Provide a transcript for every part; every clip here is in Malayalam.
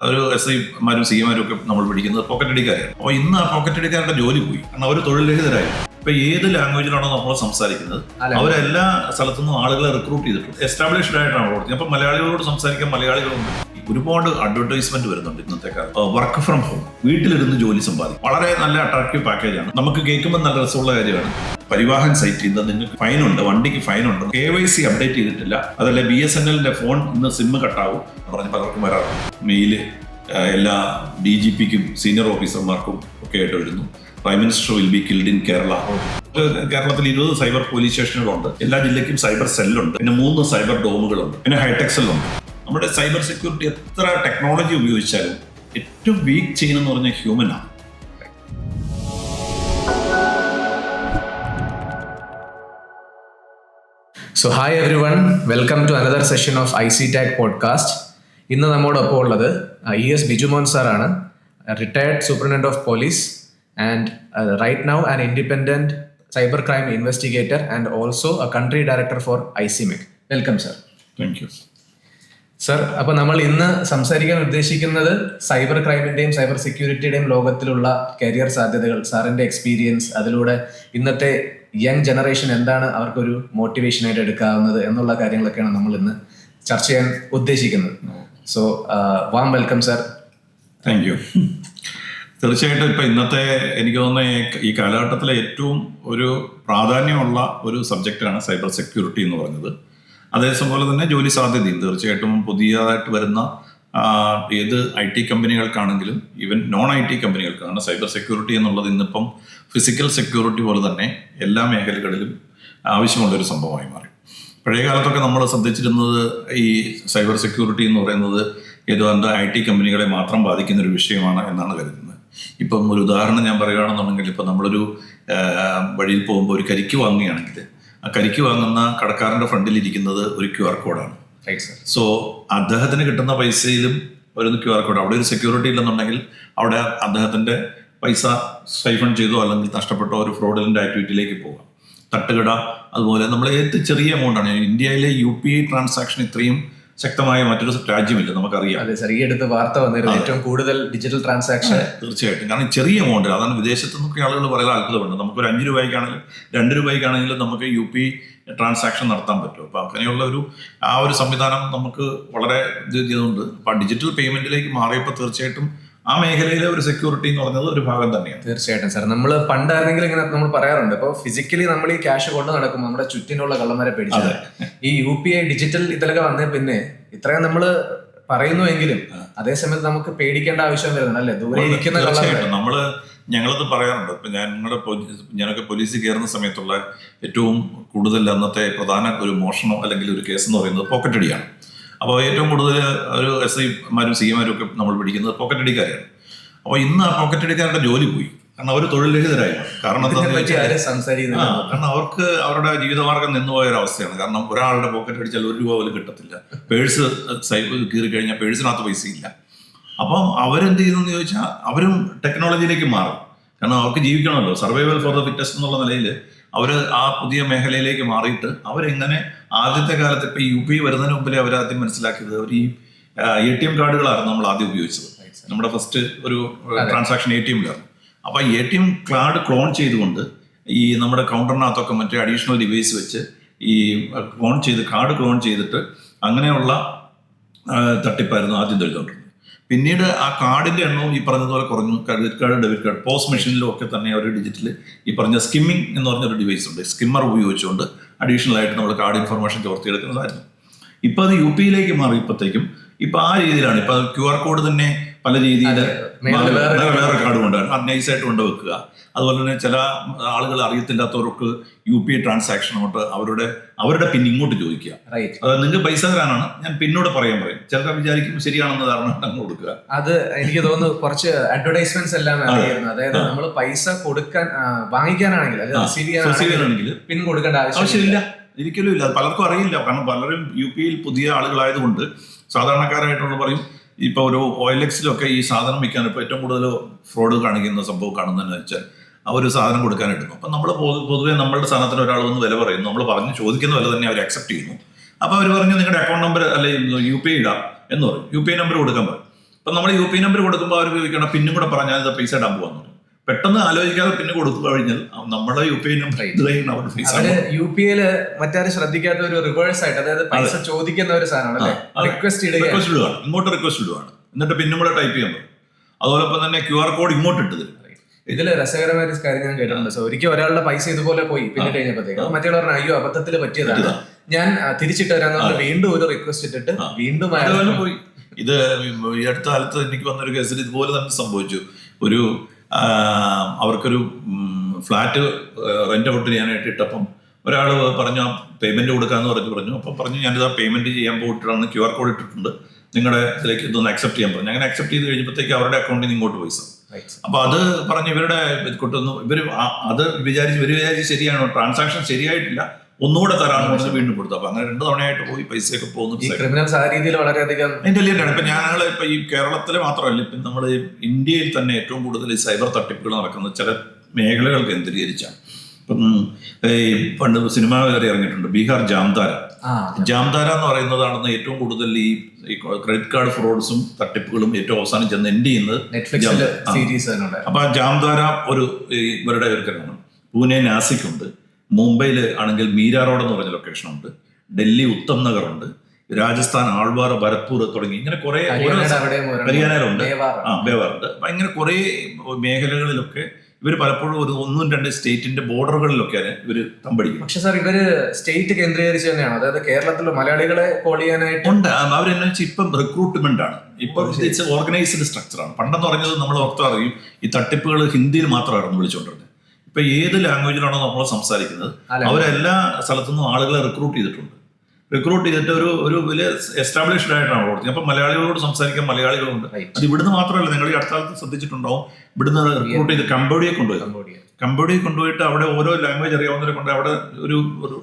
ഒരു SI-മാരും CA-മാരും ഒക്കെ നമ്മൾ പിടിക്കുന്നത് പോക്കറ്റ് അടിക്കാരാണ്. അപ്പോൾ ഇന്ന് ആ പോക്കറ്റ് അടിക്കാരുടെ ജോലി പോയി, കാരണം അവർ തൊഴിൽരഹിതരായി. ഇപ്പൊ ഏത് ലാംഗ്വേജിലാണോ നമ്മൾ സംസാരിക്കുന്നത് അവരെല്ലാ സ്ഥലത്തുനിന്നും ആളുകളെ റിക്രൂട്ട് ചെയ്തിട്ടുണ്ട്, എസ്റ്റാബ്ലിഷ്ഡ് ആയിട്ടാണ് പ്രവർത്തിക്കുന്നത്. അപ്പൊ മലയാളികളോട് സംസാരിക്കാൻ മലയാളികളുണ്ട്. ഒരുപാട് അഡ്വർടൈസ്മെന്റ് വരുന്നുണ്ട് ഇന്നത്തെ കാലത്ത്. വർക്ക് ഫ്രം ഹോം, വീട്ടിലിരുന്ന് ജോലി സമ്പാദിക്കും. വളരെ നല്ല അട്രാക്റ്റീവ് പാക്കേജാണ്. നമുക്ക് കേൾക്കുമ്പോൾ നല്ല രസമുള്ള കാര്യമാണ്. പരിവാഹൻ സൈറ്റിൽ നിന്ന് നിങ്ങൾക്ക് ഫൈനുണ്ട്, വണ്ടിക്ക് ഫൈനുണ്ട്, KYC അപ്ഡേറ്റ് ചെയ്തിട്ടില്ല, അതല്ല BSNL-ന്റെ ഫോൺ ഇന്ന് സിം കട്ടാവും എന്ന് പറഞ്ഞ് പലർക്കും വരാറുണ്ട്. മെയില് എല്ലാ DGP-ക്കും സീനിയർ ഓഫീസർമാർക്കും ഒക്കെ ആയിട്ട് വരുന്നു. Prime minister will be killed in Kerala. കേരളത്തിൽ 20 സൈബർ പോലീസ് സ്റ്റേഷനുകളുണ്ട്. എല്ലാ ജില്ലയ്ക്കും സൈബർ സെല്ലുണ്ട്. പിന്നെ 3 സൈബർ ഡോമുകളുണ്ട്. പിന്നെ ഹൈടെക് സെല്ലുണ്ട്. നമ്മുടെ സൈബർ സെക്യൂരിറ്റി എത്ര ടെക്നോളജി ഉപയോഗിച്ചാലും ഏറ്റവും വീക്ക് ചെയ്യുന്നതെന്ന് പറഞ്ഞാൽ ഹ്യൂമനാണ്. So hi everyone, welcome to another session of ICTech podcast. ഇന്ന് നമ്മോടൊപ്പം ഉള്ളത് ES ബിജുമോൻ സാറാണ്, retired superintendent of police and right now an independent cyber crime investigator and also a country director for ICMEC. Welcome sir. Thank you sir. അപ്പോൾ നമ്മൾ ഇന്ന് സംസാരിക്കാൻ ഉദ്ദേശിക്കുന്നത് സൈബർ ക്രൈമിന്റെയും സൈബർ സെക്യൂരിറ്റിയുടെയും ലോകത്തിലുള്ള കരിയർ സാധ്യതകൾ, സാറിന്റെ എക്സ്പീരിയൻസ്, അതിലൂടെ ഇന്നത്തെ യങ് ജനറേഷൻ എന്താണ് അവർക്കൊരു മോട്ടിവേഷനായിട്ട് എടുക്കാവുന്നത് എന്നുള്ള കാര്യങ്ങളൊക്കെയാണ് നമ്മൾ ഇന്ന് ചർച്ച ചെയ്യാൻ ഉദ്ദേശിക്കുന്നത്. So warm welcome sir. Thank U. തീർച്ചയായിട്ടും ഇപ്പം ഇന്നത്തെ എനിക്ക് തോന്നുന്ന ഈ കാലഘട്ടത്തിലെ ഏറ്റവും ഒരു പ്രാധാന്യമുള്ള ഒരു സബ്ജക്റ്റാണ് സൈബർ സെക്യൂരിറ്റി എന്ന് പറയുന്നത്. അതേപോലെ തന്നെ ജോലി സാധ്യതയും തീർച്ചയായിട്ടും പുതിയതായിട്ട് വരുന്ന ഏത് IT കമ്പനികൾക്കാണെങ്കിലും ഈവൻ നോൺ IT കമ്പനികൾക്കാണ് സൈബർ സെക്യൂരിറ്റി എന്നുള്ളത് ഇന്നിപ്പം ഫിസിക്കൽ സെക്യൂരിറ്റി പോലെ തന്നെ എല്ലാ മേഖലകളിലും ആവശ്യമുള്ളൊരു സംഭവമായി മാറി. പഴയ കാലത്തൊക്കെ നമ്മൾ ശ്രദ്ധിച്ചിരുന്നത് ഈ സൈബർ സെക്യൂരിറ്റി എന്ന് പറയുന്നത് ഏതാണ്ട് IT കമ്പനികളെ മാത്രം ബാധിക്കുന്ന ഒരു വിഷയമാണ് എന്നാണ് കരുതുന്നത്. ഇപ്പം ഒരു ഉദാഹരണം ഞാൻ പറയുകയാണെന്നുണ്ടെങ്കിൽ, ഇപ്പം നമ്മളൊരു വഴിയിൽ പോകുമ്പോൾ ഒരു കരിക്ക് വാങ്ങുകയാണെങ്കിൽ ആ കരിക്ക് വാങ്ങുന്ന കടക്കാരൻ്റെ ഫ്രണ്ടിലിരിക്കുന്നത് ഒരു QR കോഡാണ്. സോ അദ്ദേഹത്തിന് കിട്ടുന്ന പൈസയിലും ഒരു QR കോഡ്, അവിടെ ഒരു സെക്യൂരിറ്റി ഇല്ലെന്നുണ്ടെങ്കിൽ അവിടെ അദ്ദേഹത്തിൻ്റെ പൈസ സൈഫൺ ചെയ്തോ അല്ലെങ്കിൽ നഷ്ടപ്പെട്ടോ ഒരു ഫ്രോഡുലന്റ് ആക്ടിവിറ്റിയിലേക്ക് പോകാം. തട്ടുകട, അതുപോലെ നമ്മൾ ഏത് ചെറിയ എമൗണ്ടാണ്. ഇന്ത്യയിലെ UPI ട്രാൻസാക്ഷൻ ഇത്രയും ശക്തമായ മറ്റൊരു രാജ്യമില്ല, നമുക്കറിയാം. അതെ സർ, ഈ അടുത്ത് വാർത്ത വന്നിരുന്നു ഏറ്റവും കൂടുതൽ ഡിജിറ്റൽ ട്രാൻസാക്ഷൻ. തീർച്ചയായിട്ടും, കാരണം ചെറിയ എമൗണ്ട്, അതാണ് വിദേശത്തു നിന്നൊക്കെ ആളുകൾ വളരെ അത്ഭുതമുണ്ട്. നമുക്കൊരു 5 രൂപയ്ക്കാണെങ്കിലും 2 രൂപയ്ക്കാണെങ്കിലും നമുക്ക് UPI ട്രാൻസാക്ഷൻ നടത്താൻ പറ്റും. അപ്പോൾ അങ്ങനെയുള്ള ആ ഒരു സംവിധാനം നമുക്ക് വളരെ ഇത് ചെയ്തുകൊണ്ട് അപ്പോൾ ഡിജിറ്റൽ പേയ്മെന്റിലേക്ക് മാറിയപ്പോൾ തീർച്ചയായിട്ടും ആ മേഖലയിലെ ഒരു സെക്യൂരിറ്റി എന്ന് പറയുന്നത് ഒരു ഭാഗം തന്നെയാണ്. തീർച്ചയായിട്ടും സാർ. നമ്മൾ പണ്ടായിരുന്നെങ്കിൽ ഇങ്ങനെ നമ്മൾ പറയാറുണ്ട്, ഇപ്പോൾ ഫിസിക്കലി നമ്മൾ ഈ ക്യാഷ് കൊണ്ട് നടക്കും, നമ്മുടെ ചുറ്റിനുള്ള കള്ളന്മാരെ പേടിച്ചത്. ഈ UPI ഡിജിറ്റൽ ഇതിലൊക്കെ വന്നേ പിന്നെ ഇത്രയും നമ്മൾ പറയുന്നുവെങ്കിലും അതേസമയത്ത് നമുക്ക് പേടിക്കേണ്ട ആവശ്യം വരുന്നുണ്ട് അല്ലേ, ദൂരെ ഇരിക്കുന്ന കള്ളന്മാർ. ഞങ്ങളത് പറയാറുണ്ട്. ഇപ്പം ഞാനൊക്കെ പോലീസിൽ കയറുന്ന സമയത്തുള്ള ഏറ്റവും കൂടുതൽ അന്നത്തെ പ്രധാന ഒരു മോഷണം അല്ലെങ്കിൽ ഒരു കേസ് എന്ന് പറയുന്നത് പോക്കറ്റ് അടിയാണ്. അപ്പോൾ ഏറ്റവും കൂടുതൽ ഒരു SI-മാരും CA-മാരും ഒക്കെ നമ്മൾ പിടിക്കുന്നത് പോക്കറ്റ് അടിക്കാരാണ്. അപ്പോൾ ഇന്ന് ആ പോക്കറ്റ് അടിക്കാരുടെ ജോലി പോയി, കാരണം അവർ തൊഴിൽരഹിതരായി. കാരണം അവർക്ക് അവരുടെ ജീവിതമാർഗം നിന്നുപോയ ഒരവസ്ഥയാണ്. കാരണം ഒരാളുടെ പോക്കറ്റ് അടിച്ചാൽ 1 രൂപ പോലും കിട്ടത്തില്ല. പേഴ്സ് കീറി കഴിഞ്ഞാൽ പേഴ്സിനകത്ത് പൈസയില്ല. അപ്പം അവരെന്ത് ചെയ്യുന്നതെന്ന് ചോദിച്ചാൽ അവരും ടെക്നോളജിയിലേക്ക് മാറും. കാരണം അവർക്ക് ജീവിക്കണമല്ലോ, സർവൈവൽ ഫോർ ദ ഫിറ്റസ്റ്റ് എന്നുള്ള നിലയിൽ അവർ ആ പുതിയ മേഖലയിലേക്ക് മാറിയിട്ട് അവരെങ്ങനെ ആദ്യത്തെ കാലത്ത് ഇപ്പം UPI വരുന്നതിന് മുമ്പിലേ അവരാദ്യം മനസ്സിലാക്കിയത് അവർ ഈ ATM കാർഡുകളായിരുന്നു നമ്മൾ ആദ്യം ഉപയോഗിച്ചത്. നമ്മുടെ ഫസ്റ്റ് ഒരു ട്രാൻസാക്ഷൻ ATM-ലായിരുന്നു. അപ്പോൾ ATM കാർഡ് ക്ലോൺ ചെയ്തുകൊണ്ട് ഈ നമ്മുടെ കൗണ്ടറിനകത്തൊക്കെ മറ്റേ അഡീഷണൽ ഡിവൈസ് വെച്ച് ഈ കാർഡ് ക്ലോൺ ചെയ്തിട്ട് അങ്ങനെയുള്ള തട്ടിപ്പായിരുന്നു ആദ്യം ചെയ്തുകൊണ്ടിരുന്നത്. പിന്നീട് ആ കാർഡിൻ്റെ എണ്ണവും ഈ പറഞ്ഞതുപോലെ കുറഞ്ഞു. Credit card, debit card, post മെഷീനിലും ഒക്കെ തന്നെ ഒരു ഡിജിറ്റൽ ഈ പറഞ്ഞ സ്കിമ്മിങ് എന്ന് പറഞ്ഞൊരു ഡിവൈസ് ഉണ്ട്. സ്കിമ്മർ ഉപയോഗിച്ചുകൊണ്ട് അഡീഷണൽ ആയിട്ട് നമ്മൾ കാർഡ് ഇൻഫർമേഷൻ ചോർത്തിയെടുക്കുന്നതായിരുന്നു. ഇപ്പം അത് UPI-യിലേക്ക് മാറിയപ്പോഴത്തേക്കും ഇപ്പം ആ രീതിയിലാണ്. ഇപ്പം QR കോഡ് തന്നെ പല രീതിയിൽ വേറെ കാർഡ് കൊണ്ടുവരണം, അത് നൈസായിട്ട് കൊണ്ടുവെക്കുക. അതുപോലെ തന്നെ ചില ആളുകൾ അറിയത്തില്ലാത്തവർക്ക് UPI ട്രാൻസാക്ഷൻ കൊണ്ട് അവരുടെ പിൻ ഇങ്ങോട്ട് ചോദിക്കുക. അത് നിങ്ങൾക്ക് പൈസ തരാനാണ്, ഞാൻ പിന്നോട് പറയും. ചിലപ്പോൾ വിചാരിക്കും ശരിയാണെന്ന് ധാരണ അങ്ങ് കൊടുക്കുക. അത് എനിക്ക് തോന്നുന്നു കുറച്ച് അഡ്വർടൈസ്മെന്റ്സ് എല്ലാം അറിയായിരുന്നു. അതായത് നമ്മൾ പൈസ വാങ്ങിക്കാനാണെങ്കിൽ പിൻ കൊടുക്കേണ്ട ആവശ്യമില്ല, ഒരിക്കലും ഇല്ല. പലർക്കും അറിയില്ല. കാരണം പലരും UPI-യിൽ പുതിയ ആളുകളായതുകൊണ്ട് സാധാരണക്കാരായിട്ടുള്ള പറയും. ഇപ്പോൾ ഒരു OLX-ലൊക്കെ ഈ സാധനം വിൽക്കാൻ ഇപ്പോൾ ഏറ്റവും കൂടുതൽ ഫ്രോഡ് കാണിക്കുന്ന സംഭവം കാണുന്നതെന്ന് വെച്ചാൽ അവർ സാധനം കൊടുക്കാനിടുന്നു. അപ്പം നമ്മൾ പൊതുവേ നമ്മളുടെ സാധനത്തിന് ഒരാൾ വന്ന് വില പറയുന്നു, നമ്മൾ പറഞ്ഞ് ചോദിക്കുന്ന വില തന്നെ അവർ അക്സെപ്റ്റ് ചെയ്യുന്നു. അപ്പോൾ അവർ പറഞ്ഞു നിങ്ങളുടെ അക്കൗണ്ട് നമ്പർ അല്ലെങ്കിൽ UPI ഇടാം എന്ന് പറയും, UPI നമ്പർ കൊടുക്കാൻ പറയും. അപ്പൊ നമ്മൾ UPI നമ്പർ കൊടുക്കുമ്പോൾ അവർ ഉപയോഗിക്കണം പിന്നും കൂടെ പറഞ്ഞാൽ ഇത് പൈസ ഇടാൻ പോകാൻ പറഞ്ഞു. പെട്ടെന്ന് ആലോചിക്കാതെ പിന്നെ കൊടുത്തു കഴിഞ്ഞാൽ നമ്മുടെ UPI നമ്പർ അവരുടെ പൈസ UPI മറ്റാരും ശ്രദ്ധിക്കാത്ത ഒരു റിവേഴ്സ് ആയിട്ട്, അതായത് പൈസ ചോദിക്കുന്ന ഒരു സാധനമാണ്, റിക്വസ്റ്റ് ഇടുകയാണ്, ഇങ്ങോട്ട് റിക്വസ്റ്റ് ഇടുകയാണ്, എന്നിട്ട് പിന്നും കൂടെ ടൈപ്പ് ചെയ്യാൻ പറ്റും. അതോടൊപ്പം തന്നെ QR കോഡ് ഇങ്ങോട്ട് ഇട്ട് തരും. ഇതില് രസകരമായ ഒരു കാര്യം ഞാൻ കേട്ടിട്ടുണ്ട്. സോ ഒരിക്കൽ ഒരാളുടെ പൈസ ഇതുപോലെ പോയി, പിന്നെ കഴിഞ്ഞപ്പോഴത്തേക്ക് മറ്റേ പറഞ്ഞു അയ്യോ അബദ്ധത്തിൽ പറ്റിയതാണ്, ഞാൻ തിരിച്ചിട്ട് വരാന്ന് വീണ്ടും ഒരു റിക്വസ്റ്റ് ഇട്ടിട്ട് വീണ്ടും പോയി. ഇത് ഈ അടുത്ത കാലത്ത് എനിക്ക് വന്നൊരു കേസിൽ ഇതുപോലെ തന്നെ സംഭവിച്ചു. ഒരു അവർക്കൊരു ഫ്ലാറ്റ് റെന്റ് ഔട്ട് ചെയ്യാനായിട്ട് ഇട്ടപ്പം ഒരാൾ പറഞ്ഞു പേയ്മെന്റ് കൊടുക്കാന്ന് പറഞ്ഞു. അപ്പം പറഞ്ഞു ഞാനിതാ പേയ്മെന്റ് ചെയ്യാൻ പോയിട്ടാണ്, QR കോഡ് ഇട്ടിട്ടുണ്ട്, നിങ്ങളുടെ ഇതിലേക്ക് ഇതൊന്ന് അക്സെപ്റ്റ് ചെയ്യാൻ പറഞ്ഞു. അങ്ങനെ അക്സെപ്റ്റ് ചെയ്ത് കഴിഞ്ഞപ്പോഴത്തേക്ക് അവരുടെ അക്കൗണ്ടിൽ നിന്ന് ഇങ്ങോട്ട് പൈസ. അപ്പൊ അത് പറഞ്ഞ് ഇവരുടെ കൊട്ടൊന്നും അത് വിചാരിച്ച് ശരിയാണോ, ട്രാൻസാക്ഷൻ ശരിയായിട്ടില്ല, ഒന്നുകൂടെ തരാമെന്ന് പറഞ്ഞ് വീണ്ടും കൊടുത്തു. അപ്പൊ അങ്ങനെ 2 തവണയായിട്ട് പോയി പൈസയൊക്കെ പോകുന്നു. ക്രിമിനൽസ് ആ രീതിയിൽ വളരെയധികം ഇന്റലിജന്റ് ആണ്. ഇപ്പൊ ഞങ്ങൾ ഇപ്പൊ ഈ കേരളത്തില് മാത്രമല്ല, ഇപ്പം നമ്മൾ ഇന്ത്യയിൽ തന്നെ ഏറ്റവും കൂടുതൽ ഈ സൈബർ തട്ടിപ്പുകൾ നടക്കുന്നത് ചില മേഖലകൾ കേന്ദ്രീകരിച്ചാണ്. ഇപ്പം പണ്ട് സിനിമ വരെ ഇറങ്ങിയിട്ടുണ്ട്, ബീഹാർ ജാംതാര എന്ന് പറയുന്നതാണെന്ന് ഏറ്റവും കൂടുതൽ ഈ ക്രെഡിറ്റ് കാർഡ് ഫ്രോഡ്സും തട്ടിപ്പുകളും ഏറ്റവും അവസാനം ചെന്ന് എൻഡ് ചെയ്യുന്നത്. അപ്പൊ ജാംതാര ഒരു ഇവരുടെ ഒരു കാര്യമാണ്. പൂനെ നാസിക് ഉണ്ട്, മുംബൈയിൽ ആണെങ്കിൽ മീരാ റോഡ് എന്ന് പറഞ്ഞ ലൊക്കേഷൻ ഉണ്ട്, ഡൽഹി ഉത്തം നഗർ ഉണ്ട്, രാജസ്ഥാൻ ആൾവാർ ഭരത്പൂർ തുടങ്ങി ഇങ്ങനെ കുറെ, ഹരിയാനയിലുണ്ട്, ബേവാറുണ്ട്. ഇങ്ങനെ കുറെ മേഖലകളിലൊക്കെ ഇവർ പലപ്പോഴും ഒരു 1-2 സ്റ്റേറ്റിന്റെ ബോർഡറുകളിലൊക്കെയാണ് ഇവര് തമ്പടിക്കും. പക്ഷെ സാർ ഇവര് സ്റ്റേറ്റ് കേന്ദ്രീകരിച്ച് തന്നെയാണ്, അതായത് കേരളത്തിലെ മലയാളികളെ കോൾ ചെയ്യാനായിട്ട് ഉണ്ട്. അവരെന്നു വെച്ചാൽ ഇപ്പം റിക്രൂട്ട്മെന്റ് ആണ്, ഇപ്പൊ ഓർഗനൈസ്ഡ് സ്ട്രക്ചറാണ്. പണ്ടെന്ന് പറഞ്ഞത് നമ്മൾ ഓർത്ത് അറിയും, ഈ തട്ടിപ്പുകൾ ഹിന്ദിയിൽ മാത്രമായിരുന്നു വിളിച്ചുകൊണ്ടിരുന്നത്. ഇപ്പൊ ഏത് ലാംഗ്വേജിലാണോ നമ്മൾ സംസാരിക്കുന്നത് അവരെല്ലാ സ്ഥലത്തുനിന്നും ആളുകളെ റിക്രൂട്ട് ചെയ്തിട്ടുണ്ട്. റിക്രൂട്ട് ചെയ്തിട്ട് ഒരു വലിയ എസ്റ്റാബ്ലിഷ്ഡ് ആയിട്ടാണ് പ്രവർത്തിക്കുന്നത്. അപ്പൊ മലയാളികളോട് സംസാരിക്കാൻ മലയാളികളുണ്ട്. അത് ഇവിടുന്ന് മാത്രമല്ല, നിങ്ങൾ ഈ അടുത്ത കാലത്ത് ശ്രദ്ധിച്ചിട്ടുണ്ടാവും, ഇവിടുന്ന് റിക്രൂട്ട് ചെയ്ത് കംബോഡിയയെ കൊണ്ടുപോയിട്ട് അവിടെ ഓരോ ലാംഗ്വേജ് അറിയാവുന്നവരെ കൊണ്ട് അവിടെ ഒരു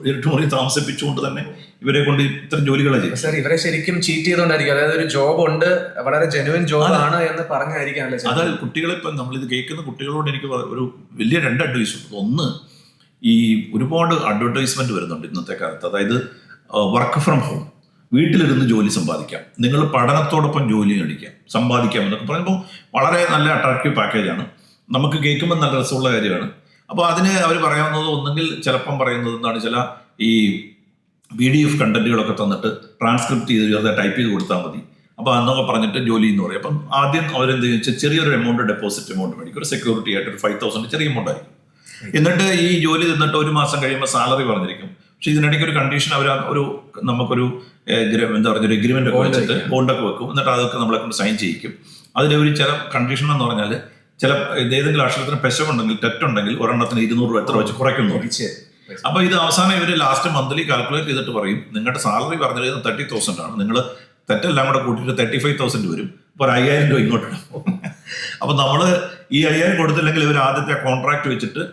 ഇരുട്ടുമുറി താമസിപ്പിച്ചുകൊണ്ട് തന്നെ ഇവരെ കൊണ്ട് ഇത്തരം ജോലികളെ ചെയ്യും. സാർ ഇവരെ ശരിക്കും ചീറ്റ് ചെയ്തുകൊണ്ടായിരിക്കും, അതായത് ഒരു ജോബ് ഉണ്ട്, വളരെ ജെനുവിൻ ജോബ് ആണ് എന്ന് പറഞ്ഞായിരിക്കാം. അതായത് കുട്ടികളെ ഇപ്പം നമ്മളിത് കേൾക്കുന്ന കുട്ടികളോട് എനിക്ക് ഒരു വലിയ 2 അഡ്വൈസ് ഉണ്ട്. ഒന്ന്, ഈ ഒരുപാട് അഡ്വർടൈസ്മെന്റ് വരുന്നുണ്ട് ഇന്നത്തെ കാലത്ത്. അതായത് വർക്ക് ഫ്രം ഹോം, വീട്ടിലിരുന്ന് ജോലി സമ്പാദിക്കാം, നിങ്ങൾ പഠനത്തോടൊപ്പം ജോലി മേടിക്കാം, സമ്പാദിക്കാം എന്നൊക്കെ പറയുമ്പോൾ വളരെ നല്ല അട്രാക്റ്റീവ് പാക്കേജാണ്. നമുക്ക് കേൾക്കുമ്പോൾ നല്ല രസമുള്ള കാര്യമാണ്. അപ്പോൾ അതിന് അവർ പറയാവുന്നത് ഒന്നെങ്കിൽ ചിലപ്പം പറയുന്നത് എന്താണ്, ചില ഈ PDF കണ്ടന്റുകളൊക്കെ തന്നിട്ട് ട്രാൻസ്ക്രിപ്റ്റ് ചെയ്ത് വെറുതെ ടൈപ്പ് ചെയ്ത് കൊടുത്താൽ മതി, അപ്പോൾ അന്നൊക്കെ പറഞ്ഞിട്ട് ജോലി എന്ന് പറയും. അപ്പം ആദ്യം അവരെന്ത് വെച്ചാൽ ചെറിയൊരു ഡെപ്പോസിറ്റ് എമൗണ്ട് മേടിക്കും, ഒരു സെക്യൂരിറ്റി ആയിട്ട് ഒരു 5,000 ചെറിയ എമൗണ്ട് ആയിരിക്കും. എന്നിട്ട് ഈ ജോലി തന്നിട്ട് 1 മാസം കഴിയുമ്പോൾ സാലറി പറഞ്ഞിരിക്കും. പക്ഷെ ഇതിനിടയ്ക്ക് ഒരു കണ്ടീഷൻ അവർ നമുക്കൊരു എന്താ പറയുക, ഒരു എഗ്രിമെന്റ് ഒക്കെ വെച്ചിട്ട് ബോണ്ടൊക്കെ വെക്കും. എന്നിട്ട് അതൊക്കെ നമ്മളെ കൊണ്ട് സൈൻ ചെയ്യിക്കും. അതിലൊരു ചില കണ്ടീഷൻ എന്ന് പറഞ്ഞാൽ, ചില ഏതെങ്കിലും അക്ഷരത്തിന് പെശകുണ്ടെങ്കിൽ, തെറ്റുണ്ടെങ്കിൽ ഒരെണ്ണത്തിന് 200 രൂപ എത്ര വെച്ച് കുറയ്ക്കുന്നു. അപ്പൊ ഇത് അവസാനം ഇവര് ലാസ്റ്റ് മന്ത്ലി കാൽക്കുലേറ്റ് ചെയ്തിട്ട് പറയും, നിങ്ങളുടെ സാലറി പറഞ്ഞിരുന്നത് 30,000 ആണ്, നിങ്ങൾ തെറ്റെല്ലാം കൂടെ കൂട്ടിയിട്ട് 35,000 വരും, അപ്പോൾ 5,000 രൂപ ഇങ്ങോട്ടിടും. അപ്പൊ നമ്മള് ഈ 5,000 കൊടുത്തില്ലെങ്കിൽ ഇവർ ആദ്യത്തെ കോൺട്രാക്ട് വെച്ചിട്ട്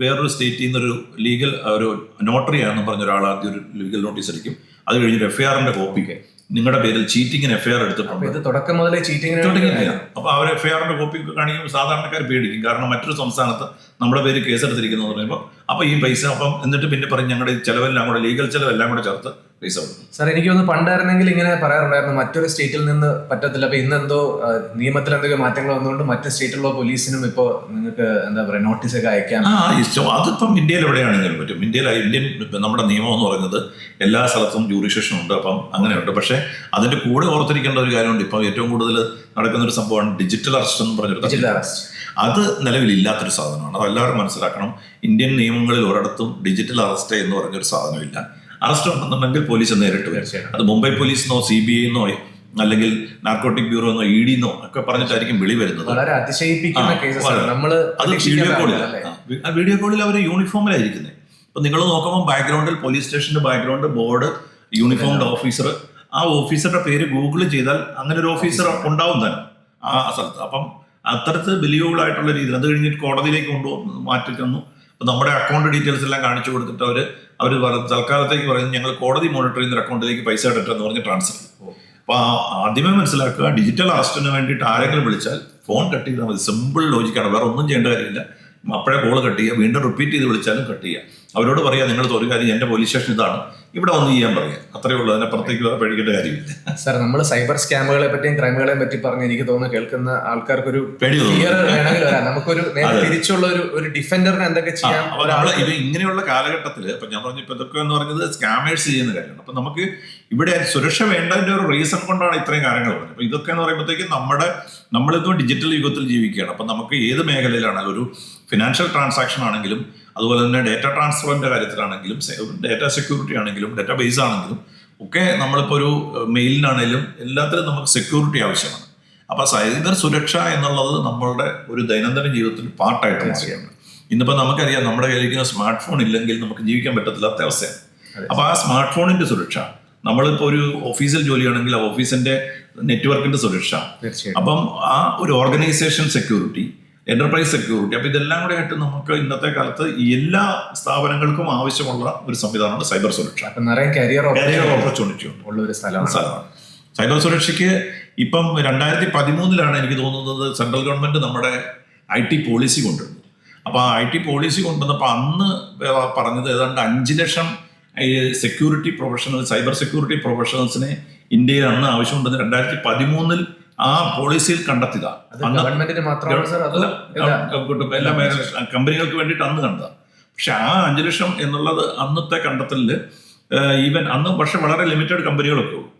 വേറൊരു സ്റ്റേറ്റിൽ നിന്നൊരു ലീഗൽ ഒരു നോട്ടറി ആണെന്ന് പറഞ്ഞ ഒരാൾ ആദ്യം ഒരു ലീഗൽ നോട്ടീസ് അടിക്കും. അത് കഴിഞ്ഞിട്ട് FIR കോപ്പി, നിങ്ങളുടെ പേരിൽ ചീറ്റിങ്ങിന് FIR എടുത്തിട്ടുണ്ട്, തുടക്കം മുതലേ ചീറ്റിംഗ്. അപ്പൊ അവർ FIR കോപ്പി കാണിക്കുമ്പോൾ സാധാരണക്കാർ പേടിക്കും. കാരണം മറ്റൊരു സംസ്ഥാനത്ത് നമ്മുടെ പേര് കേസെടുത്തിരിക്കുന്നു എന്ന് പറയുമ്പോൾ അപ്പൊ ഈ പൈസ അപ്പം എന്നിട്ട് പിന്നെ പറയും ഞങ്ങളുടെ ചെലവെല്ലാം കൂടെ, ലീഗൽ ചെലവെല്ലാം കൂടെ ചേർത്ത് പൈസ കൊടുക്കും. സാർ എനിക്ക് ഒന്ന് പണ്ടായിരുന്നെങ്കിൽ ഇങ്ങനെ പറയാറുണ്ടായിരുന്നു, മറ്റൊരു സ്റ്റേറ്റിൽ നിന്ന് പറ്റത്തില്ല. അപ്പൊ ഇന്നെന്തോ നിയമത്തിൽ എന്തൊക്കെ മാറ്റങ്ങൾ വന്നുകൊണ്ട് മറ്റു സ്റ്റേറ്റിലുള്ള പോലീസിനും ഇപ്പോ നിങ്ങൾക്ക് എന്താ പറയുക നോട്ടീസ് ഒക്കെ അയക്കാം. അതിപ്പം ഇന്ത്യയിൽ എവിടെയാണെങ്കിലും പറ്റും. ഇന്ത്യൻ നമ്മുടെ നിയമം എന്ന് പറയുന്നത് എല്ലാ സ്ഥലത്തും ജൂറിഡിക്ഷൻ ഉണ്ട്, അപ്പം അങ്ങനെയുണ്ട്. പക്ഷെ അതിന്റെ കൂടെ ഓർത്തിരിക്കേണ്ട ഒരു കാര്യമുണ്ട്. ഇപ്പം ഏറ്റവും കൂടുതൽ നടക്കുന്ന ഒരു സംഭവമാണ് ഡിജിറ്റൽ അറസ്റ്റ് എന്ന് പറഞ്ഞൊരു. അത് നിലവിലില്ലാത്തൊരു സാധനമാണ്. അത് എല്ലാവരും മനസ്സിലാക്കണം. ഇന്ത്യൻ നിയമങ്ങളിൽ ഒരിടത്തും ഡിജിറ്റൽ അറസ്റ്റ് എന്ന് പറഞ്ഞൊരു സാധനമില്ല. അറസ്റ്റ് ഉണ്ടെന്നുണ്ടെങ്കിൽ പോലീസ് നേരിട്ട് വരും. അത് മുംബൈ പോലീസിനോ CBI എന്നോ അല്ലെങ്കിൽ നാർക്കോട്ടിക് ബ്യൂറോ എന്നോ ED എന്നോ ഒക്കെ പറഞ്ഞിട്ടായിരിക്കും വിളി വരുന്നത്. വീഡിയോ കോളിൽ അവർ യൂണിഫോമിലായിരിക്കുന്നത്. അപ്പൊ നിങ്ങൾ നോക്കുമ്പോൾ ബാക്ക്ഗ്രൗണ്ടിൽ പോലീസ് സ്റ്റേഷന്റെ ബാക്ക്ഗ്രൗണ്ട്, ബോർഡ്, യൂണിഫോംഡ് ഓഫീസർ, ആ ഓഫീസറുടെ പേര് ഗൂഗിൾ ചെയ്താൽ അങ്ങനെ ഒരു ഓഫീസർ ഉണ്ടാവും തന്നെ ആ സ്ഥലത്ത്. അപ്പം അത്തരത്തിൽ ബിലീവബിൾ ആയിട്ടുള്ള രീതിയിൽ അത് കഴിഞ്ഞിട്ട് കോടതിയിലേക്ക് മാറ്റിക്കുന്നു. അപ്പൊ നമ്മുടെ അക്കൗണ്ട് ഡീറ്റെയിൽസ് എല്ലാം കാണിച്ചു കൊടുത്തിട്ട് അവർ തൽക്കാലത്തേക്ക് പറയുന്നത് ഞങ്ങൾ കോടതി മോണിറ്റർ ചെയ്യുന്ന അക്കൗണ്ടിലേക്ക് പൈസ ഇടട്ടെന്ന് പറഞ്ഞ് ട്രാൻസ്ഫർ ചെയ്യും. അപ്പൊ ആദ്യമേ മനസ്സിലാക്കുക, ഡിജിറ്റൽ അറസ്റ്റിന് വേണ്ടിയിട്ട് ആരെങ്കിലും വിളിച്ചാൽ ഫോൺ കട്ട് ചെയ്താൽ മതി. സിമ്പിൾ ലോജിക്കാണ്, വേറെ ഒന്നും ചെയ്യേണ്ട കാര്യമില്ല. അപ്പോഴേ കോള് കട്ട് ചെയ്യുക, വീണ്ടും റിപ്പീറ്റ് ചെയ്ത് വിളിച്ചാലും കട്ട് ചെയ്യുക. അവരോട് പറയാം നിങ്ങൾ ഒരു കാര്യം എൻ്റെ പോലീസ് സ്റ്റേഷൻ ഇതാണ്, ഇവിടെ വന്ന് ചെയ്യാൻ പറയാം, അത്രയേ ഉള്ളൂ, അതിനപ്പുറത്തേക്ക് പേടിക്കേണ്ട കാര്യമില്ല. സാർ, നമ്മൾ സൈബർ സ്കാമുകളെ പറ്റിയും ക്രൈമുകളെ പറ്റി പറഞ്ഞ് എനിക്ക് തോന്നുന്നു കേൾക്കുന്ന ആൾക്കാർക്കൊരു പേടി ഫിയർ വേണമെങ്കിൽ വരാം. നമുക്കൊരു നേരെ തിരിച്ചുള്ള ഒരു ഡിഫൻഡറിന് എന്തൊക്കെ ചെയ്യാം. ഇത് ഇങ്ങനെയുള്ള കാലഘട്ടത്തിൽ ഇപ്പൊ ഞാൻ പറഞ്ഞു ഇപ്പൊ ഇതൊക്കെ എന്ന് പറഞ്ഞത് സ്കാമേഴ്സ് ചെയ്യുന്ന കാര്യമാണ്. അപ്പൊ നമുക്ക് ഇവിടെ സുരക്ഷ വേണ്ടതിന്റെ ഒരു റീസൺ കൊണ്ടാണ് ഇത്രയും കാര്യങ്ങൾ പറഞ്ഞത്. അപ്പൊ ഇതൊക്കെ എന്ന് പറയുമ്പോഴത്തേക്കും നമ്മളിപ്പോൾ ഡിജിറ്റൽ യുഗത്തിൽ ജീവിക്കുകയാണ്. അപ്പൊ നമുക്ക് ഏത് മേഖലയിലാണെങ്കിലും ഒരു ഫിനാൻഷ്യൽ ട്രാൻസാക്ഷൻ ആണെങ്കിലും അതുപോലെ തന്നെ ഡേറ്റ ട്രാൻസ്ഫറിന്റെ കാര്യത്തിലാണെങ്കിലും ഡേറ്റ സെക്യൂരിറ്റി ആണെങ്കിലും ഡേറ്റാ ബേസ് ആണെങ്കിലും ഒക്കെ നമ്മളിപ്പോൾ ഒരു മെയിലിനാണെങ്കിലും എല്ലാത്തിലും നമുക്ക് സെക്യൂരിറ്റി ആവശ്യമാണ്. അപ്പോൾ സൈബർ സുരക്ഷ എന്നുള്ളത് നമ്മളുടെ ഒരു ദൈനംദിന ജീവിതത്തിൽ പാർട്ടായിട്ട് മാറുകയാണ്. ഇന്നിപ്പോൾ നമുക്കറിയാം നമ്മുടെ കയ്യിലിരിക്കുന്ന സ്മാർട്ട് ഫോൺ ഇല്ലെങ്കിൽ നമുക്ക് ജീവിക്കാൻ പറ്റത്തില്ലാത്ത അവസ്ഥയാണ്. അപ്പോൾ ആ സ്മാർട്ട് ഫോണിന്റെ സുരക്ഷ, നമ്മളിപ്പോൾ ഒരു ഓഫീസിൽ ജോലിയാണെങ്കിൽ ആ ഓഫീസിന്റെ നെറ്റ്വർക്കിന്റെ സുരക്ഷ, അപ്പം ആ ഒരു ഓർഗനൈസേഷൻ സെക്യൂരിറ്റി, എന്റർപ്രൈസ് സെക്യൂരിറ്റി, അപ്പൊ ഇതെല്ലാം കൂടെ ആയിട്ട് നമുക്ക് ഇന്നത്തെ കാലത്ത് എല്ലാ സ്ഥാപനങ്ങൾക്കും ആവശ്യമുള്ള ഒരു സംവിധാനമാണ് സൈബർ സുരക്ഷ. കരിയർ ഓപ്പർച്യൂണിറ്റി ഉള്ള ഒരു സ്ഥലമാണ് സൈബർ സുരക്ഷയ്ക്ക്. ഇപ്പം 2013 എനിക്ക് തോന്നുന്നത് സെൻട്രൽ ഗവൺമെന്റ് നമ്മുടെ IT പോളിസി കൊണ്ടുവന്നു. അപ്പൊ ആ IT പോളിസി കൊണ്ടുവന്നപ്പോൾ അന്ന് പറഞ്ഞത് ഏതാണ്ട് 5 ലക്ഷം സെക്യൂരിറ്റി പ്രൊഫഷണൽ, സൈബർ സെക്യൂരിറ്റി പ്രൊഫഷണൽസിനെ ഇന്ത്യയിൽ അന്ന് ആവശ്യമുണ്ടെന്ന് 2013 ആ പോളിസിയിൽ കണ്ടെത്തുക. എല്ലാ മേഖല കമ്പനികൾക്ക് വേണ്ടിയിട്ട് അന്ന് കണ്ടതാ. പക്ഷെ ആ 5 ലക്ഷം എന്നുള്ളത് അന്നത്തെ കണ്ടെത്തലില് ഈവൻ അന്ന് പക്ഷെ വളരെ ലിമിറ്റഡ് കമ്പനികളൊക്കെ ഉള്ളൂ.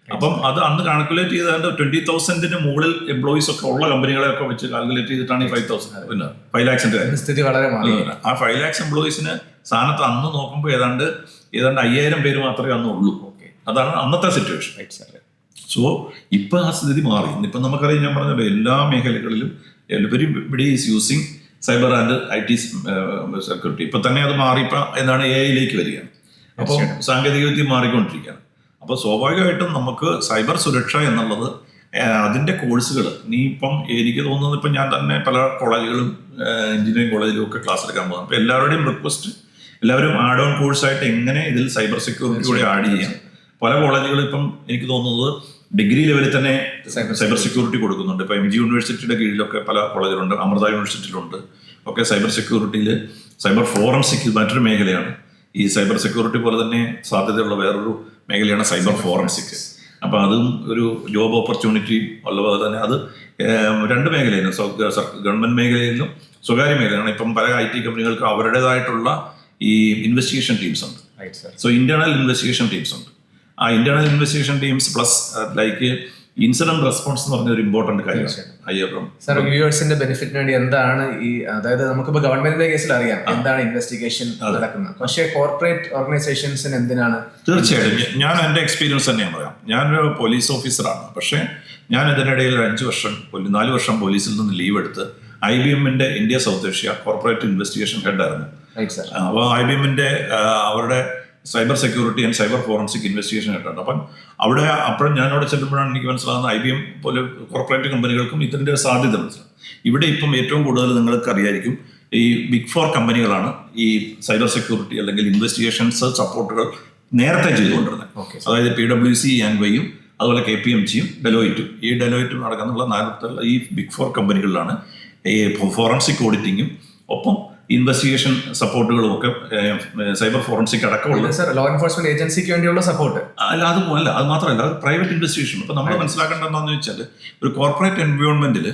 അപ്പം അത് അന്ന് കാൽക്കുലേറ്റ് ചെയ്താണ്ട് 20,000 മുകളിൽ എംപ്ലോയീസ് ഒക്കെ ഉള്ള കമ്പനികളെയൊക്കെ വെച്ച് കാൽക്കുലേറ്റ് ചെയ്തിട്ടാണ് ഈ 5,000 പിന്നെ 5 ലാക്സിന്റെ സ്ഥിതി വളരെ ആ 5 ലാക്സ് എംപ്ലോയീസിന് സ്ഥാനത്ത് അന്ന് നോക്കുമ്പോൾ ഏതാണ്ട് 5,000 പേര് മാത്രമേ അന്ന് ഉള്ളൂ. അതാണ് അന്നത്തെ സിറ്റുവേഷൻ. സോ ഇപ്പൊ ആ സ്ഥിതി മാറി. ഇപ്പം നമുക്കറിയാം, ഞാൻ പറഞ്ഞല്ലോ എല്ലാ മേഖലകളിലും everybody is using cyber and IT security. ഇപ്പൊ തന്നെ അത് മാറിപ്പോ എന്താണ് AI വരികയാണ്. അപ്പോൾ സാങ്കേതികവിദ്യ മാറിക്കൊണ്ടിരിക്കുകയാണ്. അപ്പോൾ സ്വാഭാവികമായിട്ടും നമുക്ക് സൈബർ സുരക്ഷ എന്നുള്ളത് അതിന്റെ കോഴ്സുകൾ ഇപ്പം എനിക്ക് തോന്നുന്നത് ഇപ്പം ഞാൻ തന്നെ പല കോളേജുകളും എഞ്ചിനീയറിംഗ് കോളേജിലും ഒക്കെ ക്ലാസ് എടുക്കാൻ പോകുന്നത്. അപ്പോൾ എല്ലാവരുടെയും റിക്വസ്റ്റ് എല്ലാവരും ആഡ് ഓൺ കോഴ്സായിട്ട് എങ്ങനെ ഇതിൽ സൈബർ സെക്യൂരിറ്റി കൂടെ ആഡ് ചെയ്യാം. പല കോളേജുകളും ഇപ്പം എനിക്ക് തോന്നുന്നത് ഡിഗ്രി ലെവലിൽ തന്നെ സൈബർ സെക്യൂരിറ്റി കൊടുക്കുന്നുണ്ട്. ഇപ്പൊ MG യൂണിവേഴ്സിറ്റിയുടെ കീഴിലൊക്കെ പല കോളേജിലുണ്ട്, അമൃത യൂണിവേഴ്സിറ്റിയിലുണ്ട് ഒക്കെ സൈബർ സെക്യൂരിറ്റിയിൽ. സൈബർ ഫോറൻസിക് മറ്റൊരു മേഖലയാണ്. ഈ സൈബർ സെക്യൂരിറ്റി പോലെ തന്നെ സാധ്യതയുള്ള വേറൊരു മേഖലയാണ് സൈബർ ഫോറൻസിക്. അപ്പൊ അതും ഒരു ജോബ് ഓപ്പർച്യൂണിറ്റി ഉള്ളപോലെ തന്നെ അത് 2 മേഖലയിലും, ഗവൺമെന്റ് മേഖലയിലും സ്വകാര്യ മേഖലയാണ്. ഇപ്പം പല IT കമ്പനികൾക്ക് അവരുടേതായിട്ടുള്ള ഈ ഇൻവെസ്റ്റിഗേഷൻ ടീംസ് ഉണ്ട്. സോ ഇന്റേണൽ ഇൻവെസ്റ്റിഗേഷൻ ടീംസ് ഉണ്ട്. ആ internal investigation teams plus like incident response എന്ന് പറഞ്ഞ ഒരു ഇമ്പോർട്ടന്റ് കാര്യമാണ്. സാർ, വ്യൂവേഴ്സിന്റെ ബെനിഫിറ്റിന് വേണ്ടി എന്താണ് ഈ, അതായത് നമുക്കിപ്പോ ഗവൺമെന്റിന്റെ കേസിൽ അറിയാം എന്താണ് ഇൻവെസ്റ്റിഗേഷൻ നടക്കുന്നത്, പക്ഷേ കോർപ്പറേറ്റ് ഓർഗനൈസേഷൻസിന് എന്തിനാണ്? തീർച്ചയായിട്ടും ഞാൻ എൻ്റെ എക്സ്പീരിയൻസ് തന്നെ പറയാം. ഞാനൊരു പോലീസ് ഓഫീസറാണ്. പക്ഷേ ഞാൻ ഇതിനിടയിൽ 4 വർഷം പോലീസിൽ നിന്ന് ലീവ് എടുത്ത് IBM-ന്റെ India south Asia corporate investigation ഹെഡായിരുന്നു. അപ്പോൾ IBM-ന്റെ അവരുടെ cyber security and cyber forensic investigation ആയിട്ടുണ്ട്. അപ്പം അപ്പോഴും ഞാൻ അവിടെ ചെല്ലുമ്പോഴാണ് എനിക്ക് മനസ്സിലാകുന്നത് IBM പോലെ കോർപ്പറേറ്റ് കമ്പനികൾക്കും ഇതിൻ്റെ സാധ്യത മനസ്സിലാകും. ഇവിടെ ഇപ്പം ഏറ്റവും കൂടുതൽ നിങ്ങൾക്ക് അറിയായിരിക്കും ഈ Big 4 കമ്പനികളാണ് ഈ സൈബർ സെക്യൂരിറ്റി അല്ലെങ്കിൽ ഇൻവെസ്റ്റിഗേഷൻസ് സപ്പോർട്ടുകൾ നേരത്തെ ചെയ്തുകൊണ്ടിരുന്നത്. അതായത് PwC, EY-യും അതുപോലെ KPMG-യും ഡെലോയിറ്റും. ഈ ഡെലോയിറ്റും നടക്കുന്നുള്ള 4 ഈ Big 4 കമ്പനികളിലാണ് ഈ ഫോറൻസിക് ഓഡിറ്റിങ്ങും ഒപ്പം ഇൻവെസ്റ്റിഗേഷൻ സപ്പോർട്ടുകളും ഒക്കെ സൈബർ ഫോറൻസിക് അടക്കമുള്ള ലോ എൻഫോഴ്സ്മെന്റ് ഏജൻസിക്ക് വേണ്ടിയുള്ള സപ്പോർട്ട് അല്ല. അത് മാത്രമല്ല, അത് പ്രൈവറ്റ് ഇൻവെസ്റ്റിഗേഷൻ. ഇപ്പൊ നമ്മൾ മനസ്സിലാക്കേണ്ടത് എന്താണെന്ന് വെച്ചാൽ ഒരു കോർപ്പറേറ്റ് എൻവയോൺമെന്റിൽ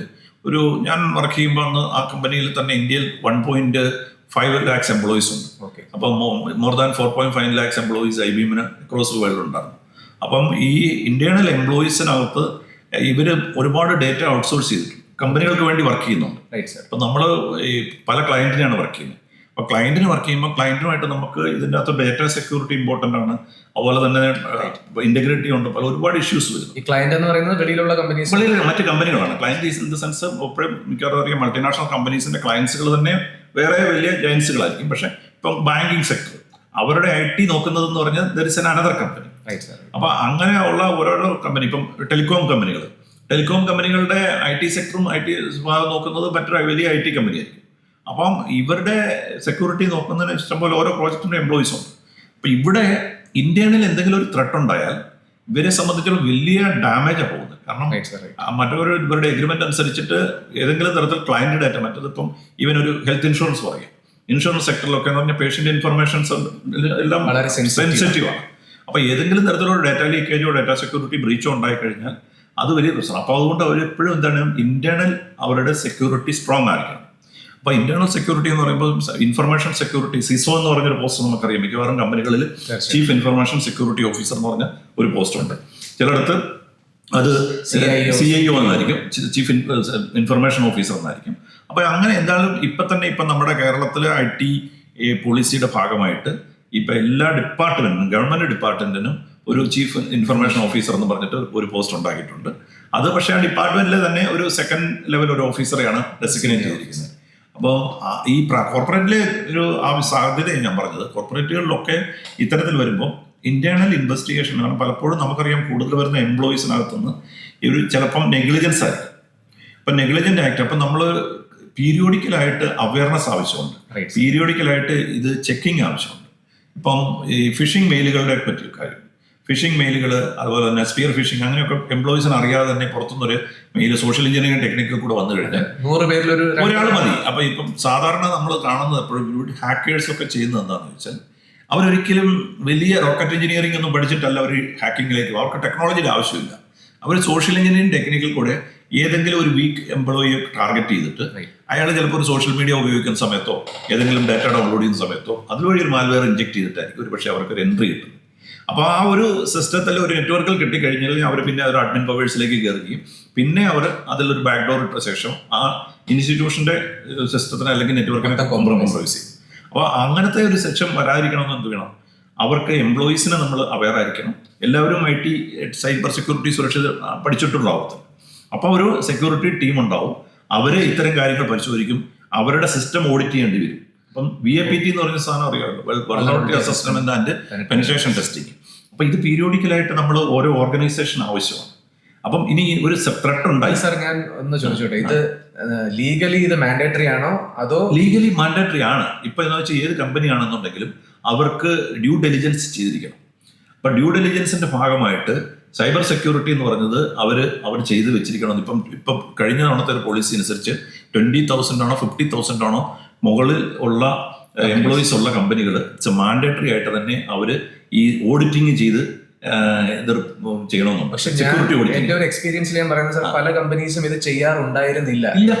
ഞാൻ വർക്ക് ചെയ്യുമ്പോൾ അന്ന് ആ കമ്പനിയിൽ തന്നെ ഇന്ത്യയിൽ 1.5 lakhs എംപ്ലോയീസ് ഉണ്ട്. അപ്പം മോർ ദാൻ 4.5 lakhs എംപ്ലോയീസ് IBM-ന് അക്രോസ് വേൾഡ് ഉണ്ടായിരുന്നു. അപ്പം ഈ ഇന്റേണൽ എംപ്ലോയീസിനകത്ത് ഇവര് ഒരുപാട് ഡേറ്റ ഔട്ട്സോഴ്സ് ചെയ്തിട്ടുണ്ട്, കമ്പനികൾക്ക് വേണ്ടി വർക്ക് ചെയ്യുന്നുണ്ട്. അപ്പൊ നമ്മൾ ഈ പല ക്ലയന്റിനെയാണ് വർക്ക് ചെയ്യുന്നത്. അപ്പൊ ക്ലയന്റിന് വർക്ക് ചെയ്യുമ്പോൾ ക്ലയന്റിനുമായിട്ട് നമുക്ക് ഇതിൻ്റെ അകത്ത് ഡേറ്റ സെക്യൂരിറ്റി ഇമ്പോർട്ടന്റ് ആണ്. അതുപോലെ തന്നെ ഇന്റഗ്രിറ്റി ഉണ്ട്, ഒരുപാട് ഇഷ്യൂസ് വരും. ഈ ക്ലയന്റ് എന്ന് പറയുന്നത് വെളിയിലുള്ള കമ്പനീസ്, മറ്റ് കമ്പനികളാണ്. ക്ലയന്റ് ഇൻ ദ സെൻസ് എപ്പോഴും മിക്കവാറും അറിയാം മൾട്ടിനാഷണൽ കമ്പനീസിന്റെ ക്ലയൻസുകൾ തന്നെ വേറെ വലിയ ജയൻസുകളായിരിക്കും. പക്ഷെ ഇപ്പം ബാങ്കിങ് സെക്ടർ അവരുടെ IT നോക്കുന്നതെന്ന് പറഞ്ഞാൽ ദർ ഇസ് അനദർ കമ്പനി. അപ്പൊ അങ്ങനെ ഉള്ള ഓരോരോ കമ്പനി, ഇപ്പം ടെലികോം കമ്പനികളുടെ IT സെക്ടറും IT വിഭാഗം നോക്കുന്നത് മറ്റൊരു വലിയ IT കമ്പനി ആയിരിക്കും. അപ്പം ഇവരുടെ സെക്യൂരിറ്റി നോക്കുന്നതിന് ഇഷ്ടംപോലെ ഓരോ പ്രോജക്റ്റിന്റെ എംപ്ലോയീസ് ഉണ്ട്. അപ്പൊ ഇവിടെ ഇന്ത്യയിൽ എന്തെങ്കിലും ഒരു ത്രെട്ട് ഉണ്ടായാൽ ഇവരെ സംബന്ധിച്ചുള്ള വലിയ ഡാമേജാണ് പോകുന്നത്. കാരണം ഇവരുടെ എഗ്രിമെന്റ് അനുസരിച്ചിട്ട് ഏതെങ്കിലും തരത്തിൽ ക്ലയന്റ് ഡാറ്റ, മറ്റേതിപ്പം ഈവൻ ഒരു ഹെൽത്ത് ഇൻഷുറൻസ് പറയും, ഇൻഷുറൻസ് സെക്ടറിലൊക്കെ എന്ന് പറഞ്ഞാൽ പേഷ്യന്റ് ഇൻഫർമേഷൻസ് എല്ലാം വളരെ സെൻസിറ്റീവ് ആണ്. അപ്പോൾ ഏതെങ്കിലും തരത്തിലുള്ള ഡാറ്റ ലീക്കേജോ ഡാറ്റ സെക്യൂരിറ്റി ബ്രീച്ചോ ഉണ്ടായി കഴിഞ്ഞാൽ അത് വലിയ പ്രശ്നമാണ്. അപ്പോൾ അതുകൊണ്ട് അവർ എപ്പോഴും എന്താണ് ഇന്റേണൽ അവരുടെ സെക്യൂരിറ്റി സ്ട്രോങ് ആയിരിക്കണം. അപ്പോൾ ഇന്റേണൽ സെക്യൂരിറ്റി എന്ന് പറയുമ്പോൾ ഇൻഫർമേഷൻ സെക്യൂരിറ്റി സിസോ എന്ന് പറഞ്ഞൊരു പോസ്റ്റ് നമുക്കറിയാം. മിക്കവാറും കമ്പനികളിൽ ചീഫ് ഇൻഫർമേഷൻ സെക്യൂരിറ്റി ഓഫീസർ എന്ന് പറഞ്ഞ ഒരു പോസ്റ്റ് ഉണ്ട്. ചിലയിടത്ത് അത് CIO എന്നായിരിക്കും, ചീഫ് ഇൻഫർമേഷൻ ഓഫീസർ എന്നായിരിക്കും. അപ്പോൾ അങ്ങനെ എന്തായാലും ഇപ്പം നമ്മുടെ കേരളത്തിലെ IT പോളിസിയുടെ ഭാഗമായിട്ട് ഇപ്പം എല്ലാ ഡിപ്പാർട്ട്മെന്റിനും ഗവൺമെന്റ് ഡിപ്പാർട്ട്മെന്റിനും ഒരു ചീഫ് ഇൻഫർമേഷൻ ഓഫീസർ എന്ന് പറഞ്ഞിട്ട് ഒരു പോസ്റ്റ് ഉണ്ടാക്കിയിട്ടുണ്ട്. അത് പക്ഷേ ആ ഡിപ്പാർട്ട്മെന്റിൽ തന്നെ ഒരു സെക്കൻഡ് ലെവൽ ഒരു ഓഫീസറെയാണ് ഡെസിഗ്നേറ്റ് ചെയ്തിരിക്കുന്നത്. അപ്പോൾ ഈ കോർപ്പറേറ്റിലെ ഒരു ആ സാധ്യതയാണ് ഞാൻ പറഞ്ഞത്. കോർപ്പറേറ്റുകളിലൊക്കെ ഇത്തരത്തിൽ വരുമ്പോൾ ഇന്റേണൽ ഇൻവെസ്റ്റിഗേഷൻ, കാരണം പലപ്പോഴും നമുക്കറിയാം കൂടുതൽ വരുന്ന എംപ്ലോയീസിനകത്തുനിന്ന് ഒരു ചിലപ്പം നെഗ്ലിജൻസ് ആയിരിക്കും. ഇപ്പം നെഗ്ലിജന്റ് ആക്ട്, അപ്പം നമ്മൾ പീരിയോഡിക്കലായിട്ട് അവയർനെസ് ആവശ്യമുണ്ട്, പീരിയോഡിക്കലായിട്ട് ഇത് ചെക്കിങ് ആവശ്യമുണ്ട്. ഇപ്പം ഈ ഫിഷിംഗ് മെയിലുകളുടെ പറ്റി കാര്യം, ഫിഷിംഗ് മെയിലുകൾ, അതുപോലെ തന്നെ സ്പിയർ ഫിഷിംഗ്, അങ്ങനെയൊക്കെ എംപ്ലോയീസിന് അറിയാതെ തന്നെ പുറത്തുനിന്നൊരു മെയിൽ സോഷ്യൽ എഞ്ചിനീയറിംഗ് ടെക്നിക്കിൽ കൂടെ വന്നു കഴിഞ്ഞാൽ 100 പേരിൽ ഒരാൾ മതി. അപ്പൊ ഇപ്പം സാധാരണ നമ്മൾ കാണുന്നത് എപ്പോഴും ഹാക്കേഴ്സ് ഒക്കെ ചെയ്യുന്നത് എന്താണെന്ന് വെച്ചാൽ അവരൊരിക്കലും വലിയ റോക്കറ്റ് എഞ്ചിനീയറിംഗ് ഒന്നും പഠിച്ചിട്ടല്ല അവർ ഹാക്കിങ്ങിലേക്ക്, അവർക്ക് ടെക്നോളജിയുടെ ആവശ്യമില്ല. അവർ സോഷ്യൽ എഞ്ചിനീയറിംഗ് ടെക്നിക്കിൽ കൂടെ ഏതെങ്കിലും ഒരു വീക്ക് എംപ്ലോയിയെ ടാർഗറ്റ് ചെയ്തിട്ട് അയാൾ ചിലപ്പോൾ ഒരു സോഷ്യൽ മീഡിയ ഉപയോഗിക്കുന്ന സമയത്തോ ഏതെങ്കിലും ഡാറ്റ ഡൗൺലോഡ് ചെയ്യുന്ന സമയത്തോ അതുവഴി ഒരു മാൽവെയർ ഇഞ്ചെക്ട് ചെയ്തിട്ടായിരിക്കും ഒരു പക്ഷേ അവർക്ക് ഒരു എൻട്രി കിട്ടുന്നത്. അപ്പോൾ ആ ഒരു സിസ്റ്റത്തിൽ ഒരു നെറ്റ്വർക്കിൽ കിട്ടിക്കഴിഞ്ഞാൽ അവർ പിന്നെ ഒരു അഡ്മിൻ പവേഴ്സിലേക്ക് കയറുകയും പിന്നെ അവർ അതിലൊരു ബാക്ക് ഡോർ ഇട്ട ശേഷം ആ ഇൻസ്റ്റിറ്റ്യൂഷന്റെ സിസ്റ്റത്തിന് അല്ലെങ്കിൽ നെറ്റ്വർക്കിനെ കോംപ്രമൈസ് ചെയ്യും. അപ്പോൾ അങ്ങനത്തെ ഒരു സെക്ഷൻ വരാതിരിക്കണമെന്ന് എന്ത് വേണം, അവർക്ക് എംപ്ലോയീസിനെ നമ്മൾ അവെയർ ആയിരിക്കണം. എല്ലാവരും IT സൈബർ സെക്യൂരിറ്റി സുരക്ഷ പഠിച്ചിട്ടുണ്ടാവും. അപ്പോൾ ഒരു സെക്യൂരിറ്റി ടീം ഉണ്ടാവും, അവര് ഇത്തരം കാര്യങ്ങൾ പരിശോധിക്കും, അവരുടെ സിസ്റ്റം ഓഡിറ്റ് ചെയ്യേണ്ടി വരും. അപ്പം VAPT എന്ന് പറഞ്ഞ സാധനം അറിയാമല്ലോ, vulnerability assessment and penetration testing. അപ്പൊ ഇത് പീരിയോഡിക്കലായിട്ട് നമ്മൾ ഓരോ ഓർഗനൈസേഷൻ ആവശ്യമാണ്. അപ്പം ഇനി ഒരു ത്രെട്ട് ഉണ്ടായി. സാർ ഞാൻ ഒന്ന് ചോദിച്ചോട്ടെ, ഇത് ലീഗലി ഇത് മാൻഡേറ്ററി ആണോ അതോ? ലീഗലി മാൻഡേറ്ററി ആണ്. ഇപ്പൊ എന്ന് വെച്ചാൽ ഏത് കമ്പനിയാണെന്നുണ്ടെങ്കിലും അവർക്ക് ഡ്യൂ ഡെലിജൻസ് ചെയ്തിരിക്കണം. അപ്പൊ ഡ്യൂ ഡെലിജൻസിന്റെ ഭാഗമായിട്ട് സൈബർ സെക്യൂരിറ്റി എന്ന് പറഞ്ഞത് അവർ ചെയ്ത് വെച്ചിരിക്കണം. ഇപ്പം കഴിഞ്ഞ തവണത്തെ ഒരു പോളിസി അനുസരിച്ച് 20,000 ആണോ 50,000 ആണോ മുകളിൽ ഉള്ള എംപ്ലോയീസ് ഉള്ള കമ്പനികൾ മാൻഡേറ്ററി ആയിട്ട് തന്നെ അവർ ഈ ഓഡിറ്റിംഗ് ചെയ്ത് ചെയ്യണമെന്നുണ്ട്. പക്ഷെ എന്റെ ഒരു എക്സ്പീരിയൻസിൽ ഞാൻ പറയുന്നത് സാർ, പല കമ്പനീസും ഇത് ചെയ്യാറുണ്ടായിരുന്നില്ല.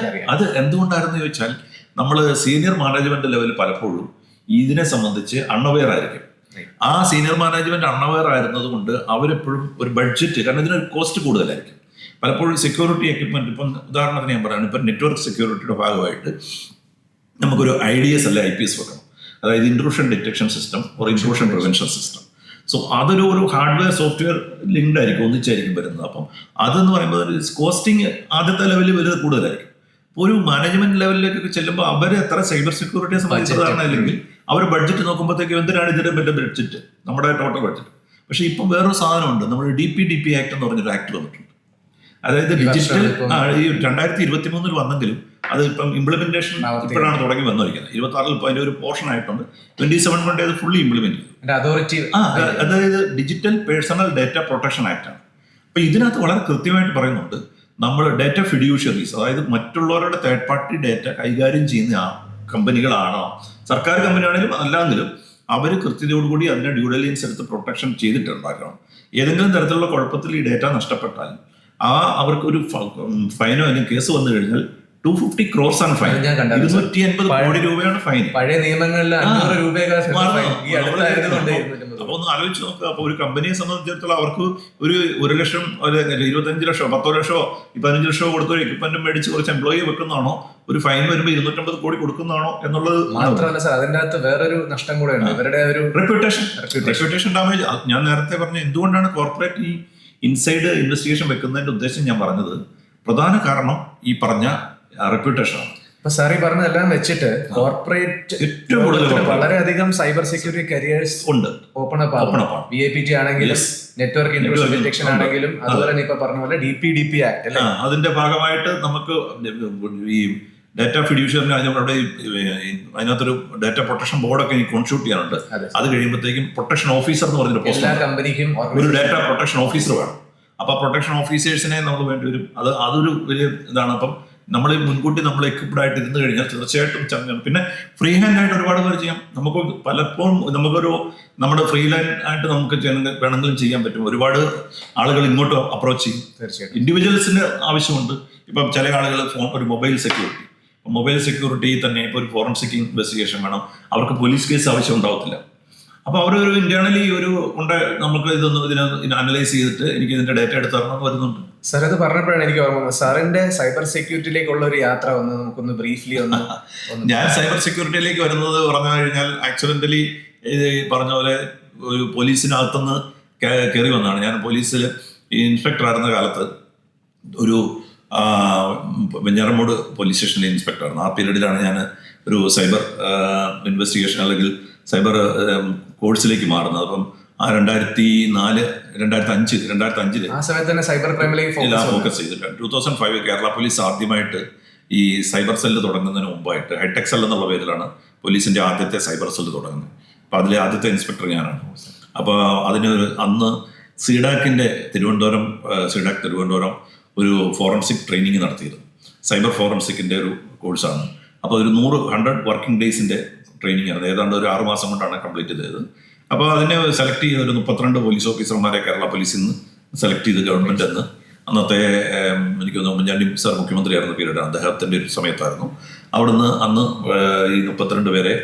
അത് എന്തുകൊണ്ടായിരുന്നു ചോദിച്ചാൽ നമ്മൾ സീനിയർ മാനേജ്മെന്റ് ലെവലിൽ പലപ്പോഴും ഇതിനെ സംബന്ധിച്ച് അൺഅവെയർ ആയിരിക്കും. ആ സീനിയർ മാനേജ്മെന്റ് അൺഅവെയർ ആയിരുന്നത് കൊണ്ട് അവരെപ്പോഴും ഒരു ബഡ്ജറ്റ്, കാരണം ഇതിനൊരു കോസ്റ്റ് കൂടുതലായിരിക്കും. പലപ്പോഴും സെക്യൂരിറ്റി എക്യുപ്മെന്റ്, ഇപ്പം ഉദാഹരണത്തിന് ഞാൻ പറയുന്നത്, ഇപ്പം നെറ്റ്വർക്ക് സെക്യൂരിറ്റിയുടെ ഭാഗമായിട്ട് നമുക്കൊരു IDS അല്ലെ IPS വെക്കണം, അതായത് intrusion detection system or intrusion prevention system. So അതൊരു ഹാർഡ്വെയർ സോഫ്റ്റ്വെയർ ലിങ്ക്ഡ് ആയിരിക്കും, ഒന്നിച്ചായിരിക്കും വരുന്നത്. അപ്പം അതെന്ന് പറയുമ്പോൾ കോസ്റ്റിംഗ് ആദ്യത്തെ ലെവലിൽ വലുത് കൂടുതലായിരിക്കും. ഒരു മാനേജ്മെന്റ് ലെവലിലേക്കൊക്കെ ചെല്ലുമ്പോൾ അവർ എത്ര സൈബർ സെക്യൂരിറ്റിയെ സംബന്ധിച്ചതാണ്, അല്ലെങ്കിൽ അവർ ബഡ്ജറ്റ് നോക്കുമ്പോഴത്തേക്കും എന്തിനാണ് ഇതിന്റെ ബഡ്ജറ്റ്, നമ്മുടെ ടോട്ടൽ ബഡ്ജറ്റ്. പക്ഷെ ഇപ്പം വേറൊരു സാധനമുണ്ട്, നമ്മൾ DPDP ആക്ട് എന്ന് പറഞ്ഞൊരു ആക്ട് വന്നിട്ടുണ്ട്. അതായത് ഡിജിറ്റൽ, ഈ 2023 വന്നെങ്കിലും അത് ഇപ്പം ഇംപ്ലിമെന്റേഷൻ ഇപ്പോഴാണ് തുടങ്ങി വന്നിരിക്കുന്നത്. 26 ഇപ്പം അതിന്റെ ഒരു പോർഷൻ ആയിട്ടുണ്ട്. 27 കൊണ്ട് അത് ഫുള്ളി ഇംപ്ലിമെന്റ് ചെയ്തു. അതായത് digital personal data protection act ആണ്. അപ്പൊ ഇതിനകത്ത് വളരെ കൃത്യമായിട്ട് പറയുന്നുണ്ട്, നമ്മൾ ഡാറ്റ ഫിഡ്യൂഷ്യറീസ്, അതായത് മറ്റുള്ളവരുടെ തേർഡ് പാർട്ടി ഡാറ്റ കൈകാര്യം ചെയ്യുന്ന കമ്പനികളാണോ, സർക്കാർ കമ്പനിയാണെങ്കിലും അല്ലാങ്കിലും അവർ കൃത്യതയോടുകൂടി അതിന്റെ ഡ്യൂ ഡെലിജൻസ് എടുത്ത് പ്രൊട്ടക്ഷൻ ചെയ്തിട്ടുണ്ടാക്കണം. ഏതെങ്കിലും തരത്തിലുള്ള കുഴപ്പത്തിൽ ഈ ഡാറ്റ നഷ്ടപ്പെട്ടാൽ അവർക്കൊരു ഫൈനോ അല്ലെങ്കിൽ കേസ് വന്നു കഴിഞ്ഞാൽ 250 crores ആണ് ഫൈൻ. 280 കോടി രൂപയാണ് ഫൈൻ. പഴയ നിയമങ്ങളിൽ 500 രൂപയൊക്കെ. അപ്പൊ ഒന്ന് ആലോചിച്ച് നോക്കുക. അപ്പൊ ഒരു കമ്പനിയെ സംബന്ധിച്ചിടത്തോളം അവർക്ക് ഒരു 1 ലക്ഷം, 25 ലക്ഷമോ 10 ലക്ഷമോ 15 ലക്ഷമോ കൊടുത്ത ഒരു എക്യുപ്മെന്റ് മേടിച്ച് കുറച്ച് എംപ്ലോയി വെക്കുന്നതാണോ, ഒരു ഫൈൻ വരുമ്പോൾ 250 കോടി കൊടുക്കുന്നതാണോ എന്നുള്ളത് മാത്രമല്ല സാർ, അതിന്റെ അകത്ത് വേറൊരു നഷ്ടം കൂടെയാണ്, ഇവരുടെ ഒരു റെപ്യൂട്ടേഷൻ ഡാമേജ്. ഞാൻ നേരത്തെ പറഞ്ഞ എന്തുകൊണ്ടാണ് കോർപ്പറേറ്റ് ഈ ഇൻസൈഡ് ഇൻവെസ്റ്റിഗേഷൻ വെക്കുന്നതിന്റെ ഉദ്ദേശം ഞാൻ പറഞ്ഞത്, പ്രധാന കാരണം ഈ പറഞ്ഞ റെപ്യൂട്ടേഷനാണ്. അപ്പൊ സാർ ഈ പറഞ്ഞതെല്ലാം വെച്ചിട്ട് കോർപ്പറേറ്റ് ഏറ്റവും കൂടുതൽ വളരെയധികം സൈബർ സെക്യൂരിറ്റി കരിയേഴ്സ് ഉണ്ട്, ഓപ്പൺ അപ്പ്. VAPT ആണെങ്കിലും നെറ്റ്വർക്ക് ഇൻട്രൂഷൻ ഡിറ്റക്ഷൻ ആണെങ്കിലും, അതുപോലെ തന്നെ ഇപ്പൊ പറഞ്ഞ പോലെ DPDP ആക്ട് അല്ലെ, അതിന്റെ ഭാഗമായിട്ട് നമുക്ക് ഈ ഡാറ്റ ഫിഡ്യൂഷ്യറിന് അവിടെ അതിനകത്തൊരു ഡാറ്റ പ്രൊട്ടക്ഷൻ ബോർഡൊക്കെ എനിക്ക് കോൺസ്റ്റിറ്റ്യൂട്ട് ചെയ്യാനുണ്ട്. അത് കഴിയുമ്പോഴത്തേക്കും പ്രൊട്ടക്ഷൻ ഓഫീസർ എന്ന് പറഞ്ഞൊരു എല്ലാ കമ്പനിക്കും ഒരു ഡാറ്റ പ്രൊട്ടക്ഷൻ ഓഫീസർ വേണം. അപ്പൊ പ്രൊട്ടക്ഷൻ ഓഫീസേഴ്സിനെ നമ്മൾ വേണ്ടി വരും. അതൊരു വലിയ ഇതാണ്. അപ്പം നമ്മൾ മുൻകൂട്ടി നമ്മൾ എക്വിപ്ഡ് ആയിട്ട് ഇരുന്ന് കഴിഞ്ഞാൽ തീർച്ചയായിട്ടും പിന്നെ ഫ്രീ ഹാൻഡ് ആയിട്ട് ഒരുപാട് പേര് ചെയ്യാം. നമുക്ക് പലപ്പോഴും നമ്മുടെ ഫ്രീ ലൈൻ ആയിട്ട് നമുക്ക് വേണമെങ്കിലും ചെയ്യാൻ പറ്റും. ഒരുപാട് ആളുകൾ ഇങ്ങോട്ട് അപ്രോച്ച് ചെയ്യും. തീർച്ചയായിട്ടും ഇൻഡിവിജ്വൽസിന് ആവശ്യമുണ്ട്. ഇപ്പം ചില ആളുകൾ ഒരു മൊബൈൽ സെക്യൂരിറ്റി തന്നെ ഇപ്പോൾ ഒരു ഫോറൻസിക് ഇൻവെസ്റ്റിഗേഷൻ വേണം, അവർക്ക് പോലീസ് കേസ് ആവശ്യം ഉണ്ടാവത്തില്ല. അപ്പോൾ അവരൊരു ഇന്റേണലി നമുക്ക് ഇതിനെ അനലൈസ് ചെയ്തിട്ട് എനിക്ക് ഇതിന്റെ ഡേറ്റ എടുത്ത് തരണം വരുന്നുണ്ട്. സാർ അത് പറഞ്ഞപ്പോഴാണ് എനിക്ക് ഓർമ്മ, സാറിന്റെ സൈബർ സെക്യൂരിറ്റിയിലേക്കുള്ള ഒരു യാത്ര വന്ന് നമുക്കൊന്ന് ബ്രീഫ്ലി ഞാൻ സൈബർ സെക്യൂരിറ്റിയിലേക്ക് വരുന്നത് പറഞ്ഞു കഴിഞ്ഞാൽ ആക്സിഡന്റലി പറഞ്ഞ പോലെ ഒരു പോലീസിനകത്തുനിന്ന് കയറി വന്നതാണ്. ഞാൻ പോലീസിൽ ഇൻസ്പെക്ടർ ആയിരുന്ന കാലത്ത് ഒരു വെഞ്ഞാറമൂട് പോലീസ് സ്റ്റേഷനിലെ ഇൻസ്പെക്ടറായിരുന്നു. ആ പീരീഡിലാണ് ഞാൻ ഒരു സൈബർ ഇൻവെസ്റ്റിഗേഷൻ അല്ലെങ്കിൽ സൈബർ കോഴ്സിലേക്ക് മാറുന്നത്. അപ്പം ആ 2005 ആ സമയത്ത് തന്നെ സൈബർ ക്രൈമിലേക്ക് ഫോക്കസ് ചെയ്തിട്ട് 2005 കേരള പോലീസ് ആദ്യമായിട്ട് ഈ സൈബർ സെല്ല് തുടങ്ങുന്നതിന് മുമ്പായിട്ട് ഹൈടെക് സെൽ എന്നുള്ള പേരിലാണ് പോലീസിന്റെ ആദ്യത്തെ സൈബർ സെല്ല് തുടങ്ങുന്നത്. അപ്പോൾ അതിലെ ആദ്യത്തെ ഇൻസ്പെക്ടർ ഞാനാണ്. അപ്പോൾ അന്ന് സീഡാക്കിന്റെ തിരുവനന്തപുരം ഒരു ഫോറൻസിക് ട്രെയിനിങ് നടത്തിയിരുന്നു. സൈബർ ഫോറൻസിക്കിന്റെ ഒരു കോഴ്സാണ്. അപ്പോൾ ഒരു 100 വർക്കിംഗ് ഡേയ്സിന്റെ ട്രെയിനിങ് ആണ്. ഏതാണ്ട് ഒരു 6 മാസം കൊണ്ടാണ് കംപ്ലീറ്റ് ചെയ്തത്. അപ്പോൾ അതിനെ സെലക്ട് ചെയ്ത ഒരു 32 പോലീസ് ഓഫീസർമാരെ കേരള പോലീസിൽ നിന്ന് സെലക്ട് ചെയ്ത് ഗവൺമെന്റ് എന്ന് അന്നത്തെ എനിക്ക് തോന്നുന്നു ഉമ്മൻചാണ്ടി സാർ മുഖ്യമന്ത്രിയായിരുന്ന പീരീഡ് അദ്ദേഹത്തിന്റെ ഒരു സമയത്തായിരുന്നു. അവിടുന്ന് അന്ന് ഈ 32 പേരെ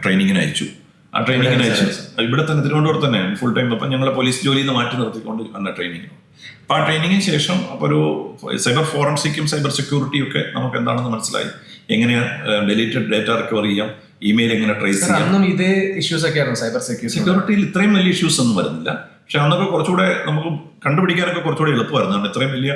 ട്രെയിനിങ്ങിന് അയച്ചു. ആ ട്രെയിനിങ്ങിന് അയച്ചു ഇവിടെ തന്നെ തിരുവനന്തപുരത്ത് തന്നെ ഫുൾ ടൈം. അപ്പം ഞങ്ങളെ പോലീസ് ജോലിയിൽ നിന്ന് മാറ്റി നിർത്തിക്കൊണ്ട് വന്ന ട്രെയിനിങ്. അപ്പോൾ ആ ട്രെയിനിങ്ങിന് ശേഷം അപ്പോൾ ഒരു സൈബർ ഫോറൻസിക്കും സൈബർ സെക്യൂരിറ്റിയും ഒക്കെ നമുക്ക് എന്താണെന്ന് മനസ്സിലായി. എങ്ങനെയാണ് ഡിലീറ്റഡ് ഡേറ്റ റിക്കവർ ചെയ്യാം, ഇമെയിൽ എങ്ങനെ ട്രേസ് ചെയ്യാം. ഇതേ ഇഷ്യൂസ് ഒക്കെയായിരുന്നു സൈബർ സെക്യൂരിറ്റിയിൽ ഇത്രയും വലിയ ഇഷ്യൂസ് ഒന്നും വരുന്നില്ല. പക്ഷെ അന്നൊക്കെ കുറച്ചുകൂടെ നമുക്ക് കണ്ടുപിടിക്കാനൊക്കെ കുറച്ചുകൂടെ എളുപ്പമായിരുന്നു. കാരണം ഇത്രയും വലിയ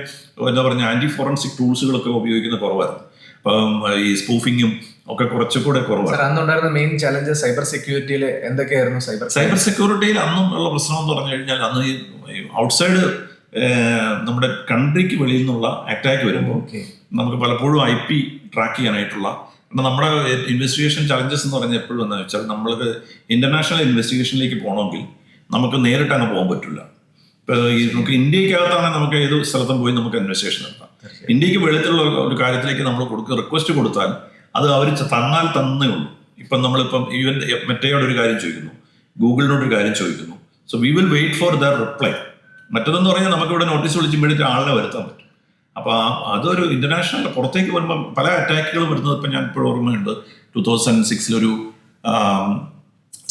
എന്താ പറയുക ആന്റി ഫോറൻസിക് ടൂൾസുകളൊക്കെ ഉപയോഗിക്കുന്ന കുറവായിരുന്നു. അപ്പം ഈ സ്പൂഫിങ്ങും ഒക്കെ കുറച്ചുകൂടെ കുറവാണ്. മെയിൻ ചാലഞ്ചസ് സൈബർ സെക്യൂരിറ്റിയിൽ എന്തൊക്കെയായിരുന്നു? സൈബർ സെക്യൂരിറ്റിയിൽ അന്നും ഉള്ള പ്രശ്നം എന്ന് പറഞ്ഞു കഴിഞ്ഞാൽ അന്ന് ഈ ഔട്ട്സൈഡ് നമ്മുടെ കൺട്രിക്ക് വെളിയിൽ നിന്നുള്ള അറ്റാക്ക് വരുമ്പോൾ നമുക്ക് പലപ്പോഴും IP ട്രാക്ക് ചെയ്യാനായിട്ടുള്ള നമ്മുടെ ഇൻവെസ്റ്റിഗേഷൻ ചലഞ്ചസ് എന്ന് പറഞ്ഞാൽ എപ്പോഴും എന്താണെന്ന് വെച്ചാൽ നമ്മൾക്ക് ഇന്റർനാഷണൽ ഇൻവെസ്റ്റിഗേഷനിലേക്ക് പോകണമെങ്കിൽ നമുക്ക് നേരിട്ട് അങ്ങ് പോകാൻ പറ്റില്ല. ഇപ്പോൾ നമുക്ക് ഇന്ത്യക്കകത്താണെങ്കിൽ നമുക്ക് ഏത് സ്ഥലത്തും പോയി നമുക്ക് ഇൻവെസ്റ്റിഗേഷൻ നടത്താം. ഇന്ത്യക്ക് വെളിയിലുള്ള ഒരു കാര്യത്തിലേക്ക് നമ്മൾ റിക്വസ്റ്റ് കൊടുത്താൽ അത് അവർ തന്നേ ഉള്ളൂ. ഇപ്പം നമ്മളിപ്പം ഈവൻ മെറ്റയോട് ഒരു കാര്യം ചോദിക്കുന്നു, ഗൂഗിളിനോട് ഒരു കാര്യം ചോദിക്കുന്നു. So we will wait for their reply. മറ്റതെന്ന് പറഞ്ഞാൽ നമുക്കിവിടെ നോട്ടീസ് വിളിച്ചുമ്പോഴേക്കും ആളിനെ വരുത്താൻ പറ്റും. അപ്പോൾ അതൊരു ഇന്റർനാഷണൽ പുറത്തേക്ക് വരുമ്പോൾ പല അറ്റാക്കുകളും വരുന്നത് ഇപ്പം ഞാൻ ഇപ്പോഴും ഓർമ്മയുണ്ട്. 2006 ഒരു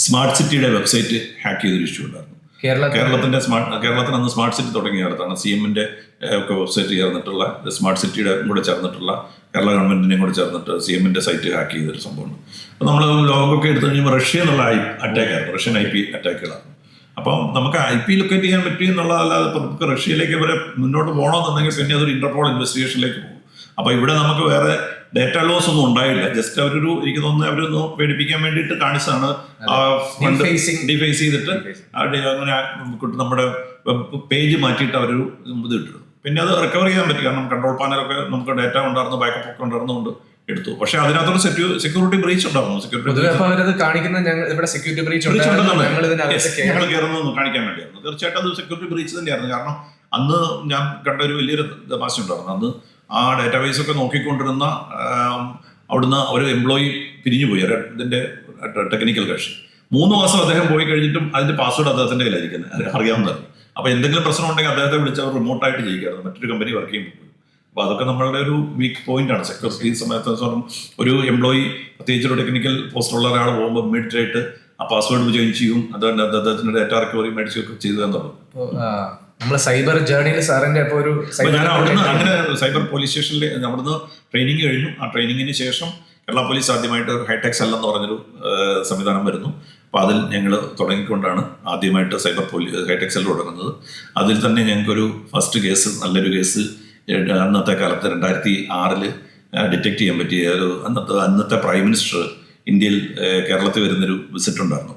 സ്മാർട്ട് സിറ്റിയുടെ വെബ്സൈറ്റ് ഹാക്ക് ചെയ്തൊരു ഇഷ്യൂ ഉണ്ടായിരുന്നു. കേരളത്തിന് അന്ന് സ്മാർട്ട് സിറ്റി തുടങ്ങിയ കാലത്താണ് CMന്റെ ഒക്കെ വെബ്സൈറ്റ് ചേർന്നിട്ടുള്ള സ്മാർട്ട് സിറ്റിയുടെ കൂടെ ചേർന്നിട്ടുള്ള കേരള ഗവൺമെന്റിനെയും കൂടെ ചേർന്നിട്ട് CMന്റെ സൈറ്റ് ഹാക്ക് ചെയ്തൊരു സംഭവമുണ്ട്. അപ്പോൾ നമ്മൾ ലോഗൊക്കെ എടുത്തു കഴിയുമ്പോൾ റഷ്യ എന്നുള്ള അറ്റാക്കായിരുന്നു, റഷ്യൻ IP അറ്റാക്കുകളാണ്. അപ്പം നമുക്ക് IP ലൊക്കേറ്റ് ചെയ്യാൻ പറ്റും എന്നുള്ളതല്ലാതെ നമുക്ക് റഷ്യയിലേക്ക് വരെ മുന്നോട്ട് പോകണമെന്നുണ്ടെങ്കിൽ പിന്നെ അതൊരു ഇന്റർപോൾ ഇൻവെസ്റ്റിഗേഷനിലേക്ക് പോകും. അപ്പോൾ ഇവിടെ നമുക്ക് വേറെ ഡേറ്റ ലോസ് ഒന്നും ഉണ്ടായില്ല. ജസ്റ്റ് എനിക്ക് തോന്നുന്നത് അവരൊന്ന് പേടിപ്പിക്കാൻ വേണ്ടിയിട്ട് കാണിച്ചാണ് ഡിഫേസ് ചെയ്തിട്ട് അങ്ങനെ നമ്മുടെ വെബ് പേജ് മാറ്റിയിട്ട് അവരൊരു ഇത് ഇട്ടിരുന്നു. പിന്നെ അത് റിക്കവർ ചെയ്യാൻ പറ്റും. കാരണം കൺട്രോൾ പാനലൊക്കെ നമുക്ക് ഡേറ്റ ഉണ്ടായിരുന്നു, ബാക്കപ്പ് ഒക്കെ ഉണ്ടായിരുന്നുകൊണ്ട് എടുത്തു. പക്ഷെ അതിനകത്തൊരു സെക്യൂരിറ്റി ബ്രീച്ച് ഉണ്ടായിരുന്നു. ഞങ്ങൾ കയറുന്നത് കാണിക്കാൻ വേണ്ടിയായിരുന്നു. തീർച്ചയായിട്ടും അത് സെക്യൂരിറ്റി ബ്രീച്ച് തന്നെയായിരുന്നു. കാരണം അന്ന് ഞാൻ കണ്ട ഒരു വലിയൊരു തമാശ ഉണ്ടായിരുന്നു. അന്ന് ആ ഡേറ്റാബേസ് ഒക്കെ നോക്കിക്കൊണ്ടിരുന്ന അവിടുന്ന് ഒരു എംപ്ലോയി പിരിഞ്ഞുപോയി, ഇതിന്റെ ടെക്നിക്കൽ കക്ഷി. 3 മാസം അദ്ദേഹം പോയി കഴിഞ്ഞിട്ടും അതിന്റെ പാസ്വേഡ് അദ്ദേഹത്തിന്റെ കയ്യിലായിരിക്കുന്നത് അറിയാവുന്നതായിരുന്നു. അപ്പൊ എന്തെങ്കിലും പ്രശ്നം ഉണ്ടെങ്കിൽ അദ്ദേഹത്തെ വിളിച്ച് അവർ റിമോട്ടായിട്ട് ചെയ്യിക്കായിരുന്നു, മറ്റൊരു കമ്പനി വർക്ക് ചെയ്യുമ്പോൾ. അപ്പൊ അതൊക്കെ നമ്മളുടെ ഒരു വീക്ക് പോയിന്റ് ആണ് സെക്യൂരിറ്റി സമയത്ത്. ഒരു എംപ്ലോയി പ്രത്യേകിച്ച് ഒരു ടെക്നിക്കൽ പോസ്റ്റുള്ള ഒരാൾ പോകുമ്പോൾ ഇമ്മീഡിയറ്റ് ആയിട്ട് ആ പാസ്വേഡ് ചേഞ്ച് ചെയ്യും, അതുകൊണ്ട് അദ്ദേഹത്തിന്റെ ഡേറ്റ റിക്കവറി മേടിച്ചൊക്കെ ചെയ്തു എന്നുള്ളത്. നമ്മളെ സൈബർ ജേർണിയിൽ സാറിന്റെ ഞാൻ അവിടുന്ന് അങ്ങനെ സൈബർ പോലീസ് സ്റ്റേഷനിൽ അവിടുന്ന് ട്രെയിനിങ് കഴിഞ്ഞു. ആ ട്രെയിനിങ്ങിന് ശേഷം കേരള പോലീസ് ആദ്യമായിട്ട് ഒരു ഹൈടെക് സെൽ എന്ന് പറഞ്ഞൊരു സംവിധാനം വരുന്നു. അപ്പോൾ അതിൽ ഞങ്ങൾ തുടങ്ങിക്കൊണ്ടാണ് ആദ്യമായിട്ട് ഹൈടെക് സെൽ തുടങ്ങുന്നത്. അതിൽ തന്നെ ഞങ്ങൾക്കൊരു ഫസ്റ്റ് കേസ്, നല്ലൊരു കേസ് അന്നത്തെ കാലത്ത് 2006 ഡിറ്റക്ട് ചെയ്യാൻ പറ്റിയ ഒരു അന്നത്തെ പ്രൈം മിനിസ്റ്റർ ഇന്ത്യയിൽ കേരളത്തിൽ വരുന്നൊരു വിസിറ്റ് ഉണ്ടായിരുന്നു.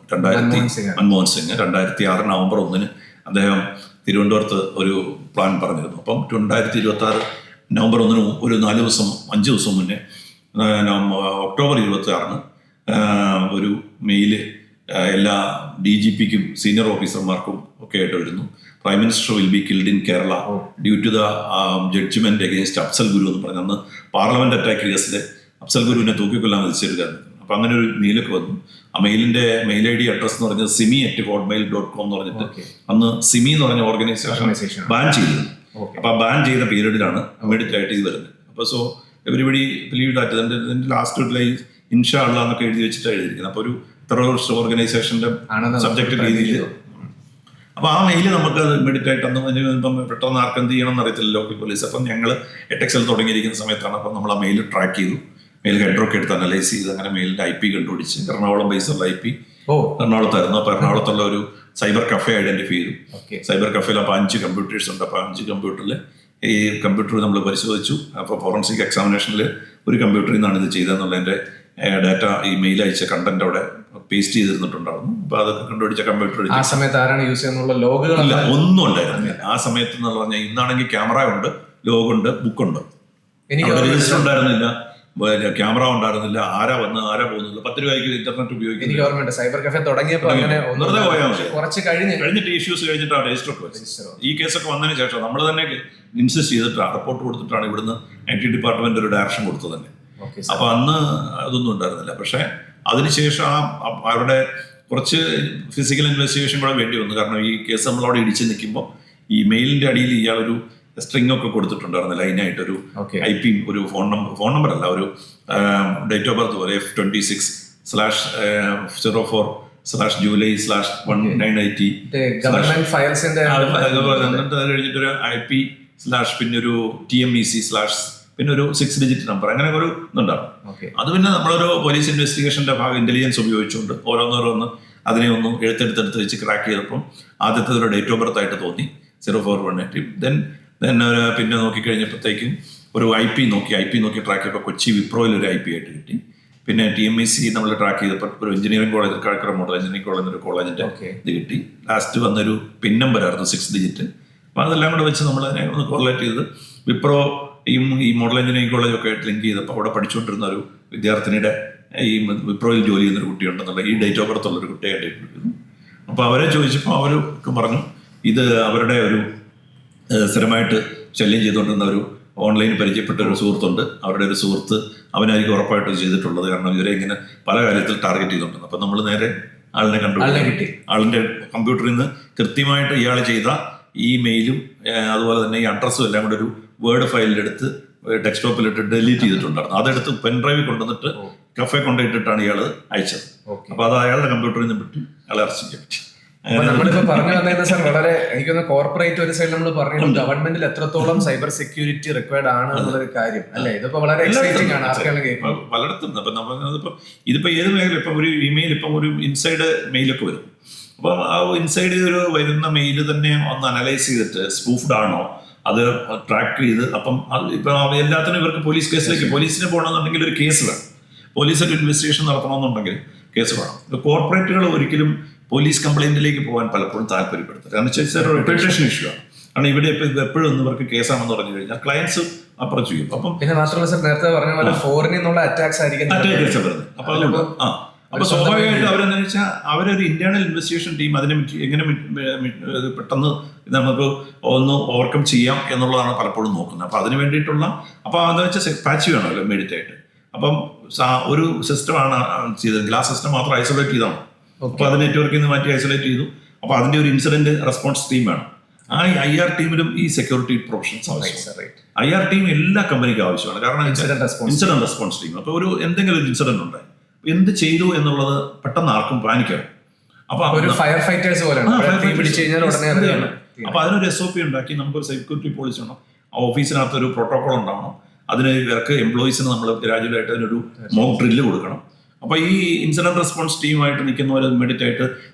മൻമോഹൻ സിംഗ് 2006 നവംബർ 1 അദ്ദേഹം തിരുവനന്തപുരത്ത് ഒരു പ്ലാൻ പറഞ്ഞിരുന്നു. അപ്പം 2026 നവംബർ 1 ഒരു 5 ദിവസം മുന്നേ ഒക്ടോബർ 26 ഒരു മെയില് എല്ലാ DGPക്കും സീനിയർ ഓഫീസർമാർക്കും ഒക്കെ ആയിട്ട് വരുന്നു. Prime minister will be killed in Kerala due to the judgment against Afzal Guru എന്ന് പറഞ്ഞ അന്ന് പാർലമെന്റ് അറ്റാക്ക് കേസിൽ അഫ്സൽ ഗുരുവിനെ തൂക്കിക്കൊല്ലാൻ വിധിച്ചെടുക്കാറുണ്ട്. അപ്പൊ അങ്ങനെ ഒരു മെയിലൊക്കെ വന്നു. ആ മെയിലിന്റെ മെയിൽ ID അഡ്രസ് എന്ന് പറഞ്ഞത് simi@hotmail.com എന്ന് പറഞ്ഞിട്ട് അന്ന് സിമി എന്ന് പറഞ്ഞ ഓർഗനൈസേഷൻ ബാൻ ചെയ്തത്. അപ്പൊ ബാൻ ചെയ്ത പീരീഡിലാണ് ഇമ്മീഡിയറ്റ് ആയിട്ട് ഇത് വരുന്നത്. അപ്പൊ സോ എവരിബഡി ബിലീവ് ദാറ്റ് ഇതിന്റെ ലാസ്റ്റ് ഇൻഷാ അള്ളാ എന്നൊക്കെ എഴുതി വെച്ചിട്ടാണ് എഴുതിയിരിക്കുന്നത്. അപ്പൊ ഒരു ടെററിസ്റ്റ് ഓർഗനൈസേഷന്റെ സബ്ജക്ട് രീതിയിൽ അപ്പൊ ആ മെയില് നമുക്ക് അത് ഇമ്മീഡിയറ്റ് ആയിട്ട് ഇപ്പം പെട്ടെന്ന് ആർക്ക് എന്ത് ചെയ്യണം എന്നറിയത്തില്ല ലോക്കൽ പോലീസ്. അപ്പം ഞങ്ങൾ 8XL തുടങ്ങിയിരിക്കുന്ന സമയത്താണ്. അപ്പം നമ്മൾ ആ മെയിൽ ട്രാക്ക് ചെയ്തു. മെയിൽ ഹെഡറൊക്കെ എടുത്ത് അനലൈസ് ചെയ്ത് അങ്ങനെ മെയിലിന്റെ IP കണ്ടുപിടിച്ച് എറണാകുളം ബേസുള്ള IP എറണാകുളത്തായിരുന്നു. അപ്പൊ എറണാകുളത്തുള്ള ഒരു സൈബർ കഫേ ഐഡന്റിഫൈ ചെയ്തു. സൈബർ കഫേയിൽ അപ്പോൾ 5 കമ്പ്യൂട്ടേഴ്സ് ഉണ്ട്. അപ്പോൾ 5 കമ്പ്യൂട്ടറിൽ ഈ കമ്പ്യൂട്ടർ നമ്മൾ പരിശോധിച്ചു. അപ്പോൾ ഫോറൻസിക് എക്സാമിനേഷനിൽ ഒരു കമ്പ്യൂട്ടറിൽ നിന്നാണ് ഇത് ചെയ്തതെന്നുള്ളതിന്റെ ഡാറ്റ ഈ മെയിൽ അയച്ച കണ്ടന്റ് അവിടെ പേസ്റ്റ് ചെയ്തിരുന്നിട്ടുണ്ടായിരുന്നു. അപ്പൊ അതൊക്കെ കണ്ടുപിടിച്ച കമ്പ്യൂട്ടർ ആ സമയത്ത് ആരാണ് യൂസ് ചെയ്യുന്നുള്ള ലോഗുകളല്ല ഒന്നും ഉണ്ടായിരുന്നില്ല ആ സമയത്ത് എന്ന് പറഞ്ഞാൽ. ഇന്നാണെങ്കിൽ ക്യാമറ ഉണ്ട്, ലോഗുണ്ട്, ബുക്കുണ്ട്, രജിസ്റ്റർ ഉണ്ടായിരുന്നില്ല, ക്യാമറ ഉണ്ടായിരുന്നില്ല, ആരാ വന്ന് ആരാ പോകുന്നില്ല. 10 രൂപയ്ക്ക് ഇന്റർനെറ്റ് ഉപയോഗിക്കുന്നത് സൈബർ കഫേ തുടങ്ങിയപ്പോൾ അങ്ങനെ വെറുതെ പോയാൽ മതി. കുറച്ച് കഴിഞ്ഞിട്ട് ഇഷ്യൂസ് കഴിഞ്ഞിട്ടാണ് രജിസ്റ്റർ ഒക്കെ വെച്ചത്. ഈ കേസൊക്കെ വന്നതിന് ശേഷം നമ്മൾ തന്നെ ഇൻസിസ്റ്റ് ചെയ്തിട്ടാണ് റിപ്പോർട്ട് കൊടുത്തിട്ടാണ് ഇവിടുന്ന് IT ഡിപ്പാർട്ട്മെന്റ് ഒരു ഡയറക്ഷൻ കൊടുത്തത് തന്നെ. അപ്പൊ അന്ന് അതൊന്നും ഉണ്ടായിരുന്നില്ല. പക്ഷെ അതിനുശേഷം അവരുടെ കുറച്ച് ഫിസിക്കൽ ഇൻവെസ്റ്റിഗേഷൻ കൂടെ വേണ്ടി വന്നു. കാരണം ഈ കേസ് നമ്മളവിടെ ഇടിച്ച് നിൽക്കുമ്പോൾ ഈ മെയിലിന്റെ അടിയിൽ ഇയാളൊരു സ്ട്രിങ് ഒക്കെ കൊടുത്തിട്ടുണ്ടായിരുന്നു ലൈനായിട്ടൊരു IP, ഒരു ഫോൺ നമ്പർ അല്ല, ഒരു ഡേറ്റ് ഓഫ് ബർത്ത് പോലെ F26/04/July/1980 അത് കഴിഞ്ഞിട്ടൊരു IP/ പിന്നെ ഒരു TMEC/ പിന്നെ ഒരു 6 ഡിജിറ്റ് നമ്പർ, അങ്ങനെ ഒരു ഇതുണ്ടാവും. അത് പിന്നെ നമ്മളൊരു പോലീസ് ഇൻവെസ്റ്റിഗേഷന്റെ ഭാഗം ഇന്റലിജൻസ് ഉപയോഗിച്ചുകൊണ്ട് ഓരോന്നോരോന്ന് അതിനെ ഒന്നും എഴുത്തെടുത്തെടുത്ത് വെച്ച് ക്രാക്ക് ചെയ്തപ്പം ആദ്യത്തെ ഒരു ഡേറ്റ് ഓഫ് ബർത്ത് ആയിട്ട് തോന്നി 04/180. പിന്നെ നോക്കിക്കഴിഞ്ഞപ്പോഴത്തേക്കും ഒരു IP നോക്കി ട്രാക്ക് ചെയ്തപ്പോൾ കൊച്ചി വിപ്രോയിൽ ഒരു IP ആയിട്ട് കിട്ടി. പിന്നെ TMEC നമ്മൾ ട്രാക്ക് ചെയ്തപ്പോൾ ഒരു engineering college, Kakkara model engineering college ഒരു കോളേജിന്റെ ഇത് കിട്ടി. ലാസ്റ്റ് വന്നൊരു പിൻ നമ്പർ ആയിരുന്നു 6 ഡിജിറ്റ്. അപ്പൊ അതെല്ലാം കൂടെ വെച്ച് നമ്മൾ അതിനെ ഒന്ന് കോറിലേറ്റ് ചെയ്ത് വിപ്രോ ഈ മോഡൽ എഞ്ചിനീയറിംഗ് കോളേജൊക്കെ ആയിട്ട് ലിങ്ക് ചെയ്തപ്പോൾ അവിടെ പഠിച്ചുകൊണ്ടിരുന്ന ഒരു വിദ്യാർത്ഥിനിയുടെ ഈ വിപ്രോയിൽ ജോലി ചെയ്യുന്നൊരു കുട്ടിയുണ്ടെന്നുള്ള ഈ ഡേറ്റ് ഓഫ് ബർത്ത് ഉള്ളൊരു കുട്ടിയായിട്ട് എടുക്കുന്നു. അപ്പോൾ അവരെ ചോദിച്ചപ്പോൾ അവരൊക്കെ പറഞ്ഞു ഇത് അവരുടെ ഒരു സ്ഥിരമായിട്ട് ശല്യം ചെയ്തുകൊണ്ടിരുന്ന ഒരു ഓൺലൈൻ പരിചയപ്പെട്ട ഒരു സുഹൃത്തുണ്ട്. അവരുടെ ഒരു സുഹൃത്ത് അവനായിരിക്കും ഉറപ്പായിട്ട് ചെയ്തിട്ടുള്ളത്. കാരണം ഇവരെ ഇങ്ങനെ പല കാര്യത്തിൽ ടാർഗറ്റ് ചെയ്തിട്ടുണ്ട്. അപ്പം നമ്മൾ നേരെ ആളിനെ കണ്ടുപിടിച്ചു. ആളിന്റെ കമ്പ്യൂട്ടറിൽ നിന്ന് കൃത്യമായിട്ട് ഇയാൾ ചെയ്ത ഈ മെയിലും അതുപോലെ തന്നെ ഈ അഡ്രസ്സും എല്ലാം കൂടെ ഒരു വേർഡ് ഫയലിലെടുത്ത് ഡെസ്ക്ടോപ്പിലിട്ട് ഡിലീറ്റ് ചെയ്തിട്ടുണ്ടായിരുന്നു. അതെടുത്ത് പെൻഡ്രൈവിൽ കൊണ്ടുവന്നിട്ട് കഫേ കൊണ്ടിട്ടിട്ടാണ് ഇയാൾ അയച്ചത്. അപ്പൊ അത് അയാളുടെ കമ്പ്യൂട്ടറിൽ നിന്ന് പറ്റി അയാളെ അറസ്റ്റ് ചെയ്യാൻ പറ്റി. നമ്മളിപ്പോ പറഞ്ഞു വന്നതെന്ന് സാർ വളരെ എനിക്കൊന്ന് കോർപ്പറേറ്റ് ഒരു സൈഡ് നമ്മൾ പറഞ്ഞു ഗവൺമെന്റിൽ എത്രത്തോളം സൈബർ സെക്യൂരിറ്റി റിക്വയർഡ് ആണ് എന്നുള്ളൊരു കാര്യം അല്ലെ. ഇതിപ്പോ വളരെ എക്സൈറ്റിംഗ് ആണ് ആർക്കാണ് കേൾക്കുന്നത്. പലയിടത്തും അപ്പൊ ഇതിപ്പോ ഏത് മേഖല ഇപ്പൊ ഒരു ഇമെയിൽ ഇപ്പം ഒരു ഇൻസൈഡ് മെയിലൊക്കെ വരും. അപ്പൊ ആ ഇൻസൈഡ് ഒരു വരുന്ന മെയിൽ തന്നെ ഒന്ന് അനലൈസ് ചെയ്തിട്ട് സ്പൂഫ്ഡ് ആണോ അത് ട്രാക്ക് ചെയ്ത് അപ്പം ഇപ്പൊ എല്ലാത്തിനും ഇവർക്ക് പോലീസ് കേസിലേക്ക് പോലീസിന് പോകണമെന്നുണ്ടെങ്കിൽ ഒരു കേസ് വേണം. പോലീസ് ഒരു ഇൻവെസ്റ്റിഗേഷൻ നടത്തണമെന്നുണ്ടെങ്കിൽ കേസ് വേണം. കോർപ്പറേറ്റുകൾ ഒരിക്കലും പോലീസ് കംപ്ലൈന്റിലേക്ക് പോകാൻ പലപ്പോഴും താല്പര്യപ്പെടുത്തുന്നത്. കാരണം വെച്ചാൽ റെപ്യൂട്ടേഷൻ ഇഷ്യൂ ആണ്. കാരണം ഇവിടെ എപ്പോഴും ഒന്നും ഇവർക്ക് കേസാണെന്ന് പറഞ്ഞു കഴിഞ്ഞാൽ ക്ലയൻസ് അപ്രോച്ച് ചെയ്യും. അപ്പം പിന്നെ മാത്രമല്ല സാർ നേരത്തെ പറഞ്ഞ പോലെ ഫോറിനിൽ നിന്നുള്ള അറ്റാക്സ് ആയിരിക്കും. അപ്പൊ അതുകൊണ്ട് അപ്പൊ സ്വാഭാവികമായിട്ട് അവരെന്താ വെച്ചാൽ അവരൊരു ഇന്റേണൽ ഇൻവെസ്റ്റിഗേഷൻ ടീം അതിനെ എങ്ങനെ പെട്ടെന്ന് നമുക്ക് ഒന്ന് ഓവർകം ചെയ്യാം എന്നുള്ളതാണ് പലപ്പോഴും നോക്കുന്നത്. അപ്പൊ അതിന് വേണ്ടിയിട്ടുള്ള അപ്പൊ എന്താ വെച്ചാൽ പാച്ച് വേണമല്ലോ ഇമ്മീഡിയറ്റ് ആയിട്ട്. അപ്പം ഒരു സിസ്റ്റമാണ് ചെയ്തതെങ്കിൽ ആ സിസ്റ്റം മാത്രം ഐസൊലേറ്റ് ചെയ്താണ്. അപ്പൊ അത് നെറ്റ്വർക്കിൽ നിന്ന് മാറ്റി ഐസൊലേറ്റ് ചെയ്തു. അപ്പൊ അതിന്റെ ഒരു ഇൻസിഡന്റ് റെസ്പോൺസ് ടീം വേണം. ആ IR ടീമിലും ഈ സെക്യൂരിറ്റി പ്രൊഫഷൻസ് ആവശ്യമാണ്. IR ടീം എല്ലാ കമ്പനിക്കും ആവശ്യമാണ്. കാരണം ഇൻസിഡന്റ് റെസ്പോൺസ് ടീം അപ്പൊ ഒരു എന്തെങ്കിലും ഒരു ഇൻസിഡന്റ് ഉണ്ടായി എന്ത് ചെയ്തു എന്നുള്ളത് പെട്ടെന്ന് ആർക്കും പാനിക്കണം. അപ്പൊ ഫയർ ഫൈറ്റേഴ്സ് പോലെയാണ്. അപ്പൊ അതിനൊരു SOP ഉണ്ടാക്കി നമുക്കൊരു സെക്യൂരിറ്റി പോളിസി വേണം. ആ ഓഫീസിനകത്ത് ഒരു പ്രോട്ടോകോൾ ഉണ്ടാവണം. അതിന് ഇവർക്ക് എംപ്ലോയീസിന് നമ്മൾ ഗ്രാജുവലായിട്ട് അതിനൊരു മോക്ക് ഡ്രില്ല് കൊടുക്കണം. അപ്പൊ ഈ ഇൻസിഡന്റ് റെസ്പോൺസ് ടീമായിട്ട് നിൽക്കുന്നവർ ഇമ്മീഡിയറ്റ് ആയിട്ട്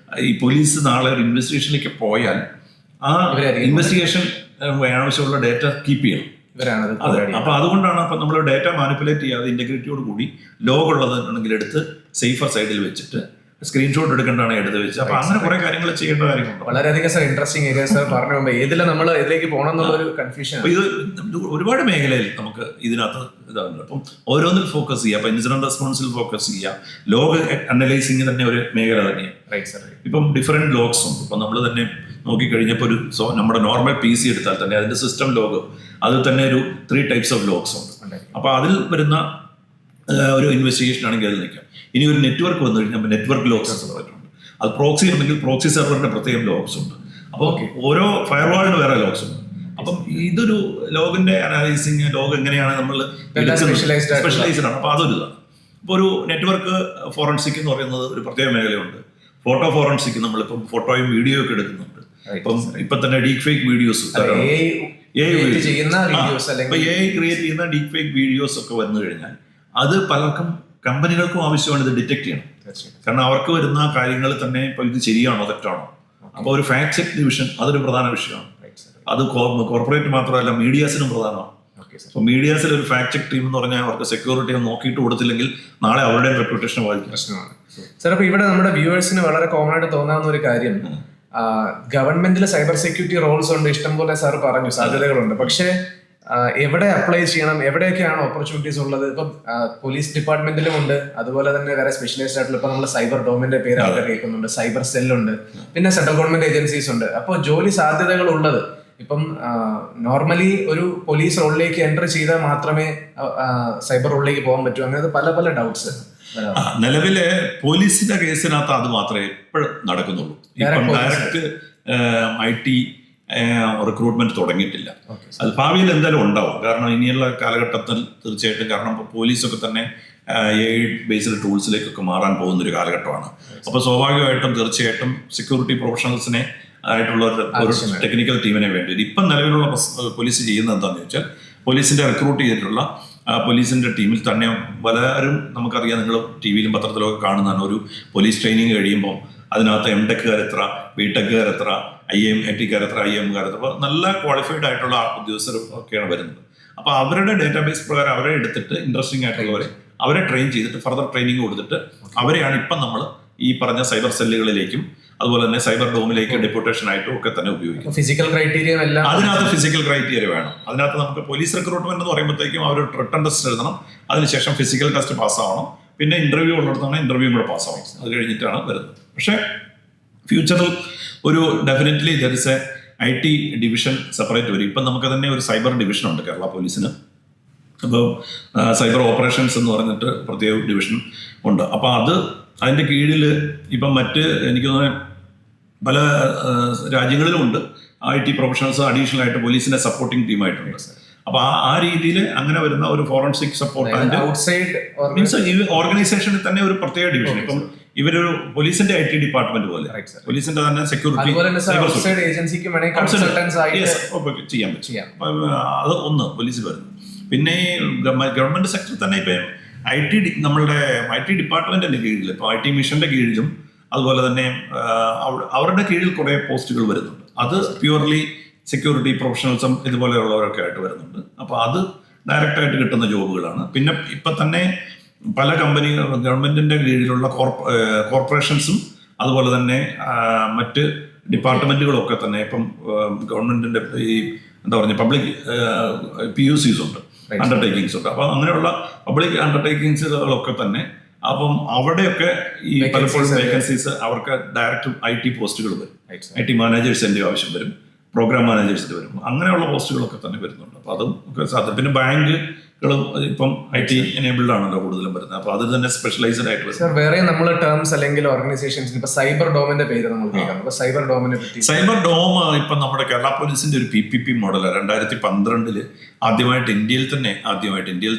ഈ പോലീസ് നാളെ ഒരു ഇൻവെസ്റ്റിഗേഷനിലേക്ക് പോയാൽ ആ ഇൻവെസ്റ്റിഗേഷൻ ആവശ്യമുള്ള ഡേറ്റ കീപ്പ് ചെയ്യണം. അതെ. അപ്പൊ അതുകൊണ്ടാണ് അപ്പൊ നമ്മൾ ഡേറ്റ മാനിപ്പുലേറ്റ് ചെയ്യാതെ ഇന്റഗ്രിറ്റിയോട് കൂടി ലോഗ് ഉള്ളതാണെങ്കിൽ എടുത്ത് സേഫർ സൈഡിൽ വെച്ചിട്ട് സ്ക്രീൻഷോട്ട് എടുക്കേണ്ടതാണ് എടുത്ത് വെച്ച്. അപ്പൊ അങ്ങനെ കുറെ കാര്യങ്ങൾ ചെയ്യേണ്ട കാര്യങ്ങളുണ്ട്. വളരെയധികം സാർ ഇൻട്രസ്റ്റിംഗ് ഏരിയ സാർ പറഞ്ഞു പോകുമ്പോൾ ഏതിലാണ് നമ്മൾ ഇതിലേക്ക് പോകണം എന്നുള്ള ഒരു കൺഫ്യൂഷൻ. അപ്പൊ ഇത് ഒരുപാട് മേഖലയിൽ നമുക്ക് ഇതിനകത്ത് ഇതാണ്. അപ്പം ഓരോന്നിൽ ഫോക്കസ് ചെയ്യുക. അപ്പൊ ഇൻസിഡന്റ് റെസ്പോൺസിൽ ഫോക്കസ് ചെയ്യുക. ലോഗ് അനലൈസിങ് തന്നെ ഒരു മേഖല തന്നെയാണ്. ഇപ്പം ഡിഫറെന്റ് ലോഗ്സ് ഉണ്ട്. ഇപ്പൊ നമ്മൾ തന്നെ നോക്കിക്കഴിഞ്ഞപ്പോൾ നമ്മുടെ നോർമൽ PC എടുത്താൽ തന്നെ അതിന്റെ സിസ്റ്റം ലോഗ് അതിൽ തന്നെ ഒരു 3 types ഓഫ് ലോഗ്സ് ഉണ്ട്. അപ്പൊ അതിൽ വരുന്ന ഒരു ഇൻവെസ്റ്റിഗേഷൻ ആണെങ്കിൽ അതിൽ നിൽക്കാം. ഇനി ഒരു നെറ്റ്വർക്ക് വന്നു കഴിഞ്ഞാൽ നെറ്റ്വർക്ക് ലോഗ്സ് എന്ന് പറഞ്ഞിട്ടുണ്ട്. അത് പ്രോക്സി ഉണ്ടെങ്കിൽ പ്രോക്സി സെർവറിന്റെ പ്രത്യേകം ലോഗ്സ് ഉണ്ട്. അപ്പോൾ ഓരോ ഫയർവാളിന് വേറെ ലോഗ്സ് ഉണ്ട്. അപ്പം ഇതൊരു ലോഗിന്റെ അനലൈസിങ്, ലോഗ് എങ്ങനെയാണ് നമ്മൾ സ്പെഷ്യലൈസ്ഡ് ആണ്. അപ്പൊ അതൊരു ഇതാണ്. ഇപ്പോൾ ഒരു നെറ്റ്വർക്ക് ഫോറൻസിക് എന്ന് പറയുന്നത് ഒരു പ്രത്യേക മേഖലയുണ്ട്. ഫോട്ടോ ഫോറൻസിക് നമ്മളിപ്പം ഫോട്ടോയും വീഡിയോ ഒക്കെ എടുക്കുന്നുണ്ട്. ഇപ്പൊ തന്നെ ഡീപ് ഫേക്ക് വീഡിയോസ് ക്രിയേറ്റ് ചെയ്യുന്ന ഡീപ് ഫേക്ക് വീഡിയോസ് ഒക്കെ വന്നു കഴിഞ്ഞാൽ അത് പലർക്കും കമ്പനികൾക്കും ആവശ്യമാണ് ഇത് ഡിറ്റക്ട് ചെയ്യണം. കാരണം അവർക്ക് വരുന്ന കാര്യങ്ങൾ തന്നെ ഇപ്പൊ ഇത് ശരിയാണോ തെറ്റാണോ. അപ്പൊ ഒരു ഫാക്ട് ചെക്ക് ഡിവിഷൻ അതൊരു പ്രധാന വിഷയമാണ്. അത് കോർപ്പറേറ്റ് മാത്രമല്ല മീഡിയാസിനും പ്രധാനമാണ്. അപ്പൊ മീഡിയാസിൽ ഒരു ഫാക്ട് ചെക്ക് ടീം എന്ന് പറഞ്ഞാൽ അവർക്ക് സെക്യൂരിറ്റി നോക്കിയിട്ട് കൊടുത്തില്ലെങ്കിൽ നാളെ അവരുടെ റെപ്യൂട്ടേഷൻ ബാധിക്കും. പ്രശ്നമാണ് സാർ. അപ്പൊ ഇവിടെ നമ്മുടെ വ്യൂവേഴ്സിന് വളരെ കോമൺ ആയിട്ട് തോന്നാവുന്ന ഒരു കാര്യം, ഗവൺമെന്റിൽ സൈബർ സെക്യൂരിറ്റി റോൾസ് ഉണ്ട്, ഇഷ്ടംപോലെ സാർ പറഞ്ഞു സാധ്യതകളുണ്ട്. പക്ഷേ എവിടെ അപ്ലൈ ചെയ്യണം, എവിടെയൊക്കെയാണ് ഓപ്പർച്യൂണിറ്റീസ് ഉള്ളത്? ഇപ്പം പോലീസ് ഡിപ്പാർട്ട്മെന്റിലും ഉണ്ട്, അതുപോലെ തന്നെ വേറെ സ്പെഷ്യലൈസ്ഡ് ആയിട്ടുള്ള ഇപ്പൊ നമ്മൾ സൈബർ ഡോമിന്റെ പേര് ആൾക്കാർ കേൾക്കുന്നുണ്ട്, സൈബർ സെല്ലുണ്ട്, പിന്നെ സെൻട്രൽ ഗവൺമെന്റ് ഏജൻസീസ് ഉണ്ട്. അപ്പോൾ ജോലി സാധ്യതകൾ ഉള്ളത് ഇപ്പം നോർമലി ഒരു പോലീസ് റോളിലേക്ക് എൻ്റർ ചെയ്താൽ മാത്രമേ സൈബർ റോളിലേക്ക് പോകാൻ പറ്റൂ. അങ്ങനെ പല പല ഡൗട്ട്സ്. നിലവിലെ പോലീസിന്റെ കേസിനകത്ത് അത് മാത്രമേ എപ്പോഴും നടക്കുന്നുള്ളൂ. ഇപ്പം ഡയറക്റ്റ് IT റിക്രൂട്ട്മെന്റ് തുടങ്ങിയിട്ടില്ല. അത് ഭാവിയിൽ എന്തായാലും ഉണ്ടാവും. കാരണം ഇനിയുള്ള കാലഘട്ടത്തിൽ തീർച്ചയായിട്ടും, കാരണം പോലീസൊക്കെ തന്നെ AI ബേസ്ഡ് ടൂൾസിലേക്കൊക്കെ മാറാൻ പോകുന്ന ഒരു കാലഘട്ടമാണ്. അപ്പൊ സ്വാഭാവികമായിട്ടും തീർച്ചയായിട്ടും സെക്യൂരിറ്റി പ്രൊഫഷണൽസിനെ ആയിട്ടുള്ള ഒരു ടെക്നിക്കൽ ടീമിനെ വേണ്ടി ഇപ്പം നിലവിലുള്ള പോലീസ് ചെയ്യുന്നത് എന്താണെന്ന് വെച്ചാൽ, പോലീസിന്റെ റിക്രൂട്ട് ചെയ്തിട്ടുള്ള പോലീസിന്റെ ടീമിൽ തന്നെ പലരും നമുക്കറിയാം, നിങ്ങൾ TV-യിലും പത്രത്തിലൊക്കെ കാണുന്നതാണ്. ഒരു പോലീസ് ട്രെയിനിങ് കഴിയുമ്പോൾ അതിനകത്ത് MTech-കാർ എത്ര, BTech-കാർ എത്ര, IIT-കാർ എത്ര, IIM-കാർ എത്ര, അപ്പോൾ നല്ല ക്വാളിഫൈഡ് ആയിട്ടുള്ള ഉദ്യോഗസ്ഥർ ഒക്കെയാണ് വരുന്നത്. അപ്പോൾ അവരുടെ ഡേറ്റാബേസ് പ്രകാരം അവരെ എടുത്തിട്ട് ഇൻട്രസ്റ്റിംഗ് ആയിട്ടുള്ളവരെ അവരെ ട്രെയിൻ ചെയ്തിട്ട് ഫർദർ ട്രെയിനിങ് കൊടുത്തിട്ട് അവരെയാണ് ഇപ്പം നമ്മൾ ഈ പറഞ്ഞ സൈബർ സെല്ലുകളിലേക്കും അതുപോലെ തന്നെ സൈബർ ഡോമിലേക്ക് ഡെപ്യൂട്ടേഷൻ ആയിട്ടും ഒക്കെ തന്നെ ഉപയോഗിക്കും. ഫിസിക്കൽ ക്രൈറ്റീരിയ അതിനകത്ത് ഫിസിക്കൽ ക്രൈറ്റീരിയ വേണം. അതിനകത്ത് നമുക്ക് പോലീസ് റിക്രൂട്ട്മെന്റ് എന്ന് പറയുമ്പോഴത്തേക്കും അവർ റിട്ടൺ ടെസ്റ്റ് എഴുതണം, അതിനുശേഷം ഫിസിക്കൽ ടെസ്റ്റ് പാസ്സാവണം, പിന്നെ ഇന്റർവ്യൂ ഉള്ളിടത്താണ് ഇന്റർവ്യൂ കൂടെ പാസ്സാവണം. അത് കഴിഞ്ഞിട്ടാണ് വരുന്നത്. പക്ഷേ ഫ്യൂച്ചറിൽ ഒരു definitely there is A IT division separate വരും. ഇപ്പം നമുക്ക് തന്നെ ഒരു സൈബർ ഡിവിഷൻ ഉണ്ട് കേരള പോലീസിന്. അപ്പോൾ സൈബർ ഓപ്പറേഷൻസ് എന്ന് പറഞ്ഞിട്ട് പ്രത്യേക ഡിവിഷൻ ഉണ്ട്. അപ്പോൾ അതിൻ്റെ കീഴിൽ ഇപ്പം എനിക്ക് തോന്നുന്നത് പല രാജ്യങ്ങളിലുമുണ്ട് IT പ്രൊഫഷണൽസ് അഡീഷണൽ ആയിട്ട് പോലീസിന്റെ സപ്പോർട്ടിംഗ് ടീമായിട്ടുണ്ട്. അപ്പൊ ആ രീതിയിൽ അങ്ങനെ വരുന്ന ഒരു ഫോറൻസിക് സപ്പോർട്ട് മീൻസ് ഈ ഓർഗനൈസേഷനിൽ തന്നെ ഒരു പ്രത്യേക ഡിവിഷൻ. ഇപ്പം ഇവരൊരു പോലീസിന്റെ IT ഡിപ്പാർട്ട്മെന്റ് പോലെ പോലീസിന്റെ തന്നെ സെക്യൂരിറ്റി ചെയ്യാൻ പറ്റും. അത് ഒന്ന് പോലീസിൽ വരുന്നു. പിന്നെ ഈ ഗവൺമെന്റ് സെക്ടർ തന്നെ ഇപ്പൊ നമ്മളുടെ IT ഡിപ്പാർട്ട്മെന്റിന്റെ കീഴിൽ ഇപ്പോൾ IT മിഷന്റെ കീഴിലും അതുപോലെ തന്നെ അവരുടെ കീഴിൽ കുറെ പോസ്റ്റുകൾ വരുന്നുണ്ട്. അത് പ്യുവർലി സെക്യൂരിറ്റി പ്രൊഫഷണൽസും ഇതുപോലെയുള്ളവരൊക്കെ ആയിട്ട് വരുന്നുണ്ട്. അപ്പോൾ അത് ഡയറക്റ്റായിട്ട് കിട്ടുന്ന ജോബുകളാണ്. പിന്നെ ഇപ്പം തന്നെ പല ഗവൺമെന്റിന്റെ കീഴിലുള്ള കോർപ്പറേഷൻസും അതുപോലെ തന്നെ മറ്റ് ഡിപ്പാർട്ട്മെന്റുകളൊക്കെ തന്നെ ഇപ്പം ഗവൺമെന്റിന്റെ ഈ എന്താ പറയുക പബ്ലിക് PUCs ഉണ്ട്, അണ്ടർടേക്കിങ്സ് ഉണ്ട്. അപ്പം അങ്ങനെയുള്ള പബ്ലിക് അണ്ടർടേക്കിങ്സുകളൊക്കെ തന്നെ അപ്പം അവിടെയൊക്കെ ഈ പലപ്പോഴും വേക്കൻസീസ് അവർക്ക് ഡയറക്റ്റ് IT പോസ്റ്റുകൾ വരും. IT മാനേജേഴ്സിന്റെ ആവശ്യം വരും, പ്രോഗ്രാം മാനേജേഴ്സിന്റെ വരും. അങ്ങനെയുള്ള പോസ്റ്റുകളൊക്കെ തന്നെ വരുന്നുണ്ട്. അപ്പോൾ അതും ഒക്കെ സാധ്യത. പിന്നെ ബാങ്കുകളും ഇപ്പം IT എനേബിൾഡ് ആണല്ലോ കൂടുതലും വരുന്നത്. അപ്പോൾ അതിൽ തന്നെ സ്പെഷ്യലൈസ്ഡ് ആയിട്ട് വരും. സർ, വേറെ നമ്മൾ ടേംസ് അല്ലെങ്കിൽ ഓർഗനൈസേഷൻസ് ഇപ്പൊ സൈബർ ഡോമിന്റെ പേര് നമ്മൾ കേൾക്കാം. സൈബർ ഡോമിനെ പറ്റി സൈബർ ഡോം ഇപ്പം നമ്മുടെ കേരള പോലീസിന്റെ ഒരു PPP മോഡലാണ്. 2012 ആദ്യമായിട്ട് ഇന്ത്യയിൽ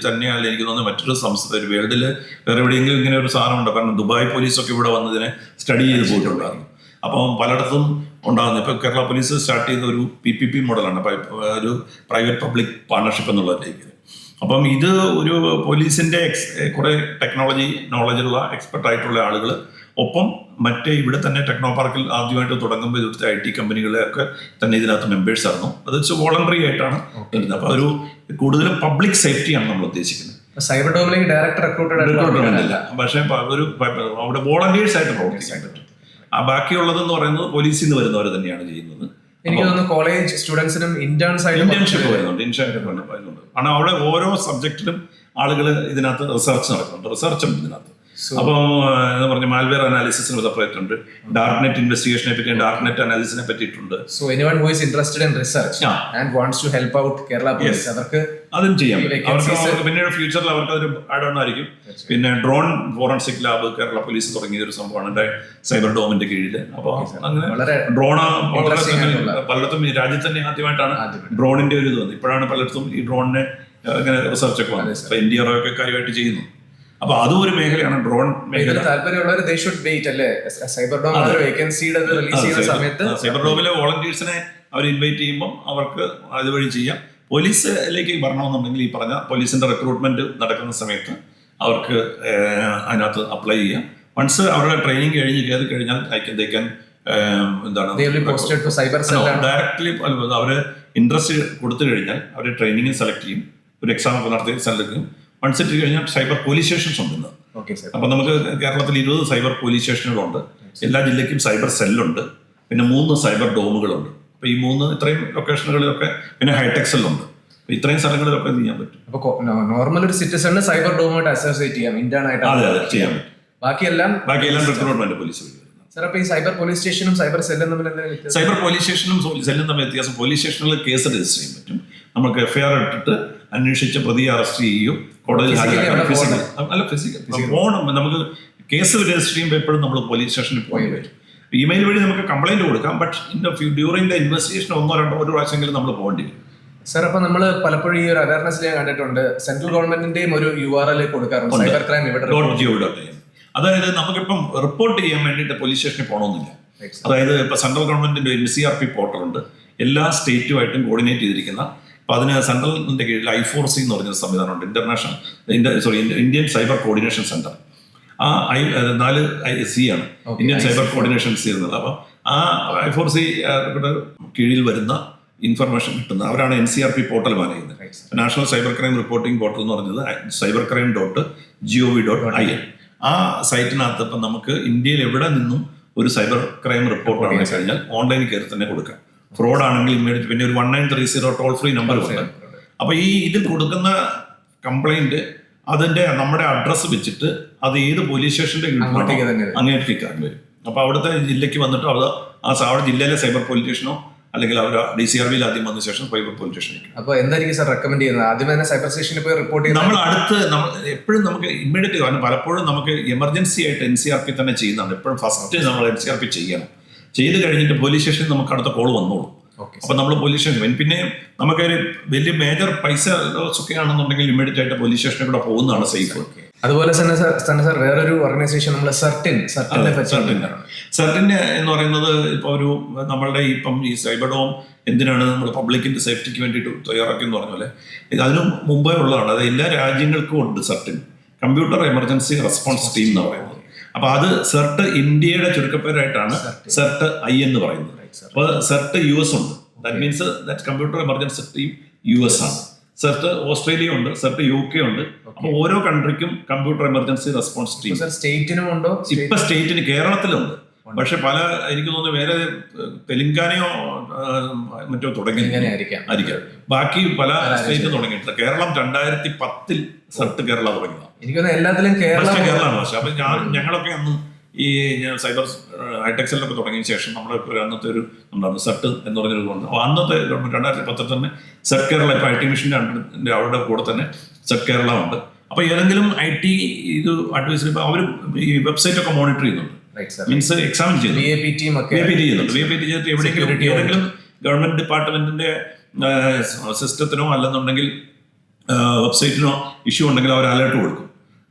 തന്നെ അല്ല എനിക്ക് തോന്നുന്നു മറ്റൊരു സംസ്ഥാന വേൾഡിൽ വേറെ എവിടെയെങ്കിലും ഇങ്ങനെ ഒരു സാധനം ഉണ്ട്. കാരണം ദുബായ് പോലീസൊക്കെ ഇവിടെ വന്നതിനെ സ്റ്റഡി ചെയ്ത് പോയിട്ടുണ്ടായിരുന്നു. അപ്പം പലയിടത്തും ഉണ്ടാകുന്നത് ഇപ്പം കേരള പോലീസ് സ്റ്റാർട്ട് ചെയ്ത ഒരു PPP മോഡലാണ്, ഒരു പ്രൈവറ്റ് പബ്ലിക് പാർട്ണർഷിപ്പ് എന്നുള്ളതിലേക്ക്. അപ്പം ഇത് ഒരു പോലീസിന്റെ കുറെ ടെക്നോളജി നോളജുള്ള എക്സ്പെർട്ട് ആയിട്ടുള്ള ആളുകൾ ഒപ്പം മറ്റേ ഇവിടെ തന്നെ ടെക്നോ പാർക്കിൽ ആദ്യമായിട്ട് തുടങ്ങുമ്പോൾ ഇവിടുത്തെ IT കമ്പനികളെയൊക്കെ തന്നെ ഇതിനകത്ത് മെമ്പേഴ്സ് ആയിരുന്നു. അത് വോളണ്ടറി ആയിട്ടാണ് വരുന്നത്. അപ്പോൾ ഒരു കൂടുതലും പബ്ലിക് സേഫ്റ്റിയാണ് നമ്മൾ ഉദ്ദേശിക്കുന്നത്. സൈബർ ഡോമിലേക്ക് ഡയറക്റ്റ് റിക്രൂട്ട്മെന്റ് ഇല്ല, പക്ഷേ അവിടെ വോളണ്ടിയേഴ്സ് ആയിട്ട് പ്രവർത്തിക്കാൻ പറ്റും. ആ ബാക്കിയുള്ളതെന്ന് പറയുന്നത് പോലീസിൽ നിന്ന് വരുന്നവർ തന്നെയാണ് ചെയ്യുന്നത്. എനിക്ക് തോന്നുന്നു കോളേജ് സ്റ്റുഡൻസിനും ഇന്റേൺഷിപ്പ് വരുന്നുണ്ട്. കാരണം അവിടെ ഓരോ സബ്ജക്റ്റിലും ആളുകൾ ഇതിനകത്ത് റിസർച്ച് നടക്കുന്നുണ്ട്, റിസർച്ച് ഉണ്ട് ഇതിനകത്ത്. അപ്പം എന്ന് പറഞ്ഞ മാൽവെയർ അനാലിസിസിന് സെപ്പറേറ്റ് ഉണ്ട്, ഡാർക്ക് നെറ്റ് ഇൻവെസ്റ്റിഗേഷനെ പറ്റി, ഡാർക്ക് നെറ്റ് അനാലിസിനെ പറ്റിയിട്ടുണ്ട്. So anyone who is interested in research and wants to help out Kerala police അവർക്ക് അതും ചെയ്യാം. അവർക്ക് പിന്നീട് ഫ്യൂച്ചറിൽ അവർക്ക് അതൊരു ആഡ് ഓൺ ആയിരിക്കും. പിന്നെ drone forensic lab Kerala police തുടങ്ങിയ ഒരു സംഭവമാണ് സൈബർ ഡോമിന്റെ കീഴിൽ. അപ്പോൾ അങ്ങനെ ഡ്രോൺ പലയിടത്തും രാജ്യത്ത് തന്നെ ആദ്യമായിട്ടാണ് ഡ്രോണിന്റെ ഒരു ഇത് വന്നത്. ഇപ്പോഴാണ് പലയിടത്തും ഈ ഡ്രോണിനെ ഇങ്ങനെ റിസർച്ച് ഒക്കെ വന്നത്. ഇപ്പൊ NDRO ഒക്കെ കാര്യമായിട്ട് ചെയ്യുന്നു. അപ്പൊ അതും ഒരു മേഖലയാണ് ഡ്രോൺ മേഖല. താല്പര്യമുള്ളവർ they should wait അല്ലേ സൈബർ ഡോം വേക്കൻസിയുടെ റിലീസ് ചെയ്യുന്ന സമയത്ത്. സൈബർ ഡോമിലെ വോളണ്ടിയേഴ്സിനെ അവർ ഇൻവൈറ്റ് ചെയ്യുമ്പോൾ അവർക്ക് അതുവഴി ചെയ്യാം. പോലീസിലേക്ക് വരണമെന്നുണ്ടെങ്കിൽ ഈ പറഞ്ഞ പോലീസിന്റെ റിക്രൂട്ട്മെന്റ് നടക്കുന്ന സമയത്ത് അവർക്ക് അതിനകത്ത് അപ്ലൈ ചെയ്യാം. വൺസ് അവരുടെ ട്രെയിനിങ് കയറി കഴിഞ്ഞാൽ എന്താണ് ഡയറക്ട്ലി അവര് ഇൻട്രസ്റ്റ് കൊടുത്തു കഴിഞ്ഞാൽ അവർ ട്രെയിനിങ് സെലക്ട് ചെയ്യും, ഒരു എക്സാം ഒക്കെ നടത്തി സെലക്ട് ചെയ്യും. വൺസ് ഇട്ട് കഴിഞ്ഞാൽ സൈബർ പോലീസ് സ്റ്റേഷൻസ് ഉണ്ട്. അപ്പൊ നമുക്ക് കേരളത്തിൽ 20 സൈബർ പോലീസ് സ്റ്റേഷനുകളുണ്ട്. എല്ലാ ജില്ലയ്ക്കും സൈബർ സെല്ലുണ്ട്. പിന്നെ 3 സൈബർ ഡോമുകളുണ്ട്. അപ്പൊ ഈ 3 ഇത്രയും ലൊക്കേഷനുകളിലൊക്കെ, പിന്നെ ഹൈടെക് സെല്ലുണ്ട്. ഇത്രയും സ്ഥലങ്ങളിലൊക്കെ ചെയ്യാൻ പറ്റും. അപ്പൊ നോർമൽ ഒരു സിറ്റിസണ് സൈബർ ഡോമുമായിട്ട് അസോസിയേറ്റ് ചെയ്യാം, ഇന്റേൺ ആയിട്ട് ചെയ്യാൻ പറ്റും. ബാക്കിയെല്ലാം റിക്രൂട്ട്മെന്റ് പോലീസ്. സാർ അപ്പൊ ഈ സൈബർ പോലീസ് സ്റ്റേഷനും സൈബർ സെല്ലും തമ്മിൽ സൈബർ പോലീസ് സ്റ്റേഷനും സെല്ലും തമ്മിൽ വ്യത്യാസം, പോലീസ് സ്റ്റേഷനിൽ കേസ് രജിസ്റ്റർ ചെയ്യാൻ പറ്റും. നമുക്ക് FIR ഇട്ടിട്ട് അന്വേഷിച്ച് പ്രതിയെ അറസ്റ്റ് ചെയ്യുകയും കോടതിയിൽ പോകണം. നമുക്ക് കേസ് രജിസ്റ്റർ ചെയ്യുമ്പോൾ എപ്പോഴും നമ്മൾ പോലീസ് സ്റ്റേഷനിൽ പോയി വരും. ഇമെയിൽ വഴി നമുക്ക് കംപ്ലൈന്റ് കൊടുക്കാം, ബട്ട് ഡ്യൂറിംഗ് ദ ഇൻവെസ്റ്റിഗേഷൻ 1-2 പ്രാവശ്യമെങ്കിലും നമ്മൾ പോകേണ്ടി വരും. സാർ അപ്പൊ നമ്മൾ പലപ്പോഴും ഈ ഒരു അവയർനെസ് ഞാൻ കണ്ടിട്ടുണ്ട്, സെൻട്രൽ ഗവൺമെന്റിന്റെയും ഒരു URL കൊടുക്കാറുണ്ട്, സൈബർ ക്രൈം ഇവിടെ. അതായത് നമുക്കിപ്പം റിപ്പോർട്ട് ചെയ്യാൻ വേണ്ടിയിട്ട് പോലീസ് സ്റ്റേഷനിൽ പോകണമെന്നില്ല. അതായത് ഇപ്പൊ സെൻട്രൽ ഗവൺമെന്റിന്റെ NCRP പോർട്ടലുണ്ട്, എല്ലാ സ്റ്റേറ്റുമായിട്ടും കോർഡിനേറ്റ് ചെയ്തിരിക്കുന്ന. അപ്പൊ അതിന് സെൻട്രലിന്റെ കീഴിൽ I4C എന്ന് പറഞ്ഞൊരു സംവിധാനമുണ്ട്, ഇന്ത്യൻ സൈബർ കോർഡിനേഷൻ സെന്റർ. ആ 4C ആണ് ഇന്ത്യൻ സൈബർ കോർഡിനേഷൻ ചെയ്യുന്നത്. അപ്പൊ ആ I4C കീഴിൽ വരുന്ന ഇൻഫർമേഷൻ കിട്ടുന്ന അവരാണ് NCRP പോർട്ടൽ മാനേജ് ചെയ്യുന്നത്. National cyber crime reporting portal എന്ന് പറയുന്നത് cybercrime.gov.in. ആ സൈറ്റിനകത്ത് ഇപ്പം നമുക്ക് ഇന്ത്യയിൽ എവിടെ നിന്നും ഒരു സൈബർ ക്രൈം റിപ്പോർട്ട് ആണെങ്കിൽ കഴിഞ്ഞാൽ ഓൺലൈനിൽ കയറി തന്നെ കൊടുക്കാം. ഫ്രോഡ് ആണെങ്കിൽ ഇമ്മീഡിയറ്റ് പിന്നെ ഒരു 1930 ടോൾ ഫ്രീ നമ്പർ ഉണ്ട്. അപ്പൊ ഈ ഇതിൽ കൊടുക്കുന്ന കംപ്ലൈന്റ് അതിന്റെ നമ്മുടെ അഡ്രസ്സ് വെച്ചിട്ട് അത് ഏത് പോലീസ് സ്റ്റേഷന്റെ അങ്ങേറ്റിക്കാൻ വരും. അപ്പൊ അവിടുത്തെ ജില്ലയ്ക്ക് വന്നിട്ട് അവിടെ ജില്ലയിലെ സൈബർ പോലീസ് സ്റ്റേഷനോ അല്ലെങ്കിൽ അവർ DCRBയിൽ ആദ്യം വന്ന ശേഷം സൈബർ പോലീസ് സ്റ്റേഷനിലേക്ക്. അപ്പൊ എന്തായിരിക്കും സാർ റെക്കമെൻഡ് ചെയ്യുന്നത്? ആദ്യം തന്നെ സൈബർ സ്റ്റേഷനിൽ പോയി റിപ്പോർട്ട് ചെയ്യുന്നത് നമ്മൾ എപ്പോഴും നമുക്ക് ഇമ്മീഡിയറ്റ് കാരണം പലപ്പോഴും നമുക്ക് എമർജൻസി ആയിട്ട് NCRP തന്നെ ചെയ്യുന്നുണ്ട്. എപ്പോഴും ഫസ്റ്റ് നമ്മൾ NCRP ചെയ്യണം. ചെയ്ത് കഴിഞ്ഞിട്ട് പോലീസ് സ്റ്റേഷനിൽ നമുക്ക് അടുത്ത കോൾ വന്നോളൂ. അപ്പൊ നമ്മൾ പോലീസ് സ്റ്റേഷൻ പിന്നെ നമുക്കൊരു വലിയ മേജർ പൈസ ഒക്കെ ആണെന്നുണ്ടെങ്കിൽ ഇമ്മീഡിയറ്റ് ആയിട്ട് പോലീസ് സ്റ്റേഷനിൽ കൂടെ പോകുന്നതാണ് സേഫ്. അതുപോലെ തന്നെ സാർ വേറൊരു ഓർഗനൈസേഷൻ നമ്മൾ സർട്ടിൻ എന്ന് പറയുന്നത് ഇപ്പൊ ഒരു നമ്മളുടെ ഇപ്പം ഈ സൈബർ ഡോം എന്തിനാണ് നമ്മൾ പബ്ലിക്കിന്റെ സേഫ്റ്റിക്ക് വേണ്ടിയിട്ട് തയ്യാറാക്കി എന്ന് പറഞ്ഞ പോലെ അതിന് മുമ്പേ ഉള്ളതാണ്. അത് എല്ലാ രാജ്യങ്ങൾക്കും ഉണ്ട് certain, computer emergency response team എന്ന് പറയുന്നത്. അപ്പൊ അത് സെർട്ട് ഇന്ത്യയുടെ ചുരുക്കപ്പേരായിട്ടാണ് സെർട്ട് I എന്ന് പറയുന്നത്. അപ്പൊ സെർട്ട് US ഉണ്ട്, that means that computer emergency team US ആണ്. സെർട്ട് ഓസ്ട്രേലിയ ഉണ്ട്, സെർട്ട് UK ഉണ്ട്. അപ്പൊ ഓരോ കൺട്രിക്കും കമ്പ്യൂട്ടർ എമർജൻസി റെസ്പോൺസ് ടീം. സ്റ്റേറ്റിനും ഉണ്ടോ? ഇപ്പൊ സ്റ്റേറ്റിന് കേരളത്തിലുണ്ട്, പക്ഷെ പല എനിക്ക് തോന്നുന്നു വേറെ തെലങ്കാനയോ മറ്റോ തുടങ്ങിയിരിക്കാം. ബാക്കി പല സ്റ്റേറ്റ് തുടങ്ങിയിട്ടില്ല. കേരളം 2010 സെർട്ട് കേരള തുടങ്ങിയതാണ്. എനിക്ക് എല്ലാത്തിലും കേരളമാണ്. പക്ഷെ അപ്പൊ ഞങ്ങളൊക്കെ അന്ന് ഈ സൈബർ ഹൈടെക് സെല്ലൊക്കെ തുടങ്ങിയ ശേഷം നമ്മുടെ അന്നത്തെ ഒരു ഉണ്ടായിരുന്നു സെർട്ട് എന്ന് പറഞ്ഞൊരു കൊണ്ട്. അപ്പോൾ അന്നത്തെ 2010 തന്നെ സെർട്ട് കേരള ഇപ്പൊ IT മിഷന്റെ അവരുടെ കൂടെ തന്നെ സെർട്ട് കേരള ഉണ്ട്. അപ്പൊ ഏതെങ്കിലും IT ഇത് അഡ്വൈസറി ഇപ്പൊ അവർ ഈ വെബ്സൈറ്റ് ഒക്കെ മോണിറ്റർ ചെയ്യുന്നുണ്ട്, മീൻസ് എക്സാമിൻ ചെയ്യുന്നുണ്ട്, VAT ചെയ്തിട്ട് ഏതെങ്കിലും ഗവൺമെന്റ് ഡിപ്പാർട്ട്മെന്റിന്റെ സിസ്റ്റത്തിനോ അല്ലെന്നുണ്ടെങ്കിൽ വെബ്സൈറ്റിനോ ഇഷ്യൂ ഉണ്ടെങ്കിൽ അവർ അലേർട്ട് കൊടുക്കും.